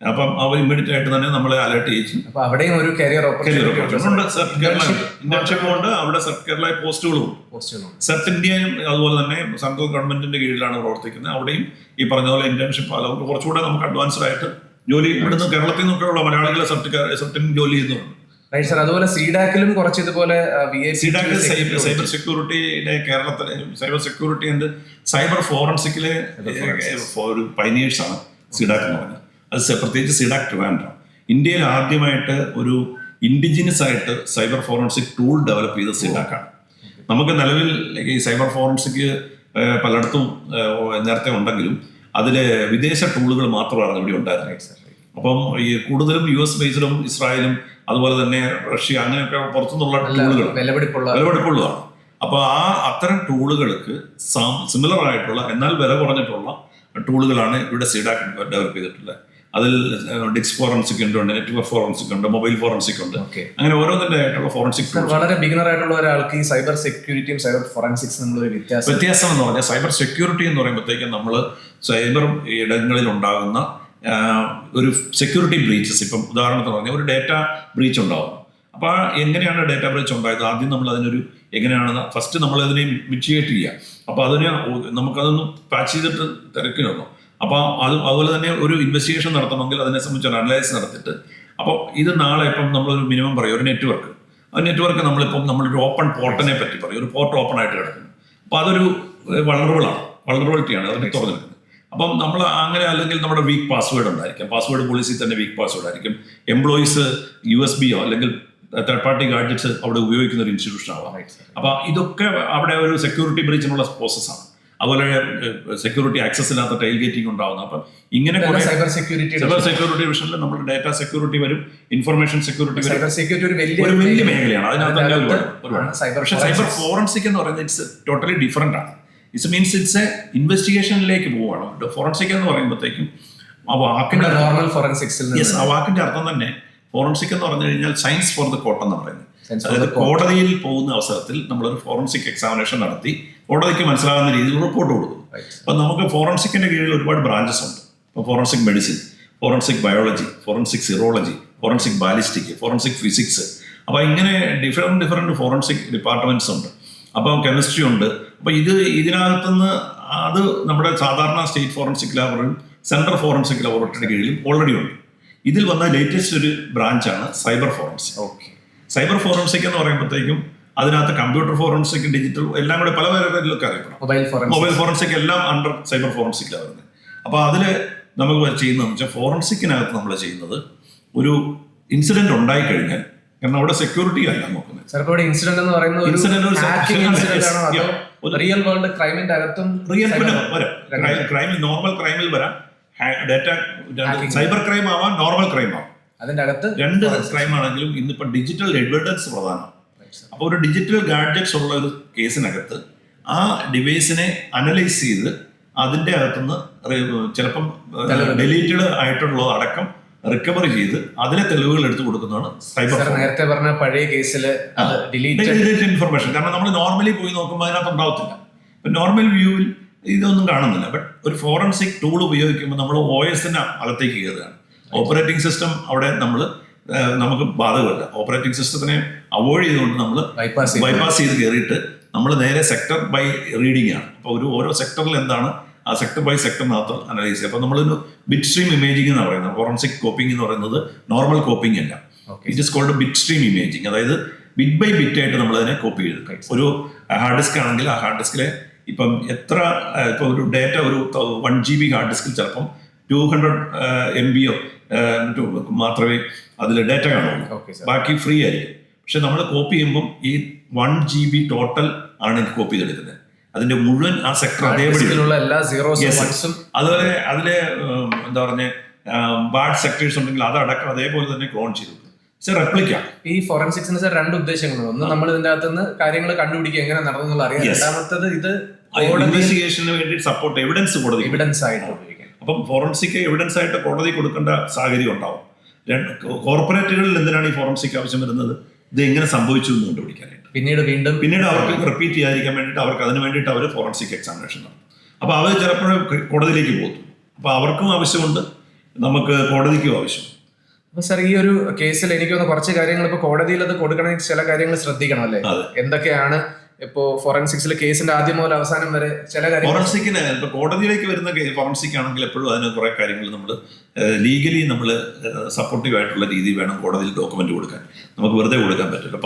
അപ്പം അവർ ഇമ്മീഡിയറ്റ് ആയിട്ട് തന്നെ നമ്മളെ അലേർട്ട് ചെയ്യിച്ചു. അവിടെയും ഒരു കരിയർ ഓപ്പർച്യൂണിറ്റി ഉണ്ട്. ഇന്റേൺഷിപ്പ് ഉണ്ട്, അവിടെ സെർട്ട് കേരള പോസ്റ്റുകളും സെർട്ട് ഇന്ത്യയും അതുപോലെ തന്നെ സെൻട്രൽ ഗവൺമെന്റിന്റെ കീഴിലാണ് പ്രവർത്തിക്കുന്നത്. അവിടെയും ഈ പറഞ്ഞ പോലെ ഇന്റേൺഷിപ്പ് അവർക്ക് കുറച്ചുകൂടെ നമുക്ക് അഡ്വാൻസ്ഡ് ആയിട്ട് ജോലി ഇവിടുന്ന് കേരളത്തിൽ നിന്നൊക്കെയുള്ള മലയാളികളെ സെർട്ടിന് ജോലി ചെയ്യുന്നുണ്ട്. അതുപോലെ സീഡാക്കിലും കുറച്ച് ഇതുപോലെ സൈബർ സെക്യൂരിറ്റിയുടെ കേരളത്തിലെ സൈബർ സെക്യൂരിറ്റി ആൻഡ് സൈബർ ഫോറൻസിക്കിലെ ഒരു പൈനിയേഴ്സ് ആണ് സിഡാക് എന്ന് പറഞ്ഞത്. അത് പ്രത്യേകിച്ച് സിഡാക് ട്രിവാൻഡ്രം. ഇന്ത്യയിൽ ആദ്യമായിട്ട് ഒരു ഇൻഡിജിനസ് ആയിട്ട് സൈബർ ഫോറൻസിക് ടൂൾ ഡെവലപ്പ് ചെയ്ത സിഡാക്കാണ്. നമുക്ക് നിലവിൽ ഈ സൈബർ ഫോറൻസിക് പലയിടത്തും നേരത്തെ ഉണ്ടെങ്കിലും അതിൽ വിദേശ ടൂളുകൾ മാത്രമാണ് ഇവിടെ ഉണ്ടായിരുന്നത്. അപ്പം ഈ കൂടുതലും US ബേസിലും ഇസ്രായേലും അതുപോലെ തന്നെ റഷ്യ അങ്ങനെയൊക്കെ പുറത്തുനിന്നുള്ള ടൂളുകൾ വിലപിടിപ്പുള്ളതാണ്. അപ്പോൾ അത്തരം ടൂളുകൾക്ക് സിമിലർ ആയിട്ടുള്ള എന്നാൽ വില കുറഞ്ഞിട്ടുള്ള ടൂളുകളാണ് ഇവിടെ സിഡാക് ഡെവലപ്പ് ചെയ്തിട്ടുള്ളത്. അതിൽ ഡിസ്ക് ഫോറൻസിക് ഉണ്ട്, നെറ്റ്വർക്ക് ഫോറൻസിക് ഉണ്ട്, മൊബൈൽ ഫോറൻസിക് ഉണ്ട്, അങ്ങനെ ഓരോന്നിന്റെ ആയിട്ടുള്ള ഫോറൻസിക്. വളരെ ബിഗിനർ ആയിട്ടുള്ള ഒരാൾക്ക് ഈ സൈബർ സെക്യൂരിറ്റിയും സൈബർ ഫോറൻസിക്സും വ്യത്യാസം എന്ന് പറഞ്ഞാൽ സൈബർ സെക്യൂരിറ്റി എന്ന് പറയുമ്പോഴത്തേക്കും നമ്മൾ സൈബർ ഇടങ്ങളിൽ ഉണ്ടാകുന്ന ഒരു സെക്യൂരിറ്റി ബ്രീച്ചസ്, ഇപ്പം ഉദാഹരണത്തിന് പറഞ്ഞാൽ ഒരു ഡേറ്റ ബ്രീച്ച് ഉണ്ടാകും. അപ്പോൾ എങ്ങനെയാണ് ഡേറ്റ ബ്രീച്ച് ഉണ്ടായത്? ആദ്യം നമ്മൾ അതിനൊരു എങ്ങനെയാണെന്ന് ഫസ്റ്റ് നമ്മൾ അതിനെ മിറ്റിഗേറ്റ് ചെയ്യുക. അപ്പോൾ അതിനെ നമുക്കതൊന്ന് പാച്ച് ചെയ്തിട്ട് തിരക്കിനൊന്നും. അപ്പോൾ അതുപോലെ തന്നെ ഒരു ഇൻവെസ്റ്റിഗേഷൻ നടത്തണമെങ്കിൽ അതിനെ സംബന്ധിച്ച് അനലൈസ് നടത്തിയിട്ട്, അപ്പോൾ ഇത് നാളെ ഇപ്പം നമ്മളൊരു മിനിമം പറയും ഒരു നെറ്റ്വർക്ക്, ആ നെറ്റ്വർക്ക് നമ്മളൊരു ഓപ്പൺ പോർട്ടിനെ പറ്റി പറയും, ഒരു പോർട്ട് ഓപ്പൺ ആയിട്ട് കിടക്കുന്നു. അപ്പോൾ അതൊരു വളറബിലിറ്റിയാണ് അതിനെ തുറന്നെടുക്കുന്നത്. അപ്പം നമ്മൾ അങ്ങനെ, അല്ലെങ്കിൽ നമ്മുടെ വീക്ക് പാസ്വേഡ് ഉണ്ടായിരിക്കും, പാസ്വേഡ് പോളിസി തന്നെ വീക്ക് പാസ്വേഡ് ആയിരിക്കും. എംപ്ലോയീസ് USB അല്ലെങ്കിൽ തേർഡ് പാർട്ടി ഗാഡ്ജറ്റ്സ് അവിടെ ഉപയോഗിക്കുന്ന ഒരു ഇൻസ്റ്റിറ്റ്യൂഷൻ ആവാം. അപ്പോൾ ഇതൊക്കെ അവിടെ ഒരു സെക്യൂരിറ്റി ബ്രീച്ചിനുള്ള പ്രോസസ്സാണ്. അതുപോലെ സെക്യൂരിറ്റി ആക്സസ് ഇല്ലാത്ത ടൈൽ ഗേറ്റിംഗ് ഉണ്ടാവുന്ന. അപ്പം ഇങ്ങനെ സൈബർ സെക്യൂരിറ്റി വിഷനിൽ നമ്മുടെ ഡേറ്റ സെക്യൂരിറ്റി വരും, ഇൻഫർമേഷൻ സെക്യൂരിറ്റി വരും, ഒരു വലിയ മേഖലയാണ്. അതിനകത്ത് പക്ഷേ സൈബർ ഫോറൻസിക് എന്ന് പറയുന്നത് ഇറ്റ്സ് ടോട്ടലി ഡിഫറെന്റ് ആണ്. ഇറ്റ്സ് മീൻസ് ഇറ്റ്സ് എ ഇൻവെസ്റ്റിഗേഷനിലേക്ക് പോവുകയാണ്. ഫോറൻസിക് എന്ന് പറയുമ്പോഴത്തേക്കും ആ വാക്കിന്റെ അർത്ഥം തന്നെ, ഫോറൻസിക് എന്ന് പറഞ്ഞു കഴിഞ്ഞാൽ സയൻസ് ഫോർ ദ കോർട്ട് എന്ന് പറയുന്നത്. അതായത് കോടതിയിൽ പോകുന്ന അവസരത്തിൽ നമ്മളൊരു ഫോറൻസിക് എക്സാമിനേഷൻ നടത്തി കോടതിക്ക് മനസ്സിലാകുന്ന രീതിയിൽ റിപ്പോർട്ട് കൊടുക്കും. അപ്പം നമുക്ക് ഫോറൻസിക്കിന്റെ കീഴിൽ ഒരുപാട് ബ്രാഞ്ചസ് ഉണ്ട്. ഇപ്പോൾ forensic medicine, forensic biology, forensic serology, forensic ballistic, forensic physics. അപ്പോൾ ഇങ്ങനെ ഡിഫറെന്റ് ഫോറൻസിക് ഡിപ്പാർട്ട്മെന്റ്സ് ഉണ്ട്. അപ്പം കെമിസ്ട്രി ഉണ്ട്. അപ്പോൾ ഇതിനകത്തുനിന്ന് അത് നമ്മുടെ സാധാരണ സ്റ്റേറ്റ് ഫോറൻസിക് ലാബറട്ടറിയും സെൻട്രൽ ഫോറൻസിക് ലാബറട്ടറിയുടെ കീഴിലും ഓൾറെഡി ഉണ്ട്. ഇതിൽ വന്ന ലേറ്റസ്റ്റ് ഒരു ബ്രാഞ്ചാണ് സൈബർ ഫോറൻസിക്. സൈബർ ഫോറൻസിക് എന്ന് പറയുമ്പോഴത്തേക്കും അതിനകത്ത് കമ്പ്യൂട്ടർ ഫോറൻസിക്, ഡിജിറ്റൽ എല്ലാം കൂടെ പല പേരിലൊക്കെ അറിയപ്പെടാം. മൊബൈൽ ഫോറൻസിക് എല്ലാം അണ്ടർ സൈബർ ഫോറൻസിക്കിലാണ് വരുന്നത്. അപ്പോൾ അതിൽ നമുക്ക് ചെയ്യുന്നതെന്ന് വെച്ചാൽ ഫോറൻസിക്കിനകത്ത് നമ്മൾ ചെയ്യുന്നത് ഒരു ഇൻസിഡന്റ് ഉണ്ടായി കഴിഞ്ഞാൽ, കാരണം അവിടെ സെക്യൂരിറ്റി അല്ല നോക്കുന്നത്. ഇൻസിഡന്റ് എന്ന് പറയുന്നത് റിയൽ വേൾഡ് ക്രൈമിന്റെ അകത്തും നോർമൽ ക്രൈമിൽ വരാം, ഡേറ്റ സൈബർ ക്രൈം ആവാം, നോർമൽ ക്രൈം ആവാം. അതിന്റെ അകത്ത് രണ്ട് ക്രൈം ആണെങ്കിലും ഇന്നിപ്പോൾ ഡിജിറ്റൽ എവിഡൻസ് പ്രധാനമാണ്. അപ്പോൾ ഒരു ഡിജിറ്റൽ ഗാഡ്ജറ്റ്സ് ഉള്ള ഒരു കേസിനകത്ത് ആ ഡിവൈസിനെ അനലൈസ് ചെയ്ത് അതിന്റെ അകത്തുനിന്ന് ചിലപ്പം ഡെലീറ്റഡ് ആയിട്ടുള്ള അടക്കം റിക്കവർ ചെയ്ത് അതിലെ തെളിവുകൾ എടുത്തു കൊടുക്കുന്നതാണ് സൈബർ. നേരത്തെ പറഞ്ഞ പഴയ കേസിൽ ഡിലീറ്റഡ് ഇൻഫർമേഷൻ. കാരണം നമ്മൾ നോർമലി പോയി നോക്കുമ്പോൾ അതിനകത്ത് ഉണ്ടാവത്തില്ല. നോർമൽ വ്യൂവിൽ ഇതൊന്നും കാണുന്നില്ല. ബട്ട് ഒരു ഫോറൻസിക് ടൂൾ ഉപയോഗിക്കുമ്പോൾ നമ്മൾ OSന്റെ അകത്തേക്ക് കയറുകയാണ്. ഓപ്പറേറ്റിംഗ് സിസ്റ്റം അവിടെ നമുക്ക് ബാധകമല്ല. ഓപ്പറേറ്റിംഗ് സിസ്റ്റത്തിനെ അവോയ്ഡ് ചെയ്തുകൊണ്ട് നമ്മൾ ബൈപ്പാസ് ചെയ്ത് കയറിയിട്ട് നമ്മൾ നേരെ സെക്ടർ ബൈ റീഡിംഗ് ആണ്. അപ്പോൾ ഓരോ സെക്ടറിൽ എന്താണ് ആ സെക്ടർ ബൈ സെക്ടറിനകത്ത് അനലൈസ് ചെയ്യുക. അപ്പോൾ നമ്മളൊരു ബിറ്റ് സ്ട്രീം ഇമേജിംഗ് എന്ന് പറയുന്നത്, ഫോറൻസിക് കോപ്പിംഗ് എന്ന് പറയുന്നത് നോർമൽ കോപ്പിംഗ് അല്ല. It is called bit stream imaging. അതായത് ബിറ്റ് ബൈ ബിറ്റ് ആയിട്ട് നമ്മൾ അതിനെ കോപ്പി ചെയ്ത്, ഒരു ഹാർഡ് ഡിസ്ക് ആണെങ്കിൽ ആ ഹാർഡ് ഡിസ്കിലെ ഇപ്പം ഇപ്പോൾ ഒരു ഡേറ്റ ഒരു 1 GB ഹാർഡ് ഡിസ്കിൽ ചിലപ്പം 200 MB മാത്രമേ അതിൽ ഡേറ്റ കാണുള്ളൂ, ബാക്കി ഫ്രീ ആയിരിക്കും. പക്ഷെ നമ്മൾ കോപ്പി ചെയ്യുമ്പം ഈ 1 GB ടോട്ടൽ ആണ് എനിക്ക് കോപ്പി ചെയ്തെടുക്കുന്നത്. അതിന്റെ മുഴുവൻ ആ സെക്ടർ അതേപടി, അതുപോലെ അതിലെ എന്താ പറഞ്ഞ ബാഡ് സെക്ടേഴ്സ് ഉണ്ടെങ്കിൽ അതടക്കം അതേപോലെ തന്നെ ക്ലോൺ ചെയ്തു റെപ്ലിക്ക. ഈ ഫോറൻസിക്സിന് സാർ രണ്ട് ഉദ്ദേശങ്ങളുണ്ട്. ഒന്ന് നമ്മൾ ഇതിന്റെ അകത്തുനിന്ന് കാര്യങ്ങൾ കണ്ടുപിടിക്കുക, എങ്ങനെ നടന്നുള്ള അറിയാം. രണ്ടാമത്തത് ഇത് ഇൻവെസ്റ്റിഗേഷന് വേണ്ടി സപ്പോർട്ട് എവിഡൻസ് ആയിട്ട് ഉപയോഗിക്കാം. അപ്പം ഫോറൻസിക് എവിഡൻസ് ആയിട്ട് കോടതി കൊടുക്കേണ്ട സാഹചര്യം ഉണ്ടാവും. കോർപ്പറേറ്റുകളിൽ എന്തിനാണ് ഈ ഫോറൻസിക് ആവശ്യം വരുന്നത്? ഇത് എങ്ങനെ സംഭവിച്ചു എന്ന് കണ്ടുപിടിക്കാനായിട്ട്. പിന്നീട് അവർക്ക് റിപ്പീറ്റ് ചെയ്യാതിരിക്കാൻ വേണ്ടിയിട്ട് അവർക്ക് അതിന് വേണ്ടിയിട്ട് അവർ ഫോറൻസിക് എക്സാമിനേഷൻ നടത്തും. അപ്പോൾ അവർ ചിലപ്പോഴും കോടതിയിലേക്ക് പോകും. അപ്പോൾ അവർക്കും ആവശ്യമുണ്ട്, നമുക്ക് കോടതിക്കും ആവശ്യമുണ്ട്. അപ്പൊ സാർ, ഈ ഒരു കേസിൽ എനിക്ക് തോന്നുന്നു കുറച്ച് കാര്യങ്ങൾ ഇപ്പൊ കോടതിയിൽ അത് കൊടുക്കണമെങ്കിൽ ചില കാര്യങ്ങൾ ശ്രദ്ധിക്കണം അല്ലേ? എന്തൊക്കെയാണ് ഇപ്പോ ഫോറൻസിക്സിൽ കേസിന്റെ ആദ്യം മുതൽ അവസാനം വരെ ചില കാര്യങ്ങൾ? ഫോറൻസിക്കിന് ഇപ്പൊ കോടതിയിലേക്ക് വരുന്ന ഫോറൻസിക് ആണെങ്കിൽ എപ്പോഴും അതിന് കുറെ കാര്യങ്ങൾ നമ്മൾ ലീഗലി നമ്മൾ സപ്പോർട്ടീവ് ആയിട്ടുള്ള രീതിയിൽ വേണം കോടതിയിൽ ഡോക്യുമെന്റ് കൊടുക്കാൻ. നമുക്ക് വെറുതെ കൊടുക്കാൻ പറ്റില്ല.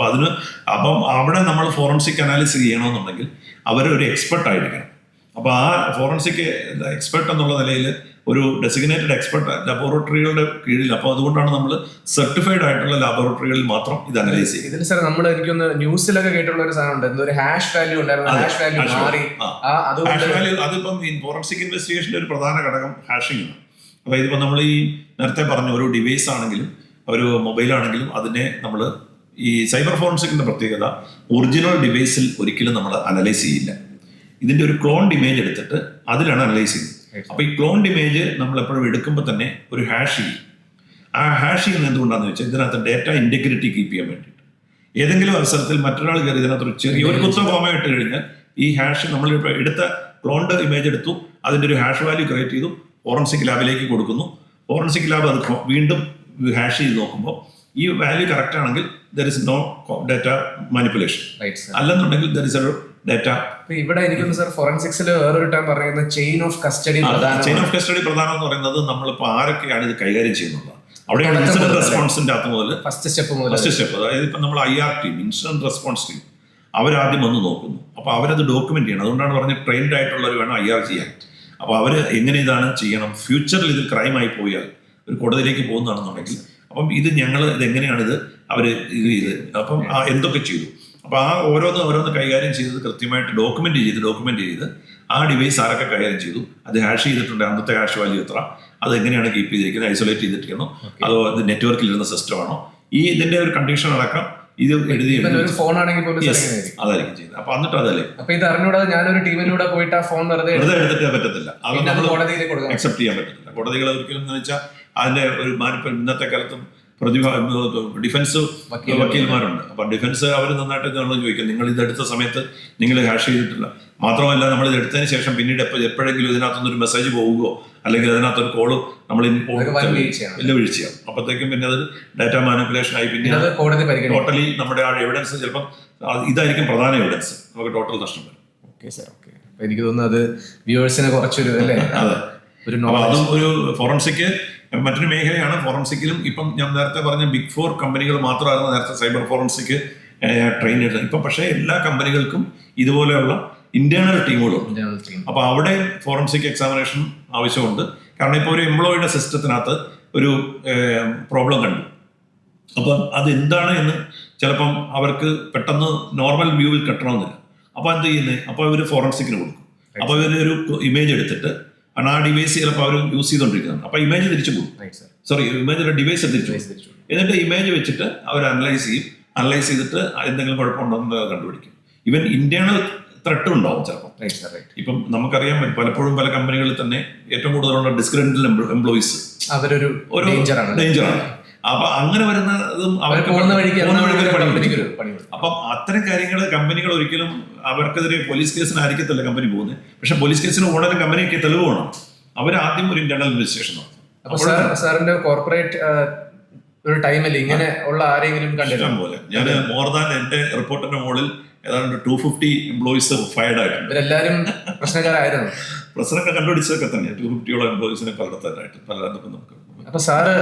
അപ്പം അവിടെ നമ്മൾ ഫോറൻസിക് അനാലിസിസ് ചെയ്യണമെന്നുണ്ടെങ്കിൽ അവരൊരു എക്സ്പെർട്ട് ആയിരിക്കണം. അപ്പോൾ ആ ഫോറൻസിക് എക്സ്പെർട്ട് എന്നുള്ള നിലയിൽ ഒരു ഡെസിഗ്നേറ്റഡ് എക്സ്പെർട്ട് ലബോറട്ടറികളുടെ കീഴിൽ. അപ്പോൾ അതുകൊണ്ടാണ് നമ്മൾ സർട്ടിഫൈഡ് ആയിട്ടുള്ള ലബോറട്ടറികളിൽ മാത്രം ഇത് അനലൈസ് ചെയ്യുന്നത്. ഇതിൽ സാർ നമ്മൾ എനിക്കൊന്ന് ന്യൂസിലൊക്കെ കേട്ടുള്ള ഒരു സാധനം ഉണ്ട്, എന്തൊരു ഹാഷ് വാല്യൂ ഉണ്ടായിരുന്നു, ഹാഷ് വാല്യൂ മാറി. ഹാഷ് വാല്യൂ അതിപ്പം ഫോറൻസിക് ഇൻവെസ്റ്റിഗേഷന്റെ ഒരു പ്രധാന ഘടകം ഹാഷിംഗ് ആണ്. അപ്പോൾ ഇതിപ്പോൾ നമ്മൾ ഈ നേരത്തെ പറഞ്ഞ ഒരു ഡിവൈസ് ആണെങ്കിലും ഒരു മൊബൈൽ ആണെങ്കിലും അതിനെ നമ്മൾ ഈ സൈബർ ഫോറൻസിക്കിന്റെ പ്രത്യേകത ഒറിജിനൽ ഡിവൈസിൽ ഒരിക്കലും നമ്മൾ അനലൈസ് ചെയ്യില്ല. ഇതിന്റെ ഒരു ക്ലോൺഡ് ഇമേജ് എടുത്തിട്ട് അതിലാണ് അനലൈസ് ചെയ്യുന്നത്. അപ്പൊ ഈ ക്ലോൺഡ് ഇമേജ് നമ്മൾ എപ്പോഴും എടുക്കുമ്പോൾ തന്നെ ഒരു ഹാഷ് ചെയ്യും. ആ ഹാഷ് ചെയ്യുന്നത് എന്തുകൊണ്ടാണെന്ന് വെച്ചാൽ ഇതിനകത്ത് ഡേറ്റ ഇന്റഗ്രിറ്റി കീപ്പ് ചെയ്യാൻ വേണ്ടിയിട്ട്. ഏതെങ്കിലും അവസരത്തിൽ മറ്റൊരാൾ കയറി ഇതിനകത്ത് ഒരു ചെറിയ ഒരു കുത്ത കോമ ഇട്ട് കഴിഞ്ഞാൽ ഈ ഹാഷ് നമ്മൾ എടുത്ത ക്ലോൺഡ് ഇമേജ് എടുത്തു, അതിന്റെ ഒരു ഹാഷ് വാല്യൂ ക്രിയേറ്റ് ചെയ്തു, ഫോറൻസിക് ലാബിലേക്ക് കൊടുക്കുന്നു. ഫോറൻസിക് ലാബ് അത് വീണ്ടും ഹാഷ് ചെയ്ത് നോക്കുമ്പോൾ ഈ വാല്യൂ കറക്റ്റ് ആണെങ്കിൽ there is no data manipulation, അല്ലെന്നുണ്ടെങ്കിൽ ദർ ഇസ് എ ഡേറ്റ. ഇവിടെ എനിക്കൊന്ന് സാർ ഫോറൻസിക്സിൽ വേറൊരു ടൈം പറയുന്നത് chain of custody. Chain of custody പ്രധാനം എന്ന് പറയുന്നത് നമ്മളിപ്പോൾ ആരൊക്കെയാണ് ഇത് കൈകാര്യം ചെയ്യുന്നത്. അവിടെയാണ് ഇൻസിഡന്റ് റെസ്പോൺസിന്റെ അകത്ത് മുതൽ ഫസ്റ്റ് സ്റ്റെപ്പ്. അതായത് ഇപ്പം നമ്മൾ IR team, incident response team, അവരാദ്യം വന്ന് നോക്കുന്നു. അപ്പോൾ അവരത് ഡോക്യുമെന്റ് ചെയ്യണം. അതുകൊണ്ടാണ് പറഞ്ഞത് ട്രെയിൻഡ് ആയിട്ടുള്ളവർ വേണം IR ചെയ്യാൻ. അപ്പോൾ അവർ എങ്ങനെ ഇതാണ് ചെയ്യണം. ഫ്യൂച്ചറിൽ ഇത് ക്രൈമായി പോയാൽ ഒരു കോടതിയിലേക്ക് പോകുന്നതാണെന്നുണ്ടെങ്കിൽ അപ്പം ഞങ്ങൾ ഇതെങ്ങനെയാണ് അവർ ഇത് ചെയ്ത് അപ്പം എന്തൊക്കെ ചെയ്തു. അപ്പോൾ ഓരോന്ന് കൈകാര്യം ചെയ്തത് കൃത്യമായിട്ട് ഡോക്യുമെന്റ് ചെയ്ത് ആ ഡിവൈസ് ആരൊക്കെ കൈകാര്യം ചെയ്തു, അത് ഹാഷ് ചെയ്തിട്ടുണ്ട്, അന്നത്തെ ഹാഷ് വാല്യൂ എത്ര, അത് എങ്ങനെയാണ് കീപ്പ് ചെയ്തിരിക്കുന്നത്, ഐസൊലേറ്റ് ചെയ്തിരിക്കണോ, അതോ ഇത് നെറ്റ്വർക്കിൽ ഇരുന്ന സിസ്റ്റം ആണോ, ഇതിന്റെ ഒരു കണ്ടീഷൻ അടക്കം ഇത് എഴുതി ഫോൺ ആണെങ്കിൽ അതായിരിക്കും ചെയ്യുന്നത്. അപ്പൊ എന്നിട്ട് അതല്ലേ അപ്പൊ ഇത് അറിഞ്ഞൂടാതെ ഞാനൊരു ടീമിലൂടെ പോയിട്ട് ആ ഫോൺ വെറുതെ എടുത്തിട്ട് പറ്റത്തില്ല. അത് നമ്മൾ കോടതിയിൽ അക്സെപ്റ്റ് ചെയ്യാൻ പറ്റത്തില്ല. കോടതികൾ ഒരിക്കലും എന്ന് വെച്ചാൽ അതിന്റെ ഒരു ഇന്നത്തെ കാലത്തും ഡിഫൻസ് വക്കീൽമാരുണ്ട്. അപ്പൊ ഡിഫൻസ് അവർ നന്നായിട്ട് ചോദിക്കും, നിങ്ങൾ ഇതെടുത്ത സമയത്ത് നിങ്ങൾ ഹാഷ് ചെയ്തിട്ടില്ല. മാത്രമല്ല നമ്മൾ ഇത് എടുത്തതിന് ശേഷം പിന്നീട് എപ്പോഴെങ്കിലും ഇതിനകത്തുനിന്ന് ഒരു മെസ്സേജ് പോവുകയോ അല്ലെങ്കിൽ അതിനകത്തൊരു കോള് നമ്മൾ വലിയ വീഴ്ചയാവും. അപ്പോഴത്തേക്കും പിന്നെ അത് ഡാറ്റ മാനിപ്പുലേഷൻ ആയി പിന്നെ ടോട്ടലി നമ്മുടെ ആ എവിഡൻസ് ചിലപ്പോൾ ഇതായിരിക്കും പ്രധാന എവിഡൻസ്, നമുക്ക് ടോട്ടൽ നഷ്ടപ്പെടും. എനിക്ക് തോന്നുന്നു അത് വ്യൂവേഴ്സിനെ കുറച്ചൊരു അല്ലേ അതും ഒരു ഫോറൻസിക് മറ്റൊരു മേഖലയാണ്. ഫോറൻസിക്കിലും ഇപ്പം ഞാൻ നേരത്തെ പറഞ്ഞ ബിഗ് 4 കമ്പനികൾ മാത്രമായിരുന്നു നേരത്തെ സൈബർ ഫോറൻസിക് ട്രെയിൻ ചെയ്തത്. ഇപ്പം പക്ഷേ എല്ലാ കമ്പനികൾക്കും ഇതുപോലെയുള്ള ഇന്റേണൽ ടീമുകളുണ്ട്. അപ്പോൾ അവിടെ ഫോറൻസിക് എക്സാമിനേഷൻ ആവശ്യമുണ്ട്. കാരണം ഇപ്പോൾ ഒരു എംപ്ലോയിയുടെ സിസ്റ്റത്തിനകത്ത് ഒരു പ്രോബ്ലം കണ്ടു. അപ്പം അതെന്താണ് എന്ന് ചിലപ്പം അവർക്ക് പെട്ടെന്ന് നോർമൽ വ്യൂവിൽ കിട്ടണമെന്നില്ല. അപ്പോൾ എന്ത് ചെയ്യുന്നത്, അപ്പോൾ അവർ ഫോറൻസിക്കിന് കൊടുക്കും. അപ്പോൾ ഇവരൊരു ഇമേജ് എടുത്തിട്ട് ആ ഡിവൈസ് ചിലപ്പോൾ അവർ യൂസ് ചെയ്തുകൊണ്ടിരിക്കുന്നത്. അപ്പോൾ ഇമേജ് തിരിച്ചു പോകും, ഇമേജിന്റെ ഡിവൈസ് തിരിച്ചു പോകും. എന്നിട്ട് ഇമേജ് വെച്ചിട്ട് അവർ അനലൈസ് ചെയ്തിട്ട് എന്തെങ്കിലും കുഴപ്പമുണ്ടോ കണ്ടുപിടിക്കും. ഇവൻ ഇന്റേണൽ ത്രെട്ടും ഉണ്ടാവും ചിലപ്പോൾ. ഇപ്പം നമുക്കറിയാം പലപ്പോഴും പല കമ്പനികളിൽ തന്നെ ഏറ്റവും കൂടുതലുള്ള ഡിസ്ക്രിമിനൽ എംപ്ലോയീസ് അവരൊരു ഡേഞ്ചറാണ്. അപ്പൊ അങ്ങനെ വരുന്നതും അപ്പം അത്തരം കാര്യങ്ങൾ കമ്പനികൾ ഒരിക്കലും അവർക്കെതിരെ പോലീസ് കേസിനായിരിക്കത്തില്ല കമ്പനി പോകുന്നത്. പക്ഷെ പോലീസ് കേസിന് ഓണറും കമ്പനിയൊക്കെ തെളിവ് വേണം. അവരാദ്യം ഒരു ഇന്റേണൽ ഇൻവെസ്റ്റിഗേഷൻ നടത്തും. സാറിന്റെ കോർപ്പറേറ്റ് ഒരു ടൈമിൽ ഇങ്ങനെ ഉള്ള ആരെങ്കിലും കണ്ടിട്ടും പോലെ ഞാൻ മോർ ദാൻ എന്റെ റിപ്പോർട്ടിന്റെ മുകളിൽ ഏതാണ്ട് 250 എംപ്ലോയീസ് ഫയർഡ് ആയിട്ടുണ്ട്. ഇവരെല്ലാരും പ്രശ്നക്കാരായിരുന്നു. പ്രശ്നമൊക്കെ കണ്ടുപിടിച്ചതൊക്കെ തന്നെ 250 എംപ്ലോയീസിനെ പലയിടത്തായിട്ട് പലയിടത്തും നമുക്ക്. അപ്പൊ സാറ്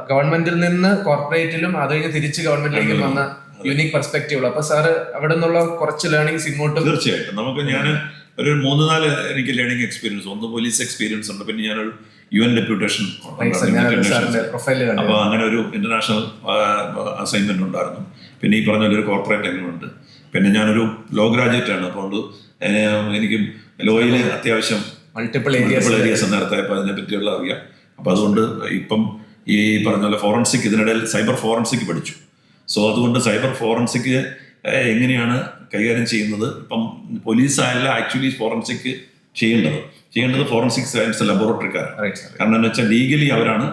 ഗവൺമെന്റിൽ നിന്ന് കോർപ്പറേറ്റിലും അത് കഴിഞ്ഞ് തിരിച്ച് ഗവൺമെന്റിലേക്കും വന്ന യൂണിക് പെർസ്പെക്റ്റീവ്. അപ്പൊ സാറ് അവിടെ നിന്നുള്ള കുറച്ച് ലേണിംഗ്സ് ഇങ്ങോട്ട് തീർച്ചയായിട്ടും നമുക്ക് ഞാൻ ഒരു 3-4 എനിക്ക് ലേണിംഗ് എക്സ്പീരിയൻസ്. ഒന്ന് പോലീസ് എക്സ്പീരിയൻസ് ഉണ്ട്, പിന്നെ ഞാനൊരു UN ഡെപ്യൂട്ടേഷൻ. അപ്പോൾ അങ്ങനെ ഒരു ഇന്റർനാഷണൽ അസൈൻമെന്റ് ഉണ്ടായിരുന്നു. പിന്നെ ഈ പറഞ്ഞ ഒരു കോർപ്പറേറ്റ് എങ്ങനെയുണ്ട്. പിന്നെ ഞാനൊരു ലോ ഗ്രാജുവേറ്റ് ആണ്. അപ്പോൾ എനിക്ക് ലോയിൽ അത്യാവശ്യം മൾട്ടിപ്പിൾ ഏരിയസ് നേരത്തെ അതിനെ പറ്റിയുള്ള അറിയാം. അപ്പം അതുകൊണ്ട് ഇപ്പം ഈ പറഞ്ഞ പോലെ ഫോറൻസിക് ഇതിനിടയിൽ സൈബർ ഫോറൻസിക് പഠിച്ചു. സോ അതുകൊണ്ട് സൈബർ ഫോറൻസിക് എങ്ങനെയാണ് കൈകാര്യം ചെയ്യുന്നത്. ഇപ്പം പോലീസായല്ല ആക്ച്വലി ഫോറൻസിക് ചെയ്യേണ്ടത് ഫോറൻസിക് സയൻസ് ലബോറട്ടറിക്കാരാണ്. കാരണം എന്ന് വെച്ചാൽ ലീഗലി അവരാണ്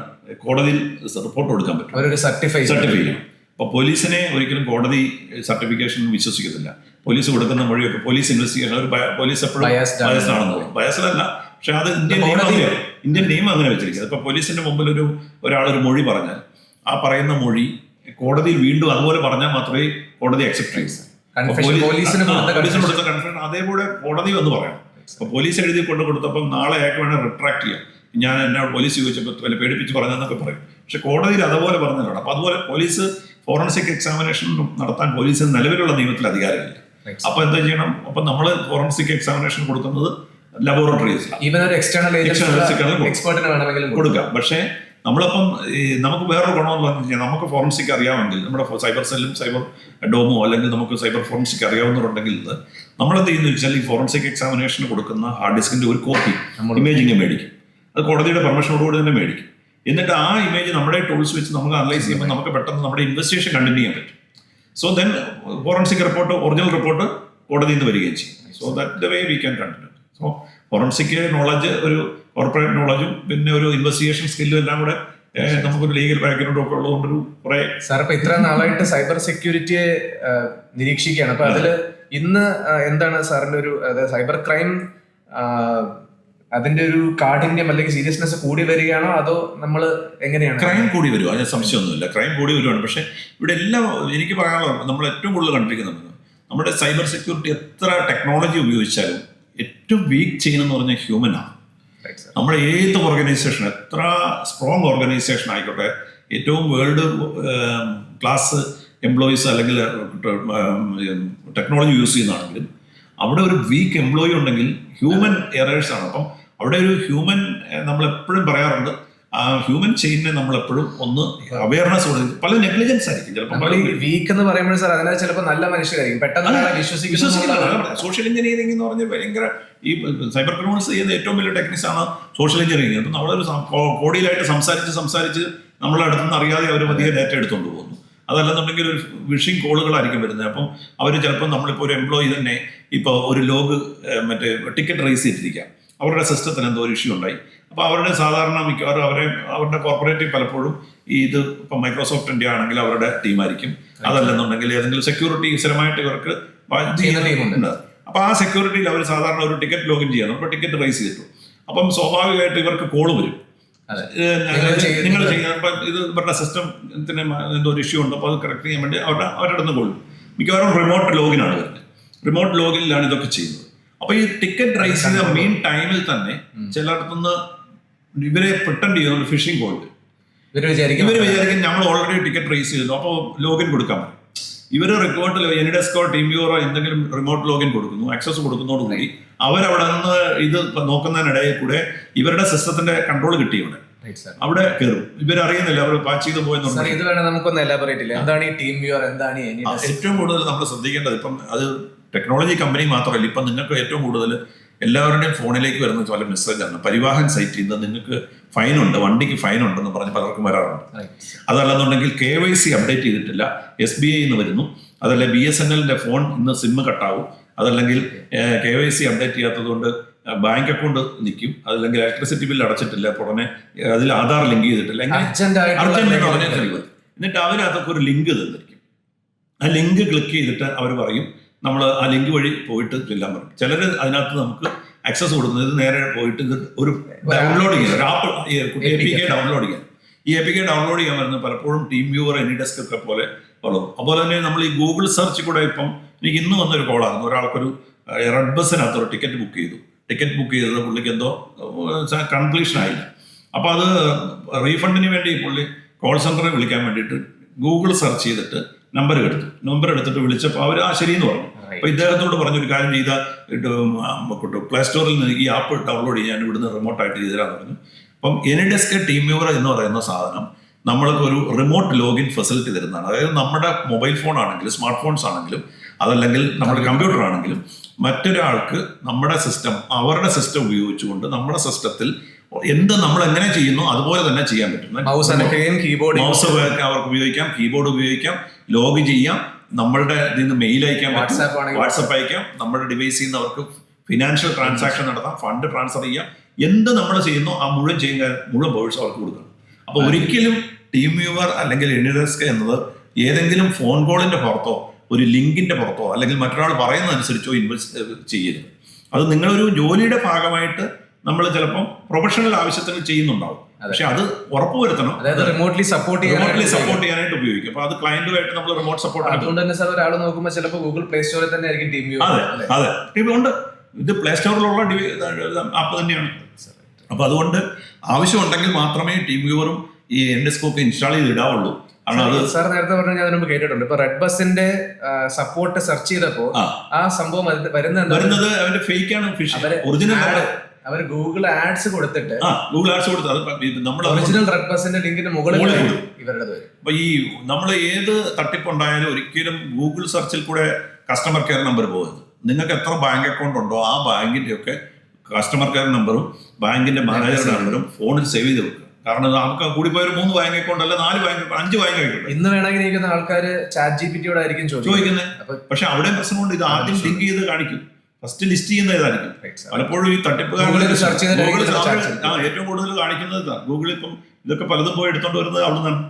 കോടതിയിൽ റിപ്പോർട്ട് കൊടുക്കാൻ പറ്റും, സർട്ടിഫൈ ചെയ്യണം. അപ്പോൾ പോലീസിനെ ഒരിക്കലും കോടതി സർട്ടിഫിക്കേഷൻ വിശ്വസിക്കത്തില്ല. പോലീസ് കൊടുക്കുന്ന മൊഴിയൊക്കെ പോലീസ് ഇൻവെസ്റ്റിഗേഷൻ പോലീസ് എപ്പോഴും ബയസ്ഡാണെന്ന് പറയും. ബയസ്ഡല്ല, പക്ഷെ അത് ഇന്ത്യൻ നിയമം അങ്ങനെ വെച്ചിരിക്കുന്നത്. ഇപ്പൊ പോലീസിന്റെ മുമ്പിൽ ഒരാളൊരു മൊഴി പറഞ്ഞാൽ ആ പറയുന്ന മൊഴി കോടതിയിൽ വീണ്ടും അതുപോലെ പറഞ്ഞാൽ മാത്രമേ കോടതി അക്സെപ്റ്റ് ചെയ്യൂ. പോലീസിന് കൊടുത്ത കൺഫഷൻ അതേപോലെ കോടതി വന്ന് പറയണം. അപ്പൊ പോലീസ് എഴുതി കൊണ്ട് കൊടുത്തപ്പം നാളെ അയാൾക്ക് വേണേൽ റിട്രാക്ട് ചെയ്യാം. ഞാൻ എന്നോട് പോലീസ് ചോദിച്ചപ്പോൾ പേടിപ്പിച്ച് പറഞ്ഞെന്നൊക്കെ പറയും. പക്ഷെ കോടതിയിൽ അതുപോലെ പറഞ്ഞതാണ്. അപ്പൊ അതുപോലെ പോലീസ് ഫോറൻസിക് എക്സാമിനേഷൻ നടത്താൻ പോലീസിന് നിലവിലുള്ള നിയമത്തിൽ അധികാരമില്ല. അപ്പൊ എന്താ ചെയ്യണം, അപ്പൊ നമ്മൾ ഫോറൻസിക് എക്സാമിനേഷൻ കൊടുക്കുന്നത് ലബോറട്ടറീസിലാണ് ഈവൻ ഒരു എക്സ്റ്റേണൽ External എക്സ്പേർട്ടിന് വേണമെങ്കിലും കൊടുക്കാം. പക്ഷേ നമ്മളപ്പം നമുക്ക് വേറൊരു ഗുണമെന്ന് പറഞ്ഞു കഴിഞ്ഞാൽ നമുക്ക് ഫോറൻസിക് അറിയാമെങ്കിൽ നമ്മുടെ സൈബർ സെല്ലും സൈബർ ഡോമോ അല്ലെങ്കിൽ നമുക്ക് സൈബർ ഫോറൻസിക് അറിയാവുന്നവരുണ്ടെങ്കിൽ നമ്മളെന്ത് ചെയ്യുന്നു വെച്ചാൽ ഈ ഫോറൻസിക് എക്സാമിനേഷന് കൊടുക്കുന്ന ഹാർഡ് ഡിസ്കിന്റെ ഒരു കോപ്പി ഇമേജിങ് മേടിക്കും. അത് കോടതിയുടെ പെർമിഷനോടുകൂടി തന്നെ മേടിക്കും. എന്നിട്ട് ആ ഇമേജ് നമ്മുടെ ടൂൾസ് വെച്ച് നമുക്ക് അനലൈസ് ചെയ്യുമ്പോൾ നമുക്ക് പെട്ടെന്ന് നമ്മുടെ ഇൻവെസ്റ്റിഗേഷൻ കണ്ടിന്യൂ ചെയ്യാൻ പറ്റും. So then forensic report original report കോടതിയിൽ നിന്ന് വരികയും ചെയ്യും. So that the way we can continue. So forensic knowledge, ഒരു കോർപ്പറേറ്റ് നോളജും പിന്നെ ഒരു ഇൻവെസ്റ്റിഗേഷൻ സ്കില്ലും എല്ലാം കൂടെ നമുക്കൊരു ലീഗൽ ബാക്ക്ഗ്രൗണ്ടും ഒക്കെ ഉള്ളതുകൊണ്ടൊരു കുറെ. സാർ ഇപ്പൊ ഇത്ര നാളായിട്ട് സൈബർ സെക്യൂരിറ്റിയെ നിരീക്ഷിക്കുകയാണ്. അപ്പൊ അതില് ഇന്ന് എന്താണ് സാറിന്റെ ഒരു സൈബർ ക്രൈം അതിന്റെ ഒരു കാഠിന്യം അല്ലെങ്കിൽ സീരിയസ്നെസ് കൂടി വരികയാണോ അതോ നമ്മൾ എങ്ങനെയാണ്? ക്രൈം കൂടി വരുമോ? അതിന് സംശയമൊന്നുമില്ല, ക്രൈം കൂടി വരുവാണ്. പക്ഷെ ഇവിടെ എല്ലാം എനിക്ക് പറയാനുള്ളത് നമ്മൾ ഏറ്റവും കൂടുതൽ കണ്ടിരിക്കുന്നത് നമ്മുടെ സൈബർ സെക്യൂരിറ്റി എത്ര ടെക്നോളജി ഉപയോഗിച്ചാലും ഏറ്റവും വീക്ക് ചെയ്യുന്നതെന്ന് പറഞ്ഞാൽ ഹ്യൂമനാണ്. നമ്മുടെ ഏത് ഓർഗനൈസേഷൻ, എത്ര സ്ട്രോങ് ഓർഗനൈസേഷൻ ആയിക്കോട്ടെ, ഏറ്റവും വേൾഡ് ക്ലാസ് എംപ്ലോയീസ് അല്ലെങ്കിൽ ടെക്നോളജി യൂസ് ചെയ്യുന്നതാണെങ്കിലും അവിടെ ഒരു വീക്ക് എംപ്ലോയി ഉണ്ടെങ്കിൽ ഹ്യൂമൻ എറേഴ്സ് ആണ്. അപ്പം അവിടെ ഒരു ഹ്യൂമൻ, നമ്മളെപ്പോഴും പറയാറുണ്ട്, ആ ഹ്യൂമൻ ചെയിനെ നമ്മളെപ്പോഴും ഒന്ന് അവയർനെസ് കൊടുക്കും. പല നെഗ്ലിജൻസ് ആയിരിക്കും ചിലപ്പോൾ. വീക്ക് എന്ന് പറയുമ്പോൾ സാർ അതിനകത്ത് ചിലപ്പോൾ നല്ല മനുഷ്യരായിരിക്കും, പെട്ടെന്ന് വിശ്വസിക്കുന്ന. സോഷ്യൽ എഞ്ചിനീയറിംഗ് എന്ന് പറഞ്ഞാൽ ഭയങ്കര ഈ സൈബർ ക്രിമിനൽസ് ചെയ്യുന്ന ഏറ്റവും വലിയ ടെക്നിക്സ് ആണ് സോഷ്യൽ എഞ്ചിനീയറിംഗ്. അപ്പം നമ്മളൊരു കോടിയിലായിട്ട് സംസാരിച്ച് നമ്മളെ അടുത്ത് നിന്ന് അറിയാതെ അവർ വലിയ ഡേറ്റ എടുത്തുകൊണ്ട് പോകുന്നു. അതല്ലെന്നുണ്ടെങ്കിൽ ഒരു വിഷിംഗ് കോളുകളായിരിക്കും വരുന്നത്. അപ്പം അവർ ചിലപ്പോൾ നമ്മളിപ്പോൾ ഒരു എംപ്ലോയി തന്നെ ഇപ്പോൾ ഒരു ലോഗ് മറ്റേ ടിക്കറ്റ് റേസ് ചെയ്തിരിക്കാം, അവരുടെ സിസ്റ്റത്തിന് എന്തോ ഒരു ഇഷ്യൂ ഉണ്ടായി. അപ്പോൾ അവരുടെ സാധാരണ മിക്കവാറും അവരുടെ കോർപ്പറേറ്റീവ് പലപ്പോഴും ഇത് ഇപ്പം മൈക്രോസോഫ്റ്റിൻ്റെ ആണെങ്കിൽ അവരുടെ ടീമായിരിക്കും. അതല്ലെന്നുണ്ടെങ്കിൽ ഏതെങ്കിലും സെക്യൂരിറ്റി സ്ഥിരമായിട്ട് ഇവർക്ക് ചെയ്യുന്നുണ്ട്. അപ്പോൾ ആ സെക്യൂരിറ്റിയിൽ അവർ സാധാരണ ഒരു ടിക്കറ്റ് ലോഗിൻ ചെയ്യണം. അപ്പോൾ ടിക്കറ്റ് റേസ് ചെയ്തിട്ടു. അപ്പം സ്വാഭാവികമായിട്ട് ഇവർക്ക് കോള് വരും, നിങ്ങൾ ചെയ്യുന്ന ഇത് ഇവരുടെ സിസ്റ്റത്തിന് എന്തോ ഒരു ഇഷ്യൂ ഉണ്ട്, അപ്പോൾ അത് കറക്റ്റ് ചെയ്യാൻ വേണ്ടി അവരുടെ നിന്ന് കൊള്ളും. മിക്കവാറും റിമോട്ട് ലോഗിനാണ് വരുന്നത്. റിമോട്ട് ലോഗിനിലാണ് ഇതൊക്കെ ചെയ്യുന്നത്. അപ്പോൾ ഈ ടിക്കറ്റ് റൈസ് ചെയ്ത മെയിൻ ടൈമിൽ തന്നെ ചിലയിടത്തുനിന്ന് ഇവരെ പ്രിട്ടൻഡ് ചെയ്യുന്ന ഒരു ഫിഷിംഗ് കോൾ വരും. ഇവർ വിചാരിക്കും നമ്മൾ ഓൾറെഡി ടിക്കറ്റ് റൈസ് ചെയ്തു, അപ്പോൾ ലോഗിൻ കൊടുക്കാൻ പറ്റും. ഇവർ റിപ്പോർട്ടിൽ എനിഡെസ്കോ ടീം വ്യൂറോ എന്തെങ്കിലും റിമോട്ട് ലോഗിൻ കൊടുക്കുന്നു, ആക്സസ് കൊടുക്കുന്നതോടുകൂടി അവരവിടെ നിന്ന് ഇത് നോക്കുന്നതിനിടയിൽ കൂടെ ഇവരുടെ സിസ്റ്റത്തിന്റെ കൺട്രോൾ കിട്ടി അവിടെ കയറും. ഇവരറിയുന്നില്ല, അവർ പാച്ച് ചെയ്ത് പോയെന്നുണ്ട്. ഇത് വേണം നമുക്കൊന്ന് എലാബറേറ്റ് ഇല്ല, എന്താണ് ഈ ടീം വ്യൂവർ, എന്താണ് ഏറ്റവും കൂടുതൽ നമ്മൾ ശ്രദ്ധിക്കേണ്ടത്. ഇപ്പം അത് ടെക്നോളജി കമ്പനി മാത്രമല്ല, ഇപ്പം നിങ്ങൾക്ക് ഏറ്റവും കൂടുതൽ എല്ലാവരുടെയും ഫോണിലേക്ക് വരുന്ന പല മെസ്സേജാണ്. പരിവാഹൻ സൈറ്റിൽ നിന്ന് നിങ്ങൾക്ക് ഫൈനുണ്ട്, വണ്ടിക്ക് ഫൈനുണ്ടെന്ന് പറഞ്ഞ് പലർക്കും വരാറുണ്ട്. അതല്ലെന്നുണ്ടെങ്കിൽ KYC അപ്ഡേറ്റ് ചെയ്തിട്ടില്ല, SBI എന്ന് വരുന്നു. അതല്ല BSNLന്റെ ഫോൺ ഇന്ന് സിം കട്ടാവും. അതല്ലെങ്കിൽ KYC അപ്ഡേറ്റ് ചെയ്യാത്തത് കൊണ്ട് ബാങ്ക് അക്കൗണ്ട് നിൽക്കും. അതല്ലെങ്കിൽ ഇലക്ട്രിസിറ്റി ബില്ല് അടച്ചിട്ടില്ല, ഉടനെ അതിൽ ആധാർ ലിങ്ക് ചെയ്തിട്ടില്ല, എന്നിട്ട് അവരതൊക്കെ ഒരു ലിങ്ക് തന്നിരിക്കും. ആ ലിങ്ക് ക്ലിക്ക് ചെയ്തിട്ട് അവർ പറയും നമ്മൾ ആ ലിങ്ക് വഴി പോയിട്ട് ചെല്ലാൻ പറയും. ചിലർ അതിനകത്ത് നമുക്ക് ആക്സസ് കൊടുക്കുന്നത് ഇത് നേരെ പോയിട്ട് ഇത് ഒരു ഡൗൺലോഡ് ചെയ്യാൻ, ഒരു ആപ്പ് APK ഡൗൺലോഡ് ചെയ്യാൻ. ഈ APK ഡൗൺലോഡ് ചെയ്യാൻ വരുന്നത് പലപ്പോഴും ടീം വ്യൂവർ, എനിഡെസ്ക് ഒക്കെ പോലെ വളരും. അതുപോലെ തന്നെ നമ്മൾ ഈ ഗൂഗിൾ സെർച്ച് കൂടെ ഇപ്പം എനിക്ക് ഇന്ന് വന്നൊരു കോളാണ്. ഒരാൾക്കൊരു റെഡ് ബസ്സിനകത്ത് ഒരു ടിക്കറ്റ് ബുക്ക് ചെയ്തു. ടിക്കറ്റ് ബുക്ക് ചെയ്തത് പുള്ളിക്ക് എന്തോ കംപ്ലീഷൻ ആയില്ല. അപ്പോൾ അത് റീഫണ്ടിന് വേണ്ടി പുള്ളി കോൾ സെന്ററിൽ വിളിക്കാൻ വേണ്ടിയിട്ട് ഗൂഗിൾ സെർച്ച് ചെയ്തിട്ട് നമ്പർ എടുത്തിട്ട് വിളിച്ചപ്പോൾ അവർ ശരിയെന്ന് പറഞ്ഞു. അപ്പോൾ ഇദ്ദേഹത്തോട് പറഞ്ഞൊരു കാര്യം ചെയ്താൽ പ്ലേ സ്റ്റോറിൽ നിന്ന് ഈ ആപ്പ് ഡൗൺലോഡ് ചെയ്യാൻ ഇവിടുന്ന് റിമോട്ടായിട്ട് ചെയ്തരാന്ന് പറഞ്ഞു. അപ്പം എനിഡെസ്ക് ടീം വ്യൂവർ എന്ന് പറയുന്ന സാധനം നമ്മൾക്ക് ഒരു റിമോട്ട് ലോഗിൻ ഫെസിലിറ്റി തരുന്നതാണ്. അതായത് നമ്മുടെ മൊബൈൽ ഫോൺ ആണെങ്കിലും സ്മാർട്ട് ഫോൺസ് ആണെങ്കിലും അതല്ലെങ്കിൽ നമ്മുടെ കമ്പ്യൂട്ടർ ആണെങ്കിലും മറ്റൊരാൾക്ക് നമ്മുടെ സിസ്റ്റം, അവരുടെ സിസ്റ്റം ഉപയോഗിച്ചുകൊണ്ട് നമ്മുടെ സിസ്റ്റത്തിൽ എന്ത് നമ്മൾ എങ്ങനെ ചെയ്യുന്നു അതുപോലെ തന്നെ ചെയ്യാൻ പറ്റും. മൗസ് അവർക്ക് ഉപയോഗിക്കാം, കീബോർഡ് ഉപയോഗിക്കാം, ലോഗ് ചെയ്യാം, നമ്മളുടെ ഇതിൽ നിന്ന് മെയിൽ അയക്കാൻ പറ്റും, വാട്സപ്പ് അയക്കാം, നമ്മുടെ ഡിവൈസിൽ നിന്ന് അവർക്ക് ഫിനാൻഷ്യൽ ട്രാൻസാക്ഷൻ നടത്താം, ഫണ്ട് ട്രാൻസ്ഫർ ചെയ്യാം. എന്ത് നമ്മൾ ചെയ്യുന്നു ആ മുഴുവൻ ബോഴ്സ് അവർക്ക് കൊടുക്കണം. അപ്പോൾ ഒരിക്കലും ടീം വ്യൂവർ അല്ലെങ്കിൽ എനിഡെസ്ക് എന്നത് ഏതെങ്കിലും ഫോൺ കോളിന്റെ പുറത്തോ ഒരു ലിങ്കിന്റെ പുറത്തോ അല്ലെങ്കിൽ മറ്റൊരാൾ പറയുന്നതനുസരിച്ചോ ഇൻവെസ്റ്റ് ചെയ്യരുത്. അത് നിങ്ങളൊരു ജോലിയുടെ ഭാഗമായിട്ട് നമ്മൾ ചിലപ്പം പ്രൊഫഷണൽ ആവശ്യത്തിന് ചെയ്യുന്നുണ്ടാവും, പക്ഷെ അത് ഉറപ്പുവരുത്തണം. റിമോട്ട്ലി സപ്പോർട്ട് ചെയ്യാനായിട്ട് ഉപയോഗിക്കും. അപ്പൊ അത് ക്ലയന്റുമായിട്ട് നമ്മൾ റിമോട്ട് സപ്പോർട്ട്. അതുകൊണ്ട് തന്നെ സാർ ഒരാൾ നോക്കുമ്പോൾ ചിലപ്പോൾ ഗൂഗിൾ പ്ലേ സ്റ്റോറിൽ തന്നെ ആയിരിക്കും ടീം വ്യൂ. അതെ ടീം ഉണ്ട്, ഇത് പ്ലേ സ്റ്റോറിലുള്ള ആപ്പ് തന്നെയാണ്. അപ്പൊ അതുകൊണ്ട് ആവശ്യമുണ്ടെങ്കിൽ മാത്രമേ ടീം വ്യൂവറും ഈ എനിഡെസ്ക് ഒക്കെ ഇൻസ്റ്റാൾ ചെയ്ത് ഇടാവുള്ളൂ. കാരണം അത് സാർ നേരത്തെ പറഞ്ഞ ഞാൻ അതിനുമ്പ് കേട്ടിട്ടുണ്ട്. ഇപ്പൊ റെഡ് ബസിന്റെ സപ്പോർട്ട് സെർച്ച് ചെയ്തപ്പോ ആ സംഭവം വരുന്നത് അവന്റെ ഫേക്ക് ആണ്, ഒറിജിനൽ അവര് ഗൂഗിൾ ആഡ്സ് കൊടുത്തിട്ട് ഗൂഗിൾ ആഡ്സ് കൊടുത്ത് അത് നമ്മൾ ഒറിജിനൽ റെഡ് ബസിന്റെ ലിങ്കിന്റെ മുകളിൽ ഇവരുടെ. അപ്പൊ ഈ നമ്മൾ ഏത് തട്ടിപ്പുണ്ടായാലും ഒരിക്കലും ഗൂഗിൾ സെർച്ചിൽ കൂടെ കസ്റ്റമർ കെയർ നമ്പർ പോകരുത്. നിങ്ങൾക്ക് എത്ര ബാങ്ക് അക്കൗണ്ട് ഉണ്ടോ ആ ബാങ്കിന്റെ ഒക്കെ കസ്റ്റമർ കെയർ നമ്പറും ബാങ്കിന്റെ മാനേജറുടെ നമ്പറും ഫോണിൽ സേവ് ചെയ്ത് വെക്കുക. കാരണം നമുക്ക് കൂടിപ്പോയ 3 ബാങ്ക് അക്കൗണ്ട് അല്ല 4 ബാങ്ക് 5 ബാങ്ക് അക്കൗണ്ട് ഇന്ന് വേണമെങ്കിൽ ഇരിക്കുന്ന ആൾക്കാർ ചാറ്റ് ജിപിടിയോട് ആയിരിക്കും ചോദിക്കുന്നത്. പക്ഷെ അവിടെ പ്രശ്നമുണ്ട്, ഇത് ആദ്യം ലിങ്ക് ചെയ്ത് കാണിക്കും, ഫസ്റ്റ് ലിസ്റ്റ് ചെയ്യുന്ന ഏതായിരിക്കും. പലപ്പോഴും ഈ തട്ടിപ്പുകാരുടെ ഏറ്റവും കൂടുതൽ കാണിക്കുന്നത് ഗൂഗിളിൽ ഇപ്പം ഇതൊക്കെ പലതും പോയി എടുത്തോണ്ട് വരുന്നത് അവിടെ നിന്നാണ്.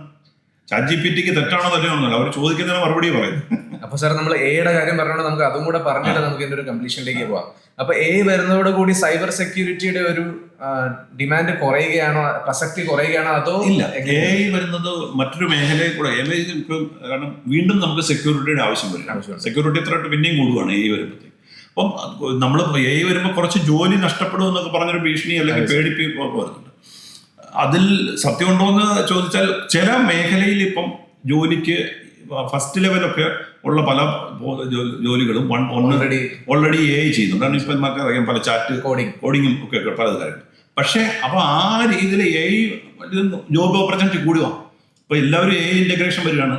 ചാറ്റ് ജിപിടിക്ക് തെറ്റാണോ തന്നെയാണോ അവർ ചോദിക്കുന്നതിന് മറുപടി പറയും. അപ്പൊ സാർ നമ്മൾ എയുടെ കാര്യം പറഞ്ഞോണ്ട് നമുക്ക് അതും കൂടെ പറഞ്ഞിട്ട് നമുക്ക് ഇതിന്റെ ഒരു കംപ്ലീഷനിലേക്ക് പോവാം. അപ്പൊ എ വരുന്നതോട് കൂടി സൈബർ സെക്യൂരിറ്റിയുടെ ഒരു ഡിമാൻഡ് കുറയുകയാണോ, പ്രസക്തി കുറയുകയാണോ, അതോ ഇല്ല? എ വരുന്നത് മറ്റൊരു മേഖലയിൽ കൂടെ. കാരണം വീണ്ടും നമുക്ക് സെക്യൂരിറ്റിയുടെ ആവശ്യം വരും. സെക്യൂരിറ്റി ത്രെട്ട് പിന്നെയും കൂടുകയാണ് എ വരുമ്പോഴത്തേക്ക്. അപ്പം നമ്മൾ എ വരുമ്പോൾ കുറച്ച് ജോലി നഷ്ടപ്പെടും എന്നൊക്കെ പറഞ്ഞൊരു ഭീഷണി അല്ലെങ്കിൽ പേടിപ്പിക്കുക വരുന്നുണ്ട്. അതിൽ സത്യമുണ്ടോ എന്ന് ചോദിച്ചാൽ ചില മേഖലയിൽ ഇപ്പം ജോലിക്ക് ഫസ്റ്റ് ലെവലൊക്കെ ഉള്ള പല ജോലികളും ഓൾറെഡി എ ചെയ്യുന്നുണ്ട്. കാരണം ഇപ്പം നമുക്ക് അറിയാം പല ചാറ്റ് കോഡിങ്ങും ഒക്കെ പല കാര്യങ്ങൾ. പക്ഷെ അപ്പൊ ആ രീതിയിൽ എ ജോബ് ഓപ്പർച്യൂണിറ്റി കൂടുക. ഇപ്പൊ എല്ലാവരും എ ഇന്റഗ്രേഷൻ വരികയാണ്.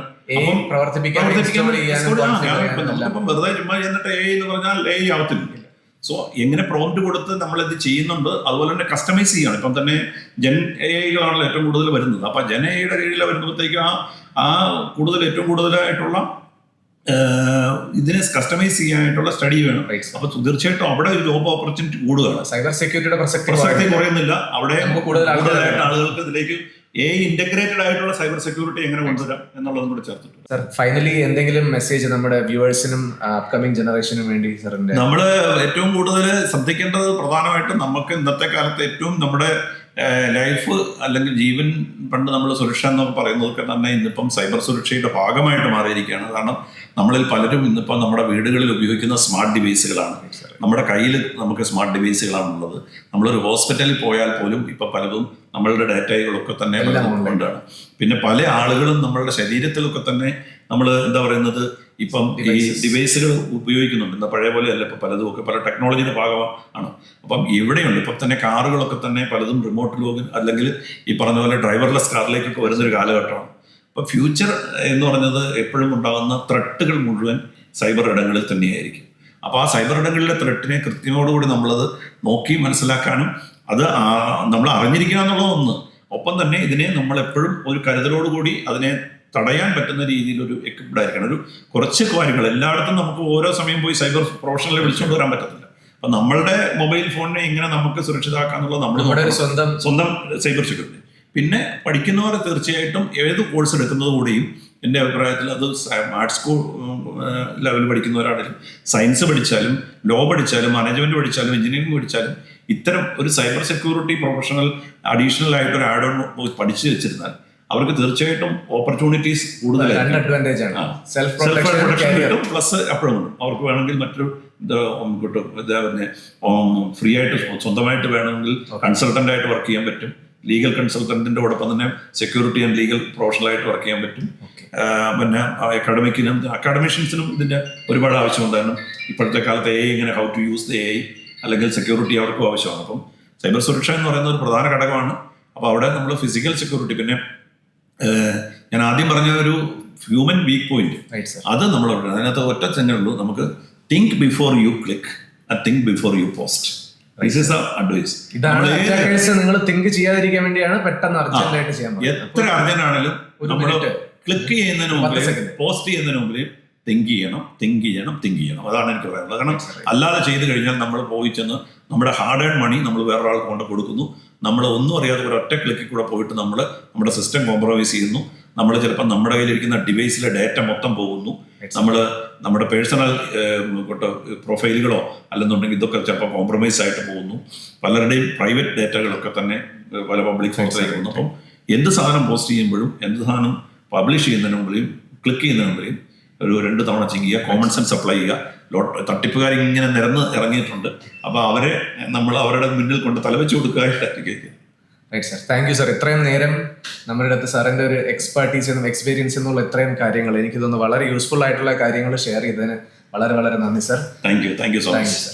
നമുക്കിപ്പം വെറുതെ ചുമ്മാ എന്നിട്ട് എ എന്ന് പറഞ്ഞാൽ എ ആവത്തില്ല. സോ എങ്ങനെ പ്രോംപ്റ്റ് കൊടുത്ത് നമ്മളിത് ചെയ്യുന്നുണ്ട്, അതുപോലെ തന്നെ കസ്റ്റമൈസ് ചെയ്യണം. ഇപ്പം തന്നെ ജെൻ എഐകളാണല്ലോ ഏറ്റവും കൂടുതൽ വരുന്നത്. അപ്പൊ ജെൻ എയുടെ കീഴിൽ വരുമ്പോഴത്തേക്ക് ആ ഏറ്റവും കൂടുതലായിട്ടുള്ള ഇതിനെ കസ്റ്റമൈസ് ചെയ്യാനായിട്ടുള്ള സ്റ്റഡി വേണം. അപ്പൊ തീർച്ചയായിട്ടും അവിടെ ഒരു ജോബ് ഓപ്പർച്യൂണിറ്റി കൂടുകയാണ്. സൈബർ സെക്യൂരിറ്റിയുടെ പ്രസക്തി കുറയുന്നില്ല. അവിടെ കൂടുതലായിട്ട് ആളുകൾക്ക് ഇതിലേക്ക് ഇന്റഗ്രേറ്റഡ് ആയിട്ടുള്ള സൈബർ സെക്യൂരിറ്റി എങ്ങനെ കൊണ്ടുവരാം എന്നുള്ളതും കൂടെ ചേർത്തിട്ടുണ്ട്. സർ, ഫൈനലി എന്തെങ്കിലും മെസ്സേജ് നമ്മുടെ വ്യൂവേഴ്സിനും അപ്കമിംഗ് ജനറേഷനും വേണ്ടി സാറിന്റെ? നമ്മൾ ഏറ്റവും കൂടുതൽ ശ്രദ്ധിക്കേണ്ടത് പ്രധാനമായിട്ടും നമുക്ക് ഇന്നത്തെ കാലത്ത് ഏറ്റവും നമ്മുടെ ലൈഫ് അല്ലെങ്കിൽ ജീവൻ, പണ്ട് നമ്മൾ സുരക്ഷ എന്നൊക്കെ പറയുന്നതൊക്കെ തന്നെ ഇന്നിപ്പം സൈബർ സുരക്ഷയുടെ ഭാഗമായിട്ട് മാറിയിരിക്കുകയാണ്. കാരണം നമ്മളിൽ പലരും ഇന്നിപ്പം നമ്മുടെ വീടുകളിൽ ഉപയോഗിക്കുന്ന സ്മാർട്ട് ഡിവൈസുകളാണ്. നമ്മുടെ കയ്യിൽ നമുക്ക് സ്മാർട്ട് ഡിവൈസുകളാണുള്ളത്. നമ്മളൊരു ഹോസ്പിറ്റലിൽ പോയാൽ പോലും ഇപ്പം പലതും നമ്മളുടെ ഡാറ്റകളൊക്കെ തന്നെ കൊണ്ടാണ്. പിന്നെ പല ആളുകളും നമ്മളുടെ ശരീരത്തിലൊക്കെ തന്നെ നമ്മൾ എന്താ പറയുന്നത് ഇപ്പം ഈ ഡിവൈസുകൾ ഉപയോഗിക്കുന്നുണ്ട്. ഇന്ന് പഴയ പോലെ അല്ല, ഇപ്പം പലതും ഒക്കെ പല ടെക്നോളജിയുടെ ഭാഗമാണ്. അപ്പം ഇവിടെയുണ്ട് ഇപ്പം തന്നെ കാറുകളൊക്കെ തന്നെ പലതും റിമോട്ട് ലോഗിൻ അല്ലെങ്കിൽ ഈ പറഞ്ഞ പോലെ ഡ്രൈവർലെസ് കാറിലേക്കൊക്കെ വരുന്നൊരു കാലഘട്ടമാണ്. അപ്പം ഫ്യൂച്ചർ എന്ന് പറഞ്ഞത് എപ്പോഴും ഉണ്ടാകുന്ന ത്രെട്ടുകൾ മുഴുവൻ സൈബർ ഇടങ്ങളിൽ തന്നെയായിരിക്കും. അപ്പോൾ ആ സൈബർ ഇടങ്ങളിലെ ത്രെട്ടിനെ കൃത്യതയോടുകൂടി നമ്മളത് നോക്കി മനസ്സിലാക്കാനും അത് നമ്മൾ അറിഞ്ഞിരിക്കുക എന്നുള്ളത് ഒന്ന്. ഒപ്പം തന്നെ ഇതിനെ നമ്മളെപ്പോഴും ഒരു കരുതലോടുകൂടി അതിനെ തടയാൻ പറ്റുന്ന രീതിയിലൊരു എക്വിപ്ഡ് ആയിരിക്കണം. ഒരു കുറച്ച് കാര്യങ്ങൾ എല്ലായിടത്തും നമുക്ക് ഓരോ സമയം പോയി സൈബർ പ്രൊഫഷണലെ വിളിച്ചുകൊണ്ട് വരാൻ പറ്റത്തില്ല. അപ്പം നമ്മളുടെ മൊബൈൽ ഫോണിനെ എങ്ങനെ നമുക്ക് സുരക്ഷിതമാക്കാന്നുള്ളത് നമ്മൾ സ്വന്തം സൈബർ സെക്യൂരിറ്റി. പിന്നെ പഠിക്കുന്നവർ തീർച്ചയായിട്ടും ഏത് കോഴ്സ് എടുക്കുന്നതുകൂടിയും എൻ്റെ അഭിപ്രായത്തിൽ അത് ആർട്സ് സ്കൂൾ ലെവൽ പഠിക്കുന്നവരാണെങ്കിലും സയൻസ് പഠിച്ചാലും ലോ പഠിച്ചാലും മാനേജ്മെന്റ് പഠിച്ചാലും എഞ്ചിനീയറിംഗ് പഠിച്ചാലും ഇത്തരം ഒരു സൈബർ സെക്യൂരിറ്റി പ്രൊഫഷണൽ അഡീഷണൽ ആയിട്ട് ഒരു ആഡ് ഓൺ പഠിച്ചു വെച്ചിരുന്നാൽ അവർക്ക് തീർച്ചയായിട്ടും ഓപ്പർച്യൂണിറ്റീസ് കൂടുതലായിരിക്കും. പ്ലസ് എപ്പോഴും അവർക്ക് വേണമെങ്കിൽ മറ്റൊരു ഫ്രീ ആയിട്ട് സ്വന്തമായിട്ട് വേണമെങ്കിൽ കൺസൾട്ടന്റ് ആയിട്ട് വർക്ക് ചെയ്യാൻ പറ്റും. ലീഗൽ കൺസൾട്ടന്റിന്റെ ഒപ്പം തന്നെ സെക്യൂരിറ്റി ആൻഡ് ലീഗൽ പ്രൊഫഷണലായിട്ട് വർക്ക് ചെയ്യാൻ പറ്റും. പിന്നെ അക്കാഡമിഷ്യൻസിനും ഇതിന്റെ ഒരുപാട് ആവശ്യമുണ്ട്. കാരണം ഇപ്പോഴത്തെ കാലത്ത് എ ഇങ്ങനെ how to use the a അല്ലെങ്കിൽ സെക്യൂരിറ്റി അവർക്കും ആവശ്യമാണ്. അപ്പം സൈബർ സുരക്ഷ എന്ന് പറയുന്ന ഒരു പ്രധാന ഘടകമാണ്. അപ്പോൾ അവിടെ നമ്മൾ ഫിസിക്കൽ സെക്യൂരിറ്റി, പിന്നെ ഞാൻ ആദ്യം പറഞ്ഞ ഒരു ഹ്യൂമൻ വീക്ക് പോയിന്റ്, അത് നമ്മൾ അതിനകത്ത് ഒറ്റ തന്നെ ഉള്ളൂ. നമുക്ക് think before you click and think before you post. നിങ്ങൾ തിങ്ക് ചെയ്യാതിരിക്കാൻ വേണ്ടിയാണ് പെട്ടെന്ന് അർജന്റായിട്ട് ചെയ്യാൻ. എത്ര അർജന്റാണെങ്കിലും നമ്മൾ ക്ലിക്ക് ചെയ്യുന്നതിന് മുമ്പിൽ പോസ്റ്റ് ചെയ്യുന്നതിന് മുമ്പിൽ തിങ്ക് ചെയ്യണം. അതാണ് എനിക്ക് പറയാനുള്ളത്. കാരണം അല്ലാതെ ചെയ്ത് കഴിഞ്ഞാൽ നമ്മൾ പോയി ചെന്ന് നമ്മുടെ ഹാർഡ് ഏൺ മണി നമ്മൾ വേറൊരാൾക്ക് കൊണ്ട് കൊടുക്കുന്നു. നമ്മൾ ഒന്നും അറിയാതെ ഒരു ഒറ്റ ക്ലിക്കിൽ കൂടെ പോയിട്ട് നമ്മൾ നമ്മുടെ സിസ്റ്റം കോംപ്രമൈസ് ചെയ്യുന്നു. നമ്മൾ ചിലപ്പോൾ നമ്മുടെ കയ്യിലിരിക്കുന്ന ഡിവൈസിലെ ഡാറ്റ മൊത്തം പോകുന്നു. നമ്മൾ നമ്മുടെ പേഴ്സണൽ പ്രൊഫൈലുകളോ അല്ലെന്നുണ്ടെങ്കിൽ ഇതൊക്കെ ചിലപ്പോൾ കോംപ്രമൈസ് ആയിട്ട് പോകുന്നു. പലരുടെയും പ്രൈവറ്റ് ഡാറ്റകളൊക്കെ തന്നെ പല പബ്ലിക് സോഴ്സിലേക്ക് പോകുന്നു. അപ്പം എന്ത് സാധനം പോസ്റ്റ് ചെയ്യുമ്പോഴും എന്ത് സാധനം പബ്ലിഷ് ചെയ്യുന്നതിന് മുമ്പിലും ക്ലിക്ക് ചെയ്യുന്നതിന് മുമ്പിലും ഒരു 2 തവണ ചെയ്യുക, കോമൺ സെൻസ് അപ്ലൈ ചെയ്യുക. തട്ടിപ്പുകാർ ഇങ്ങനെ നിരന്ന് ഇറങ്ങിയിട്ടുണ്ട്. അപ്പോൾ അവരെ നമ്മൾ അവരുടെ മുന്നിൽ കൊണ്ട് തലവെച്ച് കൊടുക്കുക. Right sir, thank you sir. ഇത്രയും നേരം നമ്മുടെ അടുത്ത് സാറിന്റെ ഒരു എക്സ്പെർട്ടീസ് എന്നും എക്സ്പീരിയൻസ് എന്നുള്ള ഇത്രയും കാര്യങ്ങൾ എനിക്ക് തോന്നുന്നു വളരെ യൂസ്ഫുൾ ആയിട്ടുള്ള കാര്യങ്ങൾ ഷെയർ ചെയ്തതിന് വളരെ വളരെ നന്ദി sir. Thank you so thank much. You sir.